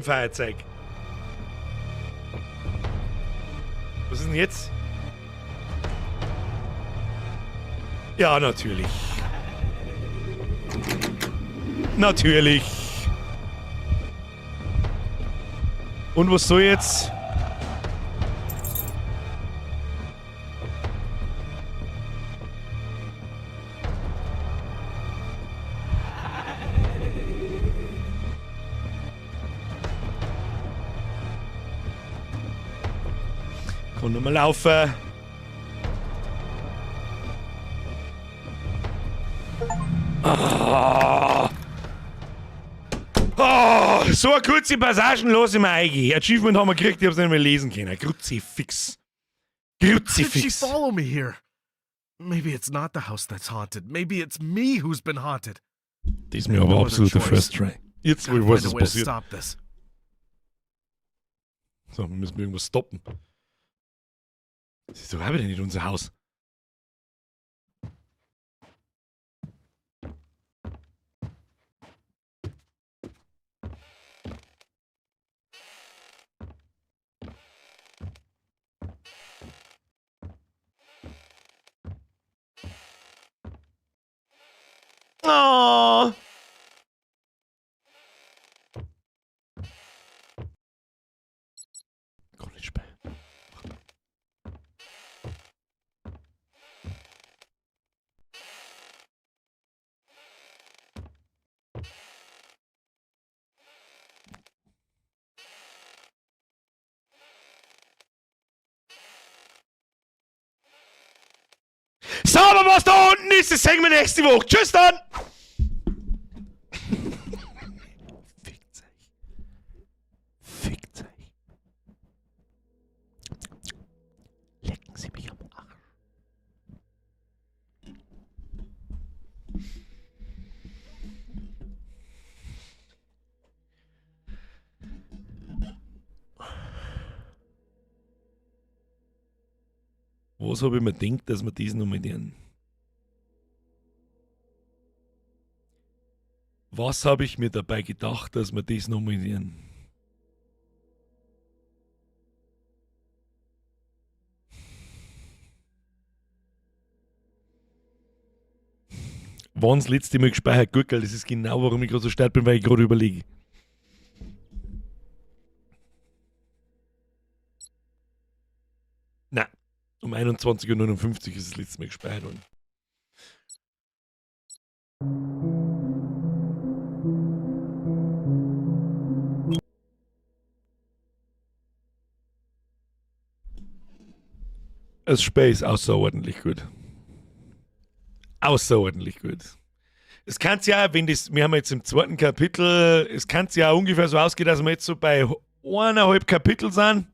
Feuerzeug. Was ist denn jetzt? Ja, natürlich. Natürlich. Und was soll jetzt? Kann noch mal laufen. So eine kurze Passagen los im Eigi. Achievement haben wir gekriegt, ich hab's nicht mehr lesen können. Kruzifix. How did she follow me here? Maybe it's not the house that's haunted. Maybe it's me who's been haunted. Das ist mir aber absolut der First Try. Jetzt, wo ich weiß, was passiert. Stop this. So, wir müssen irgendwas stoppen. So haben wir denn nicht unser Haus? Oh. Kann nicht spielen. Aber was da unten ist, das sehen wir nächste Woche. Tschüss dann! Fickt euch. Fickt euch. Lecken Sie mich am Arsch. Was habe ich mir gedacht, dass wir das nominieren? Was habe ich mir dabei gedacht, dass wir das nominieren? Wann das letzte Mal gespeichert? Gut, das ist genau, warum ich gerade so stark bin, weil ich gerade überlege. Nein. Um 21:59 Uhr ist das letzte Mal gespeichert worden. Das Spiel ist außerordentlich gut. Außerordentlich gut. Es kann ja, wenn das, wir haben jetzt im 2. Kapitel, es kann ja ungefähr so ausgehen, dass wir jetzt so bei 1,5 Kapitel sind.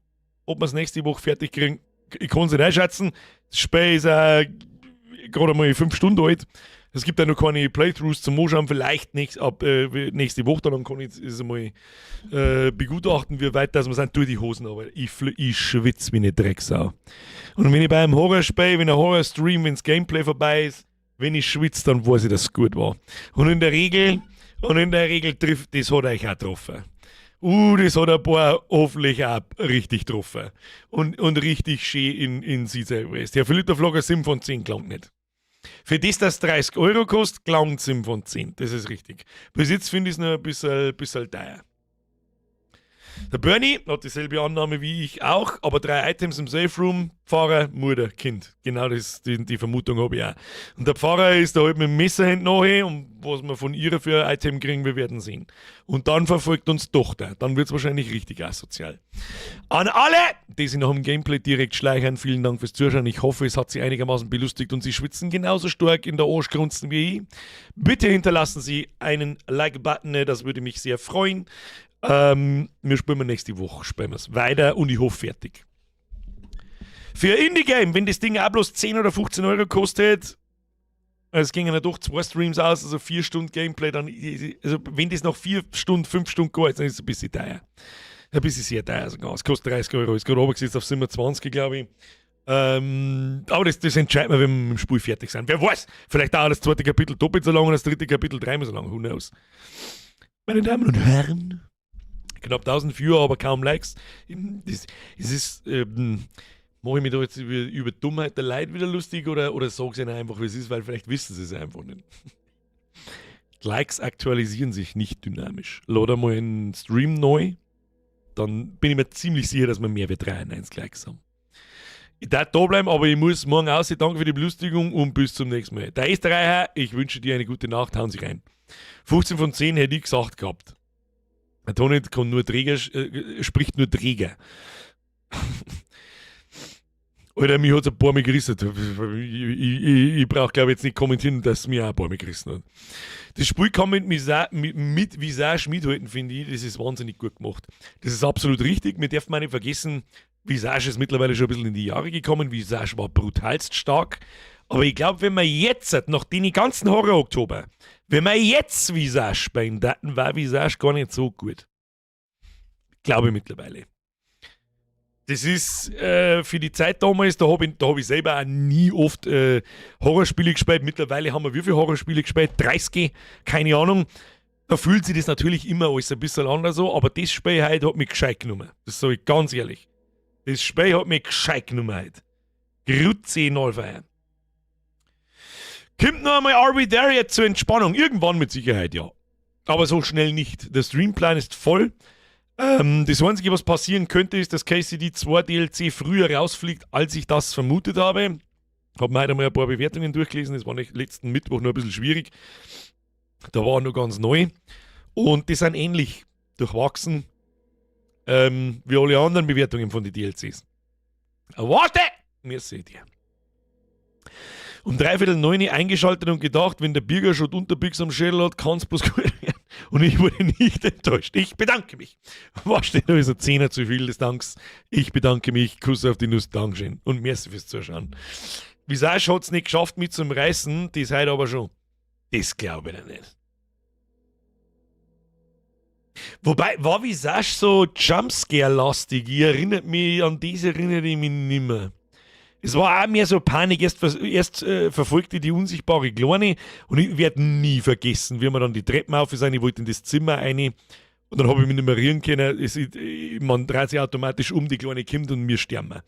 Ob wir es nächste Woche fertig kriegen, ich kann es nicht einschätzen. Das Spiel ist gerade mal 5 Stunden alt. Es gibt ja noch keine Playthroughs zum Anschauen, vielleicht nächste Woche, dann kann ich es mal begutachten, wie weit das wir sind durch die Hosen, aber ich schwitze wie eine Drecksau. Und wenn ich bei einem Horrorspiel, wenn ein Horrorstream, wenn das Gameplay vorbei ist, wenn ich schwitze, dann weiß ich, dass es gut war. Und in der Regel trifft, das hat euch auch getroffen. Das hat ein paar hoffentlich auch richtig getroffen. Und richtig schön in sie selber ist. Der Filterflogger 7 von 10 klang nicht. Für das 30 Euro kostet, klang 7 von 10. Das ist richtig. Bis jetzt finde ich es noch ein bisschen teuer. Der Bernie hat dieselbe Annahme wie ich auch, aber 3 Items im Safe Room, Pfarrer, Mutter, Kind. Genau die Vermutung habe ich auch. Und der Pfarrer ist da halt mit dem Messerhand nachher und was wir von ihr für ein Item kriegen, wir werden sehen. Und dann verfolgt uns die Tochter. Dann wird es wahrscheinlich richtig asozial. An alle, die sich nach dem Gameplay direkt schleichern, vielen Dank fürs Zuschauen. Ich hoffe, es hat Sie einigermaßen belustigt und Sie schwitzen genauso stark in der Arschgrunzen wie ich. Bitte hinterlassen Sie einen Like-Button, das würde mich sehr freuen. Wir spielen nächste Woche weiter und ich hoffe fertig. Für Indie-Game, wenn das Ding auch bloß 10 oder 15 Euro kostet, es gingen ja doch 2 Streams aus, also 4 Stunden Gameplay, dann, also wenn das noch 4 Stunden, 5 Stunden geht, dann ist es ein bisschen teuer. Ein bisschen sehr teuer sogar. Es kostet 30 Euro, ist gerade runtergesetzt auf 27, glaube ich. Aber das entscheidet man, wenn wir mit dem Spiel fertig sind. Wer weiß, vielleicht dauert das 2. Kapitel doppelt so lang und das 3. Kapitel 3-mal so lang, who knows. Meine Damen und Herren, knapp 1000 Viewer, aber kaum Likes. Mache ich mich da jetzt über die Dummheit der Leute wieder lustig oder sage ich ihnen einfach, wie es ist, weil vielleicht wissen sie es einfach nicht. Likes aktualisieren sich nicht dynamisch. Lade mal einen Stream neu, dann bin ich mir ziemlich sicher, dass wir mehr wie 93 Likes haben. Ich darf da bleiben, aber ich muss morgen aussehen. Danke für die Belustigung und bis zum nächsten Mal. Der Österreicher, ich wünsche dir eine gute Nacht, hauen Sie rein. 15 von 10 hätte ich gesagt gehabt. Der Toni kann nur Träger, spricht nur Träger. Alter, mich hat es ein paar Mal gerissen. Ich brauche, glaube ich, jetzt nicht kommentieren, dass es mir auch ein paar Mal gerissen hat. Das Spiel kann mit Visage mithalten, finde ich. Das ist wahnsinnig gut gemacht. Das ist absolut richtig. Wir dürfen auch nicht vergessen, Visage ist mittlerweile schon ein bisschen in die Jahre gekommen. Visage war brutalst stark. Aber ich glaube, wenn wir jetzt, nach den ganzen Horror-Oktober, wenn wir jetzt Visage spielen, dann war Visage gar nicht so gut. Glaube ich mittlerweile. Das ist für die Zeit damals, da hab ich selber auch nie oft Horrorspiele gespielt. Mittlerweile haben wir wie viele Horrorspiele gespielt? 30, keine Ahnung. Da fühlt sich das natürlich immer alles ein bisschen anders so, aber das Spiel heute hat mich gescheit genommen. Das sage ich ganz ehrlich. Das Spiel hat mich gescheit genommen heute. Grütze Nullfeiern. Kommt noch einmal Are We There jetzt zur Entspannung? Irgendwann mit Sicherheit, ja. Aber so schnell nicht. Der Streamplan ist voll. Das Einzige, was passieren könnte, ist, dass KCD 2 DLC früher rausfliegt, als ich das vermutet habe. Ich habe mir heute mal ein paar Bewertungen durchgelesen. Das war letzten Mittwoch noch ein bisschen schwierig. Da war noch ganz neu. Und die sind ähnlich durchwachsen wie alle anderen Bewertungen von den DLCs. Warte! Mir seht ihr. Um 8:45 eingeschaltet und gedacht, wenn der Bürger schon die Unterbüchse am Schädel hat, kann es bloß gut werden. Und ich wurde nicht enttäuscht. Ich bedanke mich. Was steht da? Ist ein Zehner zu viel des Danks. Ich bedanke mich. Kuss auf die Nuss. Dankeschön. Und merci fürs Zuschauen. Visage hat es nicht geschafft, mit zum Reißen. Das heute aber schon. Das glaube ich nicht. Wobei, war Visage so Jumpscare-lastig? Ich erinnert mich an diese, erinnere ich mich nicht mehr. Es war auch mehr so Panik. Erst verfolgte die unsichtbare Kleine und ich werde nie vergessen, wie wir dann die Treppen auf sind. Ich wollte in das Zimmer rein und dann habe ich mich nicht mehr rühren können. Man dreht sich automatisch um, die Kleine kommt und wir sterben.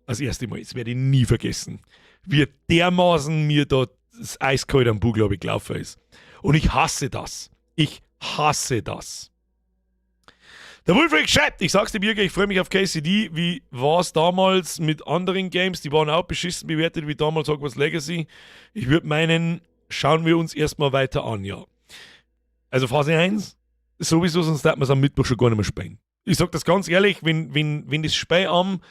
Das erste Mal. Das werde ich nie vergessen. Wie dermaßen mir da das eiskalt am Bug, glaube ich, gelaufen ist. Und ich hasse das. Ich hasse das. Der Wolfric schreibt, ich sag's dir, Birger, ich freue mich auf KCD. Wie war es damals mit anderen Games? Die waren auch beschissen bewertet wie damals Hogwarts Legacy. Ich würde meinen, schauen wir uns erstmal weiter an, ja. Also Phase 1, sowieso, sonst hätten wir es am Mittwoch schon gar nicht mehr spielen. Ich sag das ganz ehrlich, wenn das Spiel am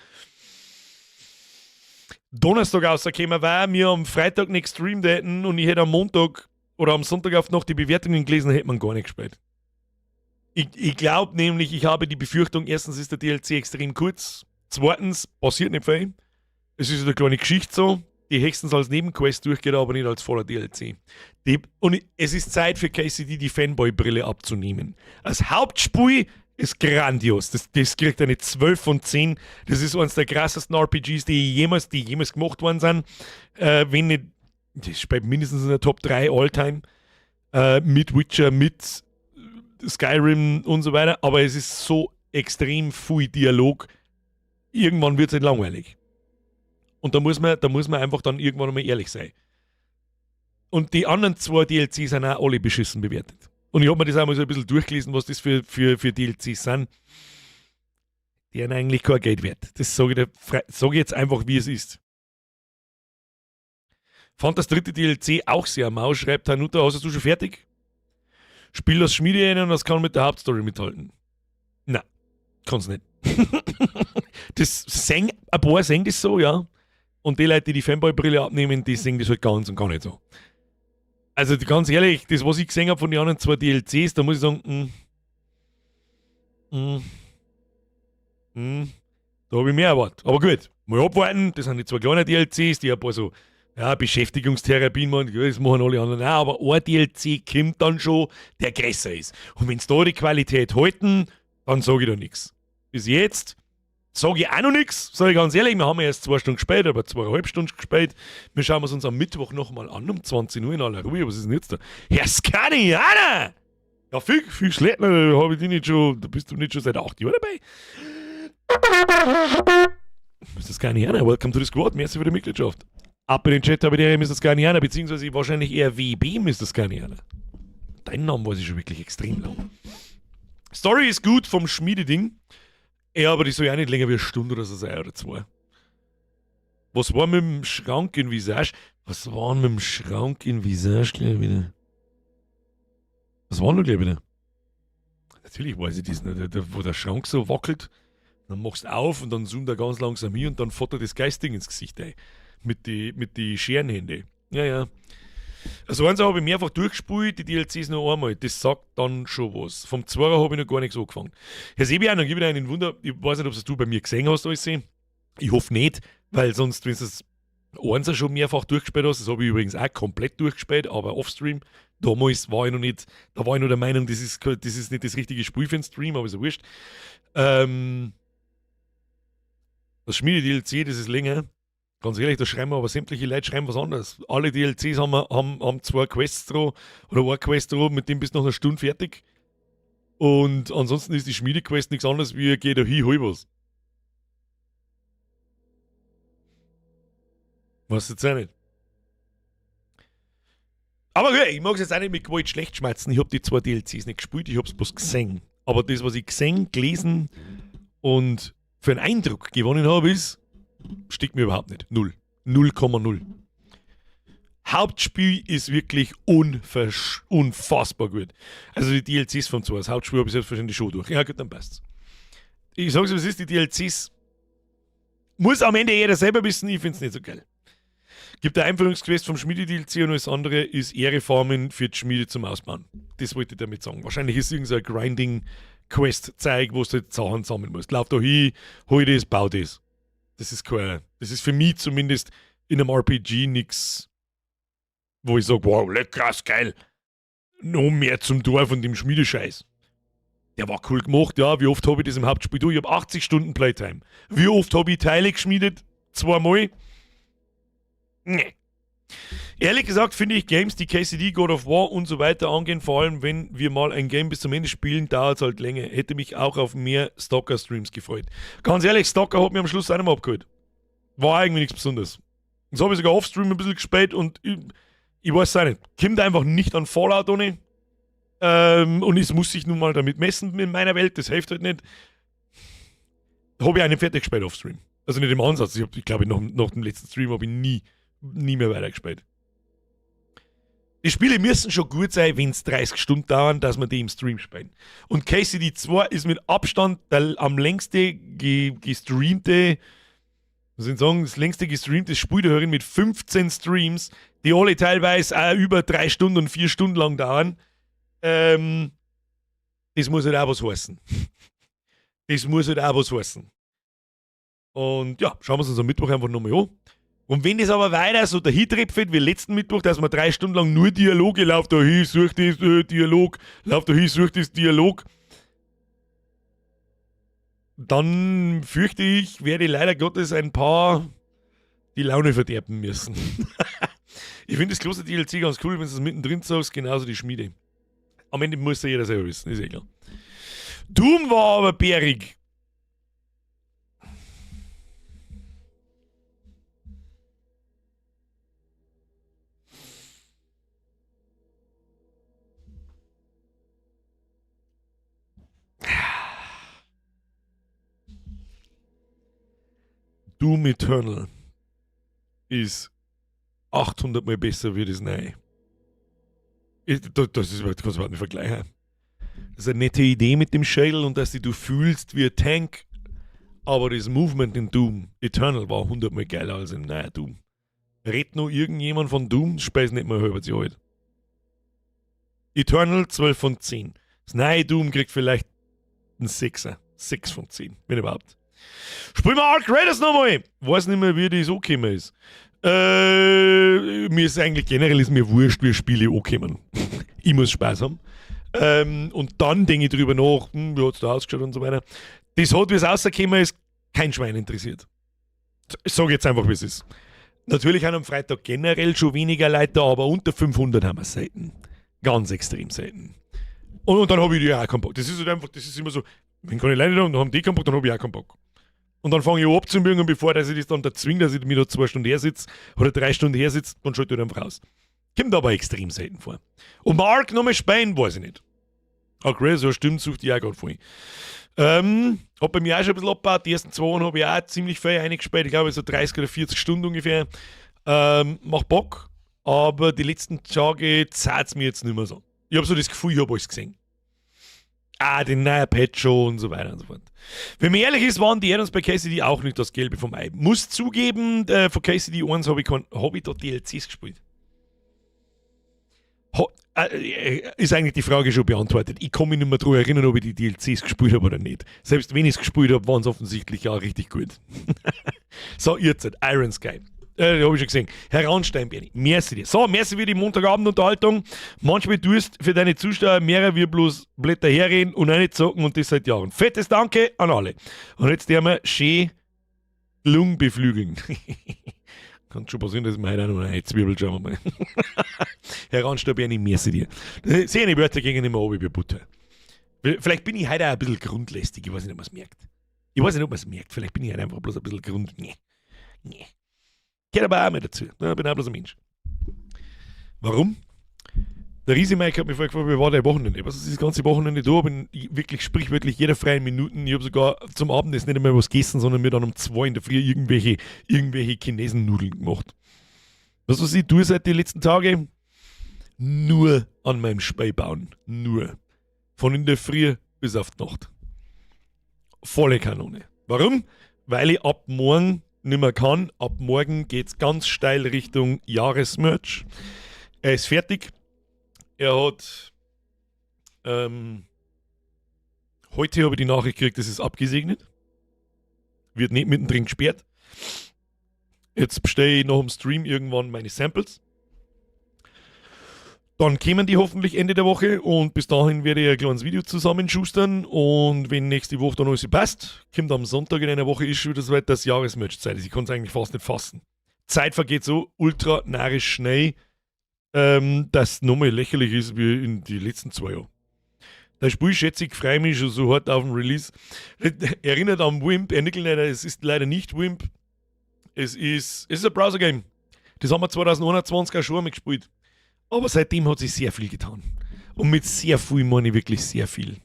Donnerstag rausgekommen wäre, wir am Freitag nicht gestreamt hätten und ich hätte am Montag oder am Sonntag auf noch die Bewertungen gelesen, hätte man gar nicht gespielt. Ich glaube nämlich, ich habe die Befürchtung, erstens ist der DLC extrem kurz, zweitens passiert nicht viel. Es ist eine kleine Geschichte so, die höchstens als Nebenquest durchgeht, aber nicht als voller DLC. Und es ist Zeit für KCD, die Fanboy-Brille abzunehmen. Als Hauptspiel ist grandios. Das kriegt eine 12 von 10. Das ist eines der krassesten RPGs, die jemals gemacht worden sind. Wenn nicht, das spielt mindestens in der Top 3 All-Time. Mit Witcher, mit Skyrim und so weiter, aber es ist so extrem viel Dialog, irgendwann wird es nicht langweilig. Und da muss man einfach dann irgendwann mal ehrlich sein. Und die anderen 2 DLCs sind auch alle beschissen bewertet. Und ich habe mir das auch mal so ein bisschen durchgelesen, was das für DLCs sind. Die haben eigentlich kein Geld wert. Das sage ich jetzt einfach, wie es ist. Fand das 3. DLC auch sehr mau, schreibt Hanuta, hast du schon fertig? Spiel das Schmiede rein und das kann mit der Hauptstory mithalten. Nein, kann's nicht. Ein paar singen das so, ja. Und die Leute, die die Fanboy-Brille abnehmen, die singen das halt ganz und gar nicht so. Also ganz ehrlich, das, was ich gesehen habe von den anderen 2 DLCs, da muss ich sagen, da habe ich mehr erwartet. Aber gut, mal abwarten, das sind die 2 kleinen DLCs, die ein paar so Beschäftigungstherapien machen, das machen alle anderen auch, aber ein DLC kommt dann schon, der größer ist. Und wenn sie da die Qualität halten, dann sage ich da nichts. Bis jetzt sage ich auch noch nichts, sage ich ganz ehrlich, wir haben ja erst 2 Stunden gespielt, aber 2,5 Stunden gespielt. Wir schauen es uns am Mittwoch nochmal an, um 20 Uhr in aller Ruhe. Was ist denn jetzt da? Herr Skanianer! Ja, viel schlecht, da bist du nicht schon seit 8 Jahren dabei. Mr. Skanianer, welcome to the squad, merci für die Mitgliedschaft. Ab in den Chat habe ich dir Mr. Skanianer, beziehungsweise wahrscheinlich eher WB Mr. Skanianer. Deinen Namen weiß ich schon wirklich extrem lang. Story ist gut vom Schmiededing. Ja, aber die soll ja nicht länger wie eine Stunde oder so sein, oder 2. Was war mit dem Schrank in Visage? Was war mit dem Schrank in Visage gleich wieder? Was war denn gleich wieder? Natürlich weiß ich das nicht. Wo der Schrank so wackelt, dann machst du auf und dann zoomt er ganz langsam hin und dann fährt er das Geistding ins Gesicht ein. Mit die Scherenhände. Ja. Also eins habe ich mehrfach durchgespielt, die DLCs noch einmal. Das sagt dann schon was. Vom 2er habe ich noch gar nichts angefangen. Herr Sebian, dann gebe ich dir einen Wunder. Ich weiß nicht, ob es du bei mir gesehen hast, alles sehen. Ich hoffe nicht, weil sonst, wenn du das Einser schon mehrfach durchgespielt hast, das habe ich übrigens auch komplett durchgespielt, aber offstream. Damals war ich noch nicht, da war ich noch der Meinung, das ist nicht das richtige Spiel für den Stream, aber ist ja wurscht. Das Schmiede-DLC, das ist länger. Ganz ehrlich, da schreiben wir aber sämtliche Leute schreiben was anderes. Alle DLCs haben 2 Quests drauf oder eine Quest drauf, mit dem bist du nach einer Stunde fertig. Und ansonsten ist die Schmiedequest nichts anderes wie geh da hin, hol was. Was jetzt auch nicht. Aber gut, ich mag es jetzt auch nicht mit Gewalt schlecht schmerzen. Ich habe die 2 DLCs nicht gespielt, ich habe es bloß gesehen. Aber das, was ich gesehen, gelesen und für einen Eindruck gewonnen habe, ist, stickt mir überhaupt nicht. 0. 0,0. Hauptspiel ist wirklich unfassbar gut. Also die DLCs von 2. Das Hauptspiel habe ich selbstverständlich schon durch. Ja gut, dann passt's. Ich sag's, was ist, die DLCs muss am Ende jeder selber wissen, ich find's nicht so geil. Gibt ein Einführungsquest vom Schmiede-DLC und alles andere ist Ehre-Farmen für die Schmiede zum Ausbauen. Das wollte ich damit sagen. Wahrscheinlich ist irgendein Grinding-Quest-Zeug, wo du jetzt Sachen sammeln musst. Lauf da hin, hol das, bau das. Das ist für mich zumindest in einem RPG nichts, wo ich sage, wow, krass, geil. Noch mehr zum Dorf und dem Schmiedescheiß. Der war cool gemacht, ja. Wie oft habe ich das im Hauptspiel? Du, ich habe 80 Stunden Playtime. Wie oft habe ich Teile geschmiedet? 2 Mal? Nee. Ehrlich gesagt finde ich Games, die KCD, God of War und so weiter angehen, vor allem wenn wir mal ein Game bis zum Ende spielen, dauert es halt länger. Hätte mich auch auf mehr Stalker-Streams gefreut. Ganz ehrlich, Stalker hat mir am Schluss auch nicht mehr abgeholt. War irgendwie nichts Besonderes. Jetzt habe ich sogar Offstream ein bisschen gespielt und ich weiß es auch nicht. Kommt einfach nicht an Fallout ohne. Und es muss sich nun mal damit messen in meiner Welt, das hilft halt nicht. Habe ich einen fertig gespielt Offstream. Also nicht im Ansatz. Ich glaube, nach dem letzten Stream habe ich nie mehr weitergespielt. Die Spiele müssen schon gut sein, wenn es 30 Stunden dauern, dass wir die im Stream spielen. Und KCD 2 ist mit Abstand der am längste gestreamte, was soll ich sagen, das längste gestreamte Spiel der Hörerin mit 15 Streams, die alle teilweise auch über 3 Stunden und 4 Stunden lang dauern. Das muss halt auch was heißen. Das muss halt auch was heißen. Und ja, schauen wir uns am Mittwoch einfach nochmal an. Und wenn das aber weiter so dahin tripfelt wie letzten Mittwoch, dass man 3 Stunden lang nur Dialoge, lauf da hin, such das Dialog, lauf da hin, such das Dialog, dann fürchte ich, werde leider Gottes ein paar die Laune verderben müssen. Ich finde das große DLC ganz cool, wenn du es mittendrin sagst, genauso die Schmiede. Am Ende muss ja jeder selber wissen, ist eh klar. Doom war aber bärig. Doom Eternal ist 800 Mal besser wie das Neue. Das kannst du überhaupt nicht vergleichen. Das ist eine nette Idee mit dem Schädel und dass du fühlst wie ein Tank, aber das Movement in Doom Eternal war 100 Mal geiler als im neuen Doom. Redet noch irgendjemand von Doom? Speis nicht mal halber Jahr alt. Eternal 12 von 10. Das neue Doom kriegt vielleicht einen 6er. 6 von 10, wenn überhaupt. Spielen wir Ark Raiders nochmal! Weiß nicht mehr, wie das angekommen ist. Mir ist eigentlich generell mir wurscht, wie Spiele ankommen. Ich muss Spaß haben. Und dann denke ich drüber nach, wie hat es da ausgeschaut und so weiter. Das hat, wie es rausgekommen ist, kein Schwein interessiert. Ich sage jetzt einfach, wie es ist. Natürlich haben am Freitag generell schon weniger Leute da, aber unter 500 haben wir selten. Ganz extrem selten. Und dann habe ich ja auch keinen Bock. Das ist halt einfach, das ist immer so, wenn keine Leute da und dann haben die keinen Bock, dann habe ich auch keinen Bock. Und dann fange ich an abzumügen und bevor dass ich das dann da zwinge, dass ich mir da 2 Stunden her sitze oder 3 Stunden her sitze, dann schalte ich einfach raus. Kommt aber extrem selten vor. Und Mark nochmal spielen, weiß ich nicht. Ark Raiders, ja stimmt, sucht die auch gerade voll. Hat bei mir auch schon ein bisschen abgebaut. Die ersten 2 habe ich auch ziemlich viel eingespielt. Ich glaube so 30 oder 40 Stunden ungefähr. Macht Bock, aber die letzten Tage zahlt es mir jetzt nicht mehr so. Ich habe so das Gefühl, ich habe alles gesehen. Den neuen Patch schon und so weiter und so fort. Wenn man ehrlich ist, waren die Add-ons bei KCD auch nicht das Gelbe vom Ei. Muss zugeben, von KCD 1 habe ich da DLCs gespielt. Ist eigentlich die Frage schon beantwortet. Ich kann mich nicht mehr daran erinnern, ob ich die DLCs gespielt habe oder nicht. Selbst wenn ich es gespielt habe, waren es offensichtlich ja richtig gut. So, jetzt Iron Sky. Habe ich schon gesehen. Herr Raunstein, Berni, merci dir. So, merci für die Montagabendunterhaltung. Manchmal tust für deine Zuschauer mehr wie bloß Blätter herreden und eine zocken und das seit Jahren. Fettes Danke an alle. Und jetzt werden wir schön Lung beflügeln. Kann schon passieren, dass wir heute noch eine Zwiebel schauen wir mal. Herr Raunstein, Berni, merci dir. Seine Wörter gingen immer oben wie Butter. Vielleicht bin ich heute auch ein bisschen grundlästig. Ich weiß nicht, ob man es merkt. Vielleicht bin ich heute einfach bloß ein bisschen Nee. Geht aber auch mal dazu. Ich bin auch bloß ein Mensch. Warum? Der Riesemike hat mich vorher gefragt, wie war der Wochenende? Was ist das ganze Wochenende da? Bin wirklich sprichwörtlich jeder freien Minuten. Ich habe sogar zum Abendessen nicht einmal was gegessen, sondern mir dann um 2 in der Früh irgendwelche Chinesennudeln gemacht. Was ich tue seit den letzten Tagen? Nur an meinem Spei bauen. Nur. Von in der Früh bis auf die Nacht. Volle Kanone. Warum? Weil ich ab morgen nimmer kann. Ab morgen geht's ganz steil Richtung Jahresmerch. Er ist fertig. Er hat heute habe ich die Nachricht gekriegt, das ist abgesegnet. Wird nicht mittendrin gesperrt. Jetzt bestelle ich nach dem Stream irgendwann meine Samples. Dann kämen die hoffentlich Ende der Woche und bis dahin werde ich ein kleines Video zusammenschustern und wenn nächste Woche dann alles passt, kommt am Sonntag in einer Woche ist schon wieder so weit, dass Jahresmerch-Zeit ist. Ich kann es eigentlich fast nicht fassen. Zeit vergeht so ultra narisch schnell, dass es nochmal lächerlich ist wie in die letzten 2 Jahren. Das Spiel, schätze ich, freue mich schon so hart auf den Release. Erinnert an Wimp, es ist leider nicht Wimp. Es ist ein Browser-Game. Das haben wir 2021 auch schon einmal gespielt. Aber seitdem hat sich sehr viel getan. Und mit sehr viel meine ich wirklich sehr viel.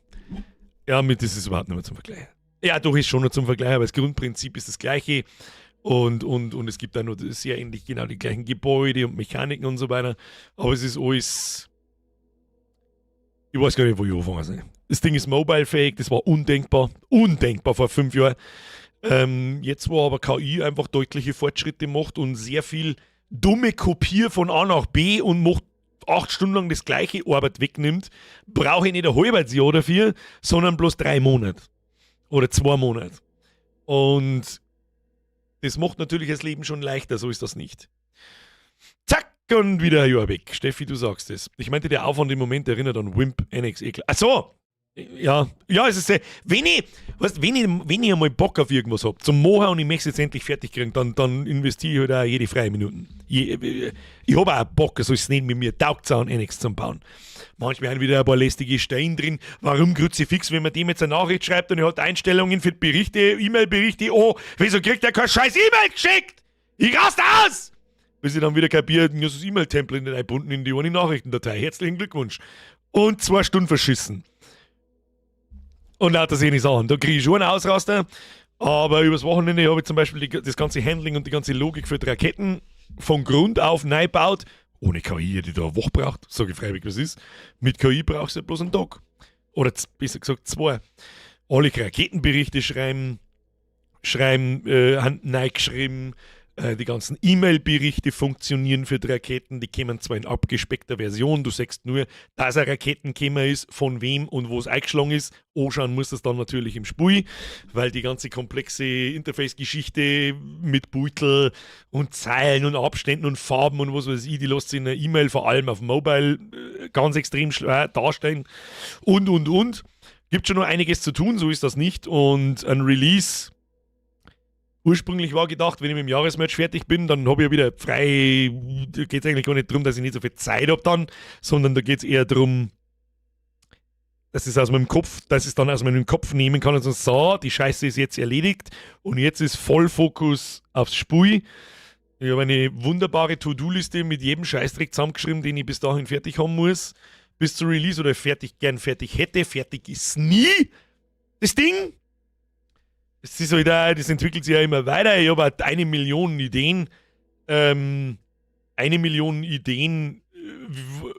Ja, mit das ist überhaupt nicht mehr zum Vergleich. Ja, doch ist schon noch zum Vergleich, aber das Grundprinzip ist das gleiche. Und es gibt da noch sehr ähnlich genau die gleichen Gebäude und Mechaniken und so weiter. Aber es ist alles... Ich weiß gar nicht, wo ich anfangen soll. Das Ding ist mobile-fähig, das war undenkbar. Undenkbar vor 5 Jahren. Jetzt, wo aber KI einfach deutliche Fortschritte macht und sehr viel dumme Kopier von A nach B und macht 8 Stunden lang das gleiche Arbeit wegnimmt, brauche ich nicht ein halbes Jahr dafür, sondern bloß 3 Monate. Oder 2 Monate. Und das macht natürlich das Leben schon leichter, so ist das nicht. Zack, und wieder ein Jahr weg. Steffi, du sagst es. Ich meinte, der Aufwand im Moment erinnert an Wimp NXE. Ach so! Ja, es ist sehr. Wenn ich einmal Bock auf irgendwas habe, zum Machen und ich möchte es jetzt endlich fertig kriegen, dann investiere ich halt auch jede freie Minuten. Ich habe auch Bock, so ist es nicht mit mir, taugt es an, NX zu bauen. Manchmal haben wieder ein paar lästige Steine drin. Warum Kruzifix, wenn man dem jetzt eine Nachricht schreibt und er hat Einstellungen für die Berichte, E-Mail-Berichte, wieso kriegt er kein scheiß E-Mail geschickt? Ich raste aus! Bis ich dann wieder kapiert, ich habe das E-Mail-Template nicht eingebunden in die eine Nachrichtendatei. Herzlichen Glückwunsch. Und 2 Stunden verschissen. Und lauter sehe Sachen. Da kriege ich schon einen Ausraster. Aber übers Wochenende habe ich zum Beispiel das ganze Handling und die ganze Logik für die Raketen von Grund auf neu gebaut. Ohne KI hätte ich da eine Woche braucht. Sage ich freiwillig, was ist. Mit KI brauchst du ja bloß einen Tag. Oder besser gesagt 2. Alle Raketenberichte schreiben, neu geschrieben. Die ganzen E-Mail-Berichte funktionieren für die Raketen, die kommen zwar in abgespeckter Version, du sagst nur, dass ein Raketenkämmer ist, von wem und wo es eingeschlagen ist. Anschauen muss das dann natürlich im Spiel, weil die ganze komplexe Interface-Geschichte mit Beutel und Zeilen und Abständen und Farben und was weiß ich, die lässt sich in der E-Mail vor allem auf Mobile ganz extrem schwer darstellen und. Gibt schon noch einiges zu tun, so ist das nicht und ein Release... Ursprünglich war gedacht, wenn ich mit dem Jahresmatch fertig bin, dann habe ich ja wieder frei. Da geht es eigentlich gar nicht darum, dass ich nicht so viel Zeit habe dann, sondern da geht es eher darum, dass ich es dann aus meinem Kopf nehmen kann und so, die Scheiße ist jetzt erledigt und jetzt ist Vollfokus aufs Spiel. Ich habe eine wunderbare To-Do-Liste mit jedem Scheißdreck zusammengeschrieben, den ich bis dahin fertig haben muss, bis zur Release oder gern fertig hätte. Fertig ist nie das Ding. Es ist halt auch, das entwickelt sich ja immer weiter. Ich habe halt 1 Million Ideen. 1 Million Ideen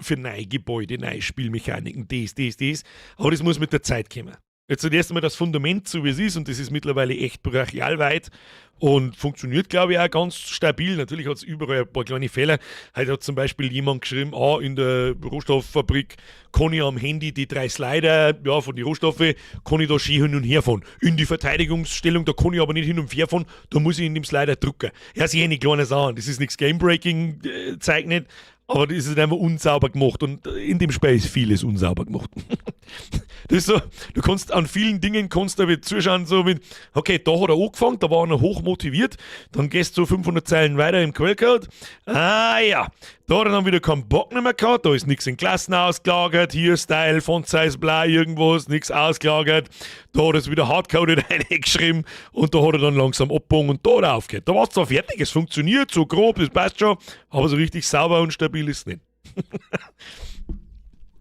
für neue Gebäude, neue Spielmechaniken, das. Aber das muss mit der Zeit kommen. Jetzt zuerst einmal das Fundament, so wie es ist, und das ist mittlerweile echt brachial weit und funktioniert, glaube ich, auch ganz stabil. Natürlich hat es überall ein paar kleine Fehler. Heute hat zum Beispiel jemand geschrieben, in der Rohstofffabrik kann ich am Handy die 3 Slider von den Rohstoffen, kann ich da schön hin und her fahren. In die Verteidigungsstellung, da kann ich aber nicht hin und her fahren, da muss ich in dem Slider drücken. Ja, sie eine kleine Sache. Das ist nichts Game-Breaking, zeigt nicht. Aber das ist einfach unsauber gemacht und in dem Spiel ist vieles unsauber gemacht. Das ist so, du kannst an vielen Dingen aber zuschauen, so mit, okay, da hat er angefangen, da war er hoch motiviert, dann gehst du so 500 Zeilen weiter im Quellcode. Da hat er dann wieder keinen Bock mehr gehabt, da ist nichts in Klassen ausgelagert, hier Style, Font Size, bla, irgendwas, nichts ausgelagert. Da hat er es wieder hardcoded reingeschrieben und da hat er dann langsam abgebogen und da hat er aufgehört. Da war es zwar fertig, es funktioniert so grob, das passt schon, aber so richtig sauber und stabil ist es nicht.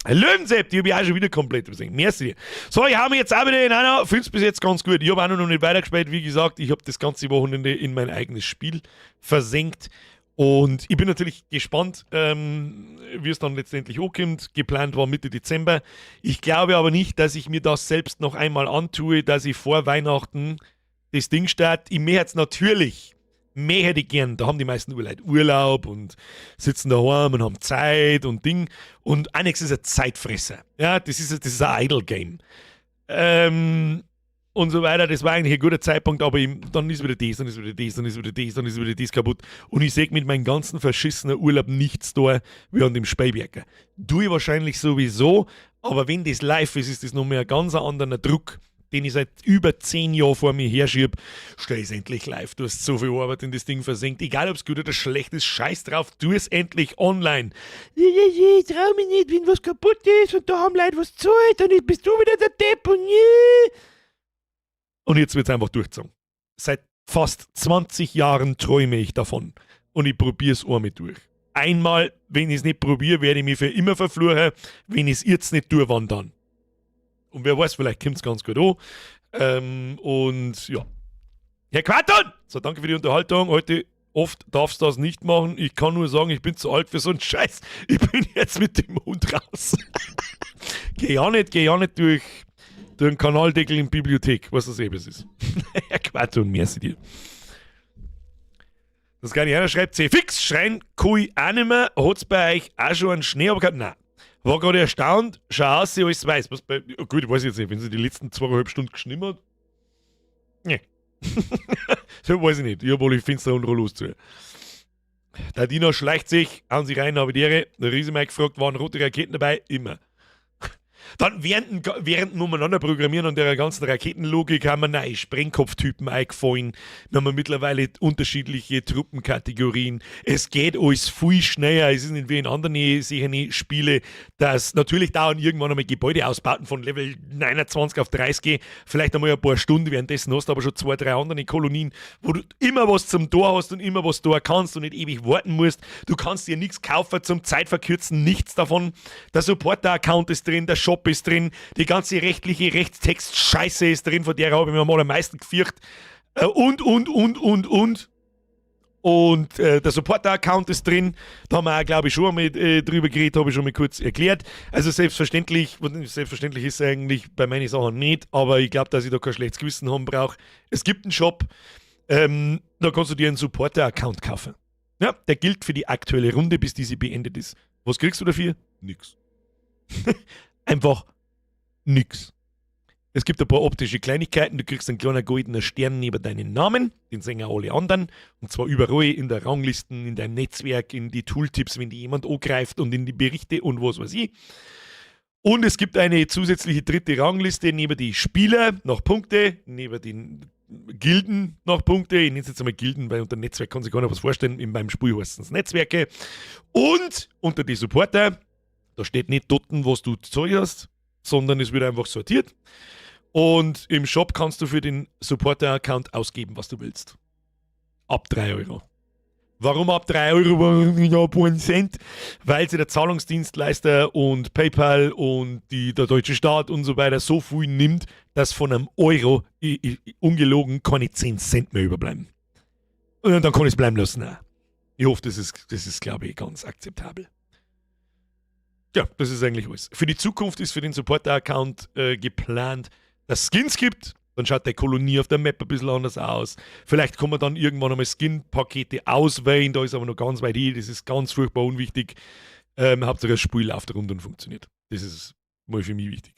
Löwensepp, die habe ich auch schon wieder komplett übersehen. Merci. So, ich habe mich jetzt auch wieder in einer, finde es bis jetzt ganz gut. Ich habe auch noch nicht weitergespielt, wie gesagt, ich habe das ganze Wochenende in mein eigenes Spiel versenkt. Und ich bin natürlich gespannt, wie es dann letztendlich ankommt. Geplant war Mitte Dezember. Ich glaube aber nicht, dass ich mir das selbst noch einmal antue, dass ich vor Weihnachten das Ding starte. Ich möchte jetzt natürlich mehr hätte ich gern. Da haben die meisten Leute Urlaub und sitzen daheim und haben Zeit und Ding. Und Annex ist ein Zeitfresser. Ja, das ist ein Idle-Game. Und so weiter. Das war eigentlich ein guter Zeitpunkt, aber dann ist wieder das, dann ist wieder das, dann ist wieder das, dann ist wieder das kaputt. Und ich sehe mit meinem ganzen verschissenen Urlaub nichts da wie an dem Spielwerker. Tue ich wahrscheinlich sowieso, aber wenn das live ist, ist das noch mehr ein ganz anderer Druck, den ich seit über 10 Jahren vor mir herschiebe. Stell es endlich live. Du hast so viel Arbeit in das Ding versenkt. Egal, ob es gut oder schlecht ist, scheiß drauf, tu es endlich online. Ich trau mich nicht, wenn was kaputt ist und da haben Leute was gezahlt, dann bist du wieder der Depp und Und jetzt wird es einfach durchgezogen. Seit fast 20 Jahren träume ich davon. Und ich probiere es einmal durch. Einmal, wenn ich es nicht probiere, werde ich mich für immer verfluchen. Wenn ich es jetzt nicht tue, wann dann? Und wer weiß, vielleicht kommt es ganz gut an. Und ja. Herr Quaton! So, danke für die Unterhaltung. Heute oft darfst du das nicht machen. Ich kann nur sagen, ich bin zu alt für so einen Scheiß. Ich bin jetzt mit dem Hund raus. Geh ja nicht durch den Kanaldeckel in der Bibliothek, was das eben ist. Herr Quaton, merci dir. Das kann nicht einer schreibt, fix schreien kann ich auch nicht mehr. Hat es bei euch auch schon einen Schnee gehabt? Nein. War gerade erstaunt, schau aus, sie alles weiß. Was bei, oh gut, ich weiß jetzt nicht, wenn sie die letzten 2,5 Stunden geschnitten hat. Nee. So weiß ich nicht. Ich habe alle Fenster und Rollos zu. Der Dino schleicht sich an sich rein, habe die Ehre. Der Riese mal gefragt, waren rote Raketen dabei? Immer. Dann während umeinander programmieren an der ganzen Raketenlogik haben mir neue Sprengkopftypen eingefallen. Wir haben mittlerweile unterschiedliche Truppenkategorien. Es geht alles viel schneller. Es ist nicht wie in anderen Spiele, dass natürlich dauern irgendwann einmal Gebäudeausbauten von Level 29 auf 30 gehen. Vielleicht einmal ein paar Stunden, währenddessen hast du aber schon 2, 3 andere Kolonien, wo du immer was zum Tor hast und immer was da kannst und nicht ewig warten musst. Du kannst dir nichts kaufen zum Zeitverkürzen, nichts davon. Der Supporter-Account ist drin, der Shop ist drin, die ganze rechtliche Rechtstext-Scheiße ist drin, von der habe ich mir mal am meisten gefürchtet. Und der Supporter-Account ist drin, da haben wir auch, glaube ich, schon mal drüber geredet, habe ich schon mal kurz erklärt. Also selbstverständlich ist es eigentlich bei meinen Sachen nicht, aber ich glaube, dass ich da kein schlechtes Gewissen haben brauche. Es gibt einen Shop, da kannst du dir einen Supporter-Account kaufen. Ja, der gilt für die aktuelle Runde, bis diese beendet ist. Was kriegst du dafür? Nix. Einfach nix. Es gibt ein paar optische Kleinigkeiten. Du kriegst einen kleinen goldenen Stern neben deinen Namen. Den sehen auch alle anderen. Und zwar überall in der Ranglisten, in deinem Netzwerk, in die Tooltips, wenn die jemand angreift und in die Berichte und was weiß ich. Und es gibt eine zusätzliche dritte Rangliste neben die Spieler nach Punkte, neben den Gilden nach Punkte. Ich nenne es jetzt einmal Gilden, weil unter Netzwerk kann sich gar nicht was vorstellen. In meinem Spiel heißt es Netzwerke. Und unter die Supporter. Da steht nicht dort, was du gezahlt hast, sondern es wird einfach sortiert. Und im Shop kannst du für den Supporter-Account ausgeben, was du willst. Ab 3 Euro. Warum ab 3 Euro? Warum nicht ab 1 Cent? Weil sie der Zahlungsdienstleister und PayPal und der deutsche Staat und so weiter so viel nimmt, dass von einem Euro ungelogen keine 10 Cent mehr überbleiben. Und dann kann ich es bleiben lassen. Auch. Ich hoffe, das ist, glaube ich, ganz akzeptabel. Ja, das ist eigentlich alles. Für die Zukunft ist für den Supporter-Account geplant, dass es Skins gibt. Dann schaut die Kolonie auf der Map ein bisschen anders aus. Vielleicht kann man dann irgendwann einmal Skin-Pakete auswählen. Da ist aber noch ganz weit hin. Das ist ganz furchtbar unwichtig. Hauptsache das Spiel läuft rund und funktioniert. Das ist mal für mich wichtig.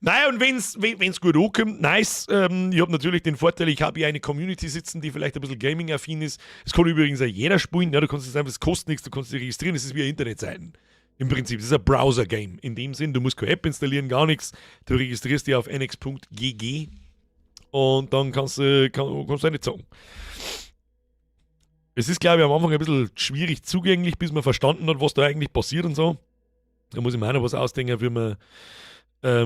Naja, und wenn's gut ankommt, nice. Ich habe natürlich den Vorteil, ich habe hier eine Community sitzen, die vielleicht ein bisschen Gaming-affin ist. Es kann übrigens auch jeder spielen. Ja, du kannst es einfach, es kostet nichts, du kannst dich registrieren. Das ist wie Internetseiten. Im Prinzip, das ist ein Browser-Game. In dem Sinn, du musst keine App installieren, gar nichts. Du registrierst dich auf nx.gg und dann kannst du nicht zocken. Es ist, glaube ich, am Anfang ein bisschen schwierig zugänglich, bis man verstanden hat, was da eigentlich passiert und so. Da muss ich mir auch noch was ausdenken, wie man da,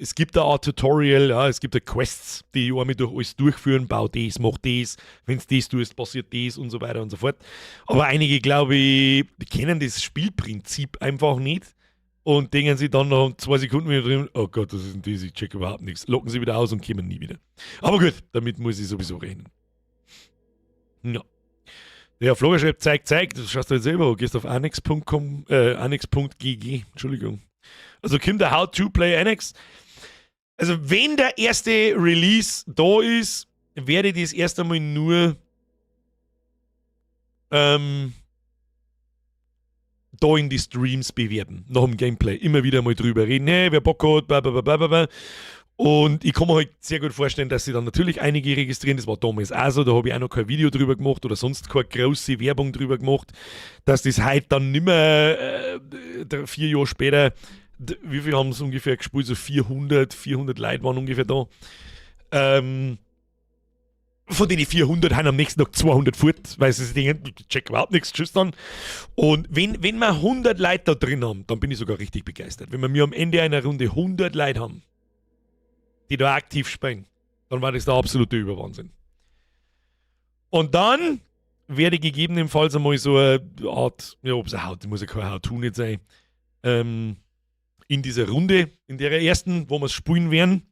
es gibt eine Art Tutorial, ja, es gibt Quests, die einmal durch alles durchführen, bau das, mach das, wenn du das tust, passiert das und so weiter und so fort. Aber einige, glaube ich, die kennen das Spielprinzip einfach nicht und denken sich dann nach 2 Sekunden wieder drin, oh Gott, das ist ein das, ich check überhaupt nichts. Locken sie wieder aus und kommen nie wieder. Aber gut, damit muss ich sowieso rechnen. Ja. Der Florian schreibt, zeig, das schaust du jetzt selber, du gehst auf annex.com, annex.gg, Entschuldigung. Also kommt der How to Play Annex. Also wenn der erste Release da ist, werde ich das erst einmal nur da in die Streams bewerben, nach dem Gameplay. Immer wieder mal drüber reden, hey, wer Bock hat, blablabla. Und ich kann mir halt sehr gut vorstellen, dass sie dann natürlich einige registrieren. Das war damals auch so, da habe ich auch noch kein Video drüber gemacht oder sonst keine große Werbung drüber gemacht, dass das heute dann nicht mehr 4 Jahre später, wie viel haben es ungefähr gespielt? So 400 Leute waren ungefähr da. Von denen 400 haben am nächsten Tag 200 fort, weil sie sich denken, ich check überhaupt nichts, tschüss dann. Und wenn wir 100 Leute da drin haben, dann bin ich sogar richtig begeistert. Wenn wir am Ende einer Runde 100 Leute haben, die da aktiv spielen, dann war das der absolute Überwahnsinn. Und dann werde ich gegebenenfalls einmal so eine Art, ja, ob es eine Haut, muss ja keine How-To nicht sein, in dieser Runde, in der ersten, wo wir es spielen werden,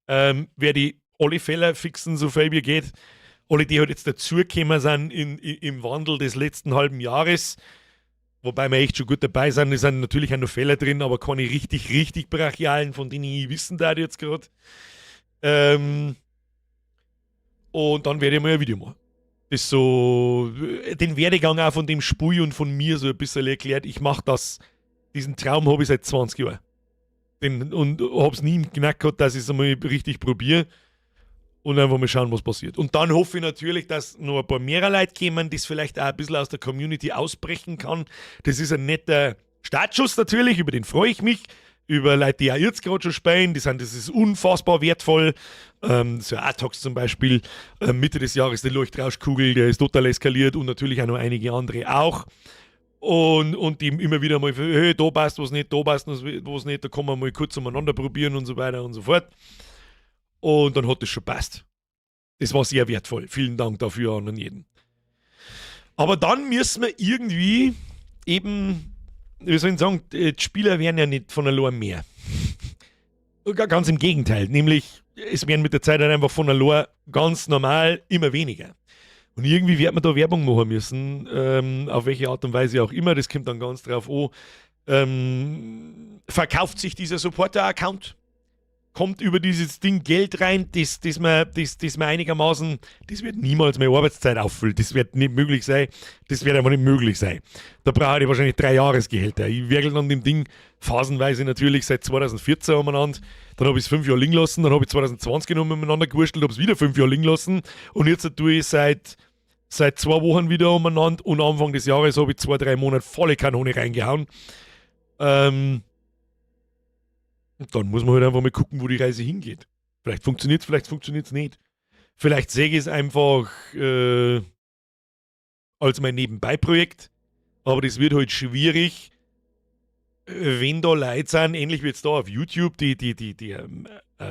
werde ich alle Fälle fixen, so viel wie geht. Alle, die halt jetzt dazugekommen sind im Wandel des letzten halben Jahres, wobei wir echt schon gut dabei sind. Es sind natürlich auch noch Fälle drin, aber keine richtig brachialen, von denen ich wissen darf jetzt gerade. Und dann werde ich mal ein Video machen. Das so, den Werdegang auch von dem Spiel und von mir so ein bisschen erklärt. Ich mache das, diesen Traum habe ich seit 20 Jahren. Und habe es nie gemerkt gehabt, dass ich es einmal richtig probiere. Und einfach mal schauen, was passiert. Und dann hoffe ich natürlich, dass noch ein paar mehr Leute kommen, das vielleicht auch ein bisschen aus der Community ausbrechen kann. Das ist ein netter Startschuss natürlich, über den freue ich mich. Über Leute, die auch jetzt gerade schon spielen, das ist unfassbar wertvoll. So Atox zum Beispiel, Mitte des Jahres die Leuchtrauschkugel, der ist total eskaliert und natürlich auch noch einige andere auch. Und die immer wieder mal, hey, da passt was nicht, da passt was nicht, da kann man mal kurz umeinander probieren und so weiter und so fort. Und dann hat das schon passt. Das war sehr wertvoll. Vielen Dank dafür an jeden. Aber dann müssen wir irgendwie eben, wie soll ich sagen, die Spieler werden ja nicht von allein mehr. Ganz im Gegenteil. Nämlich, es werden mit der Zeit dann einfach von allein ganz normal immer weniger. Und irgendwie wird man da Werbung machen müssen, auf welche Art und Weise auch immer. Das kommt dann ganz drauf an. Verkauft sich dieser Supporter-Account? Kommt über dieses Ding Geld rein, das man einigermaßen, das wird niemals meine Arbeitszeit auffüllen. Das wird nicht möglich sein. Das wird einfach nicht möglich sein. Da brauche ich wahrscheinlich 3 Jahresgehälter. Ich werkel an dem Ding phasenweise natürlich seit 2014 umeinander. Dann habe ich es 5 Jahre liegen lassen. Dann habe ich 2020 genommen miteinander gewurstelt, habe es wieder 5 Jahre liegen lassen. Und jetzt tue ich seit 2 Wochen wieder umeinander. Und Anfang des Jahres habe ich 2-3 Monate volle Kanone reingehauen. Dann muss man halt einfach mal gucken, wo die Reise hingeht. Vielleicht funktioniert es, vielleicht funktioniert es nicht. Vielleicht sehe ich es einfach als mein Nebenbei-Projekt. Aber das wird halt schwierig, wenn da Leute sind, ähnlich wie jetzt da auf YouTube, die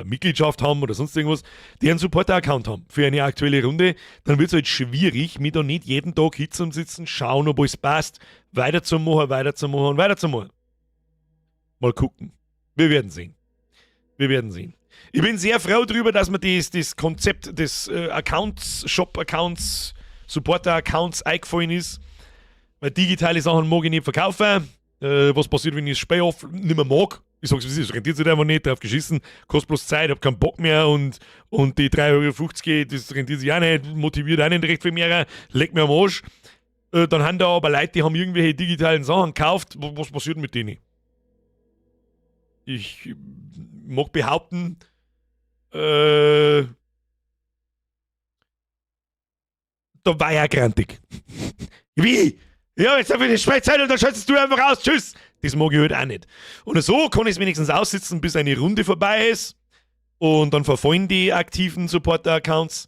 Mitgliedschaft haben oder sonst irgendwas, die einen Supporter-Account haben für eine aktuelle Runde, dann wird es halt schwierig, mich da nicht jeden Tag hinzusitzen, schauen, ob alles passt, weiterzumachen. Mal gucken. Wir werden sehen. Ich bin sehr froh darüber, dass mir das Konzept des Shop-Accounts, Supporter-Accounts eingefallen ist. Weil digitale Sachen mag ich nicht verkaufen. Was passiert, wenn ich das Spiel nicht mehr mag? Ich sag's, es rentiert sich einfach nicht, drauf geschissen, kostet bloß Zeit, hab keinen Bock mehr und die 3,50 €, das rentiert sich auch nicht, motiviert auch nicht recht viel mehr, legt mir am Arsch. Dann haben da aber Leute, die haben irgendwelche digitalen Sachen gekauft. Was passiert mit denen? Ich mag behaupten, da war ja grantig. Wie? Ja, jetzt habe ich die Spielzeit und dann schaltest du einfach aus. Tschüss. Das mag ich halt auch nicht. Und so kann ich es wenigstens aussitzen, bis eine Runde vorbei ist. Und dann verfallen die aktiven Supporter-Accounts.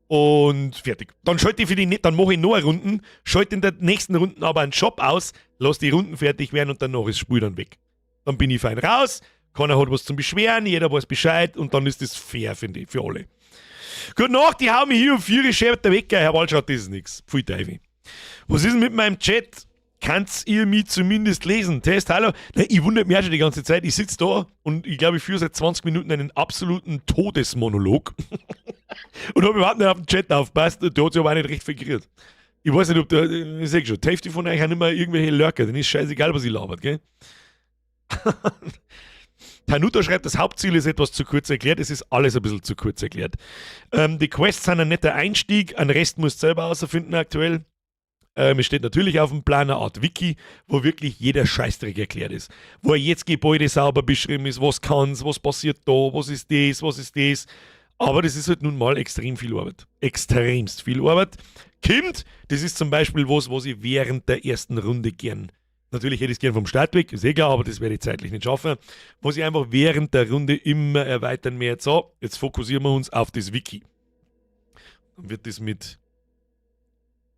Und fertig. Dann schalte ich dann mache ich noch eine Runden, schalte in der nächsten Runde aber einen Shop aus, lasse die Runden fertig werden und danach ist das Spiel dann weg. Dann bin ich fein raus, keiner hat was zum Beschweren, jeder weiß Bescheid und dann ist das fair, finde ich, für alle. Gute Nacht, die haben mich hier um 4 Uhr schert der Wecker. Herr Waldschott, das ist nichts. Pfui Teufel. Was ist denn mit meinem Chat? Kannst ihr mich zumindest lesen? Test, hallo? Nein, ich wundere mich auch schon die ganze Zeit. Ich sitze da und ich glaube, ich führe seit 20 Minuten einen absoluten Todesmonolog und habe überhaupt nicht auf den Chat aufgepasst. Der hat sich aber auch nicht recht verkehrt. Ich weiß nicht, ob der, ich sag schon, die Hälfte von euch haben immer irgendwelche Lurker. Dann ist scheißegal, was ich labert, gell? Tanuta schreibt, das Hauptziel ist etwas zu kurz erklärt. Es ist alles ein bisschen zu kurz erklärt. Die Quests sind ein netter Einstieg. Ein Rest musst du selber herausfinden aktuell. Es steht natürlich auf dem Plan eine Art Wiki, wo wirklich jeder Scheißdreck erklärt ist. Wo jetzt Gebäude sauber beschrieben ist, was kann's, was passiert da, was ist das. Aber das ist halt nun mal extrem viel Arbeit. Extremst viel Arbeit. Kimmt, das ist zum Beispiel was ich während der ersten Runde gern, natürlich hätte ich es gern vom Start weg, ist eh klar, aber das werde ich zeitlich nicht schaffen, was ich einfach während der Runde immer erweitern werde. So, jetzt fokussieren wir uns auf das Wiki. Dann wird das mit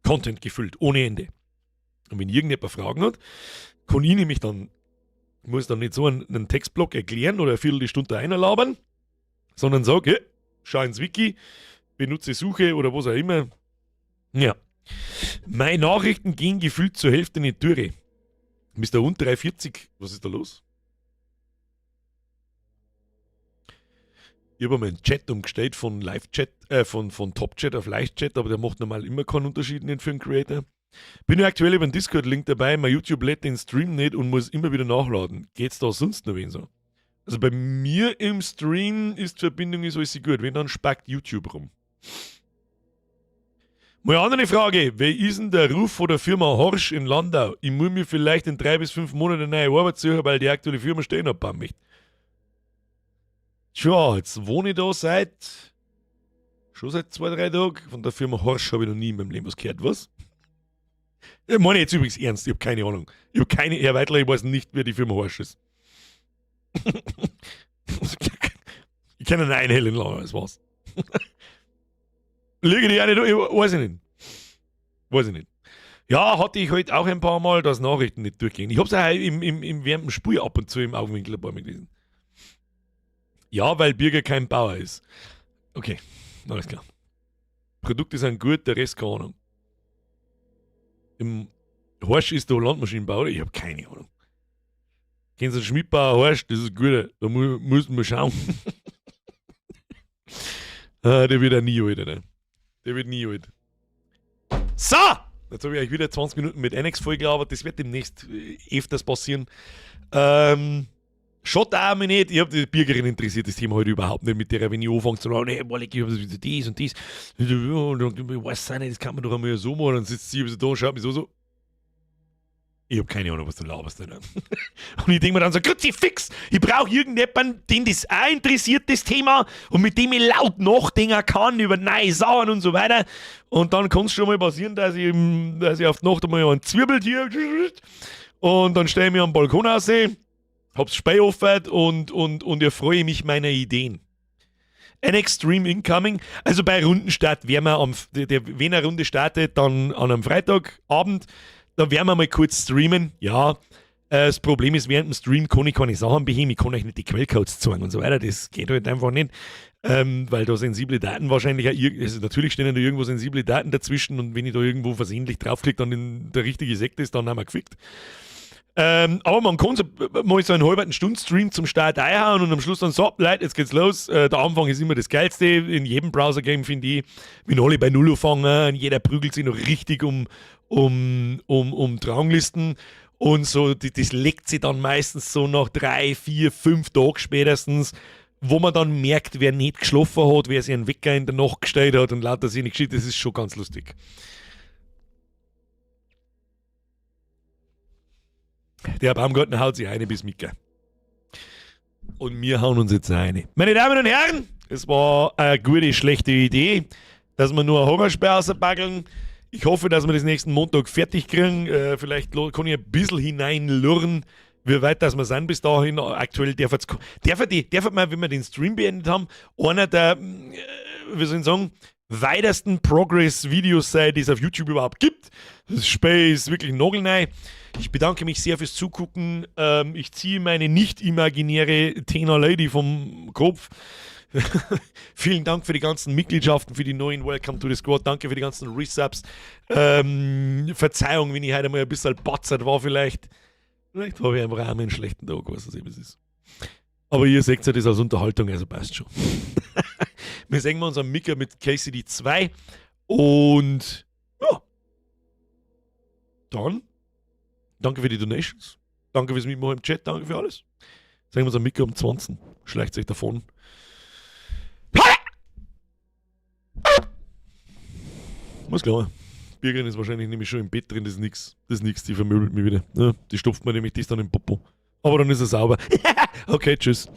Content gefüllt, ohne Ende. Und wenn irgendjemand Fragen hat, kann ich nämlich dann, muss dann nicht so einen Textblock erklären oder eine Viertelstunde einlabern, sondern sage, hey, schau ins Wiki, benutze Suche oder was auch immer. Ja. Meine Nachrichten gehen gefühlt zur Hälfte in die Türe. Mr. Hund 340, was ist da los? Ich habe meinen Chat umgestellt von Live-Chat, von Top-Chat auf Live-Chat, aber der macht normal immer keinen Unterschied für einen Creator. Bin ja aktuell über den Discord-Link dabei, mein YouTube lädt den Stream nicht und muss immer wieder nachladen. Geht's da sonst noch wen so? Also bei mir im Stream ist die Verbindung alles gut, wenn dann spackt YouTube rum. Mal eine andere Frage, wer ist denn der Ruf von der Firma Horsch in Landau? Ich muss mir vielleicht in 3 bis 5 Monaten eine neue Arbeit suchen, weil die aktuelle Firma stehen abbauen möchte. Tja, jetzt wohne ich da schon seit 2-3 Tagen. Von der Firma Horsch habe ich noch nie in meinem Leben was gehört, was? Ich meine jetzt übrigens ernst, ich habe keine Ahnung. Herr Weidler, ich weiß nicht, wer die Firma Horsch ist. Ich kenne einen Einhell in Landau, das war's. Liege die auch nicht, weiß ich nicht. Ja, hatte ich heute auch ein paar Mal, dass Nachrichten nicht durchgehen. Ich habe es auch während dem Spiel ab und zu im Augenwinkel ein paar Mal gelesen. Ja, weil Birger kein Bauer ist. Okay, alles klar. Produkte sind gut, der Rest keine Ahnung. Im Horsch ist der Landmaschinenbauer, ich habe keine Ahnung. Kennst du den Schmidbauer Horsch? Das ist gut, da müssen wir schauen. Der wird auch nie alt, ne? Der wird nie alt. So! Jetzt habe ich euch wieder 20 Minuten mit NX vollgelabert. Das wird demnächst öfters passieren. Schaut auch mich nicht. Ich habe die Bürgerin interessiert das Thema heute überhaupt nicht mit der, wenn ich anfange zu sagen, hey, ich habe das und das. Und ich weiß nicht, das kann man doch einmal so machen. Dann sitzt sie da und schaut mich so. Ich habe keine Ahnung, was du laberst. Und ich denke mir dann so, Kruzifix, ich brauche irgendjemanden, den das auch interessiert, das Thema, und mit dem ich laut nachdenken kann über neue Sachen und so weiter. Und dann kann es schon mal passieren, dass ich auf die Nacht einmal ein Zwirbeltier und dann stehe ich mir am Balkon aus, hab's Spei offen und erfreue mich meiner Ideen. Ein Extreme Incoming, also bei Rundenstart werden wir wenn eine Runde startet, dann an einem Freitagabend, da werden wir mal kurz streamen, ja. Das Problem ist, während dem Stream kann ich keine Sachen beheben, ich kann euch nicht die Quellcodes zeigen und so weiter, das geht halt einfach nicht, weil da sensible Daten wahrscheinlich auch, also natürlich stehen da irgendwo sensible Daten dazwischen und wenn ich da irgendwo versehentlich draufklicke, dann der richtige Sekt ist, dann haben wir gefickt. Aber man kann so mal so einen halben Stunden-Stream zum Start einhauen und am Schluss dann so, Leute, jetzt geht's los. Der Anfang ist immer das Geilste in jedem Browser-Game, finde ich. Wenn alle bei Null fangen, jeder prügelt sich noch richtig um Ranglisten und so, das legt sich dann meistens so nach 3, 4, 5 Tagen spätestens, wo man dann merkt, wer nicht geschlafen hat, wer sich einen Wecker in der Nacht gestellt hat und lauter sich nicht geschieht, das ist schon ganz lustig. Der Baumgartner haut sich eine bis Mika. Und wir hauen uns jetzt eine. Meine Damen und Herren, es war eine gute, schlechte Idee, dass wir nur eine Horrorsperre rausbackeln. Ich hoffe, dass wir das nächsten Montag fertig kriegen. Vielleicht kann ich ein bisschen hineinlurren, wie weit das wir sind bis dahin. Aktuell darf mal, wenn wir den Stream beendet haben, einer der, wie soll ich sagen, weitesten Progress-Videos sein, die es auf YouTube überhaupt gibt. Das Spiel ist wirklich nagelneu. Ich bedanke mich sehr fürs Zugucken. Ich ziehe meine nicht imaginäre Tena Lady vom Kopf. Vielen Dank für die ganzen Mitgliedschaften, für die neuen Welcome to the Squad. Danke für die ganzen Resubs. Verzeihung, wenn ich heute mal ein bisschen batzert war vielleicht. Vielleicht habe ich einfach auch einen schlechten Tag, was das eben ist. Aber ihr seht ja das als Unterhaltung, also passt schon. Wir sehen uns am Mika mit KCD 2 und ja. Dann danke für die Donations. Danke fürs Mitmachen im Chat. Danke für alles. Sagen wir so, Mika um 20. Schleicht sich davon. Was klar. Birgit ist wahrscheinlich nämlich schon im Bett drin, das ist nix, die vermöbelt mich wieder. Ja, die stopft mir nämlich das dann im Popo. Aber dann ist er sauber. Okay, tschüss.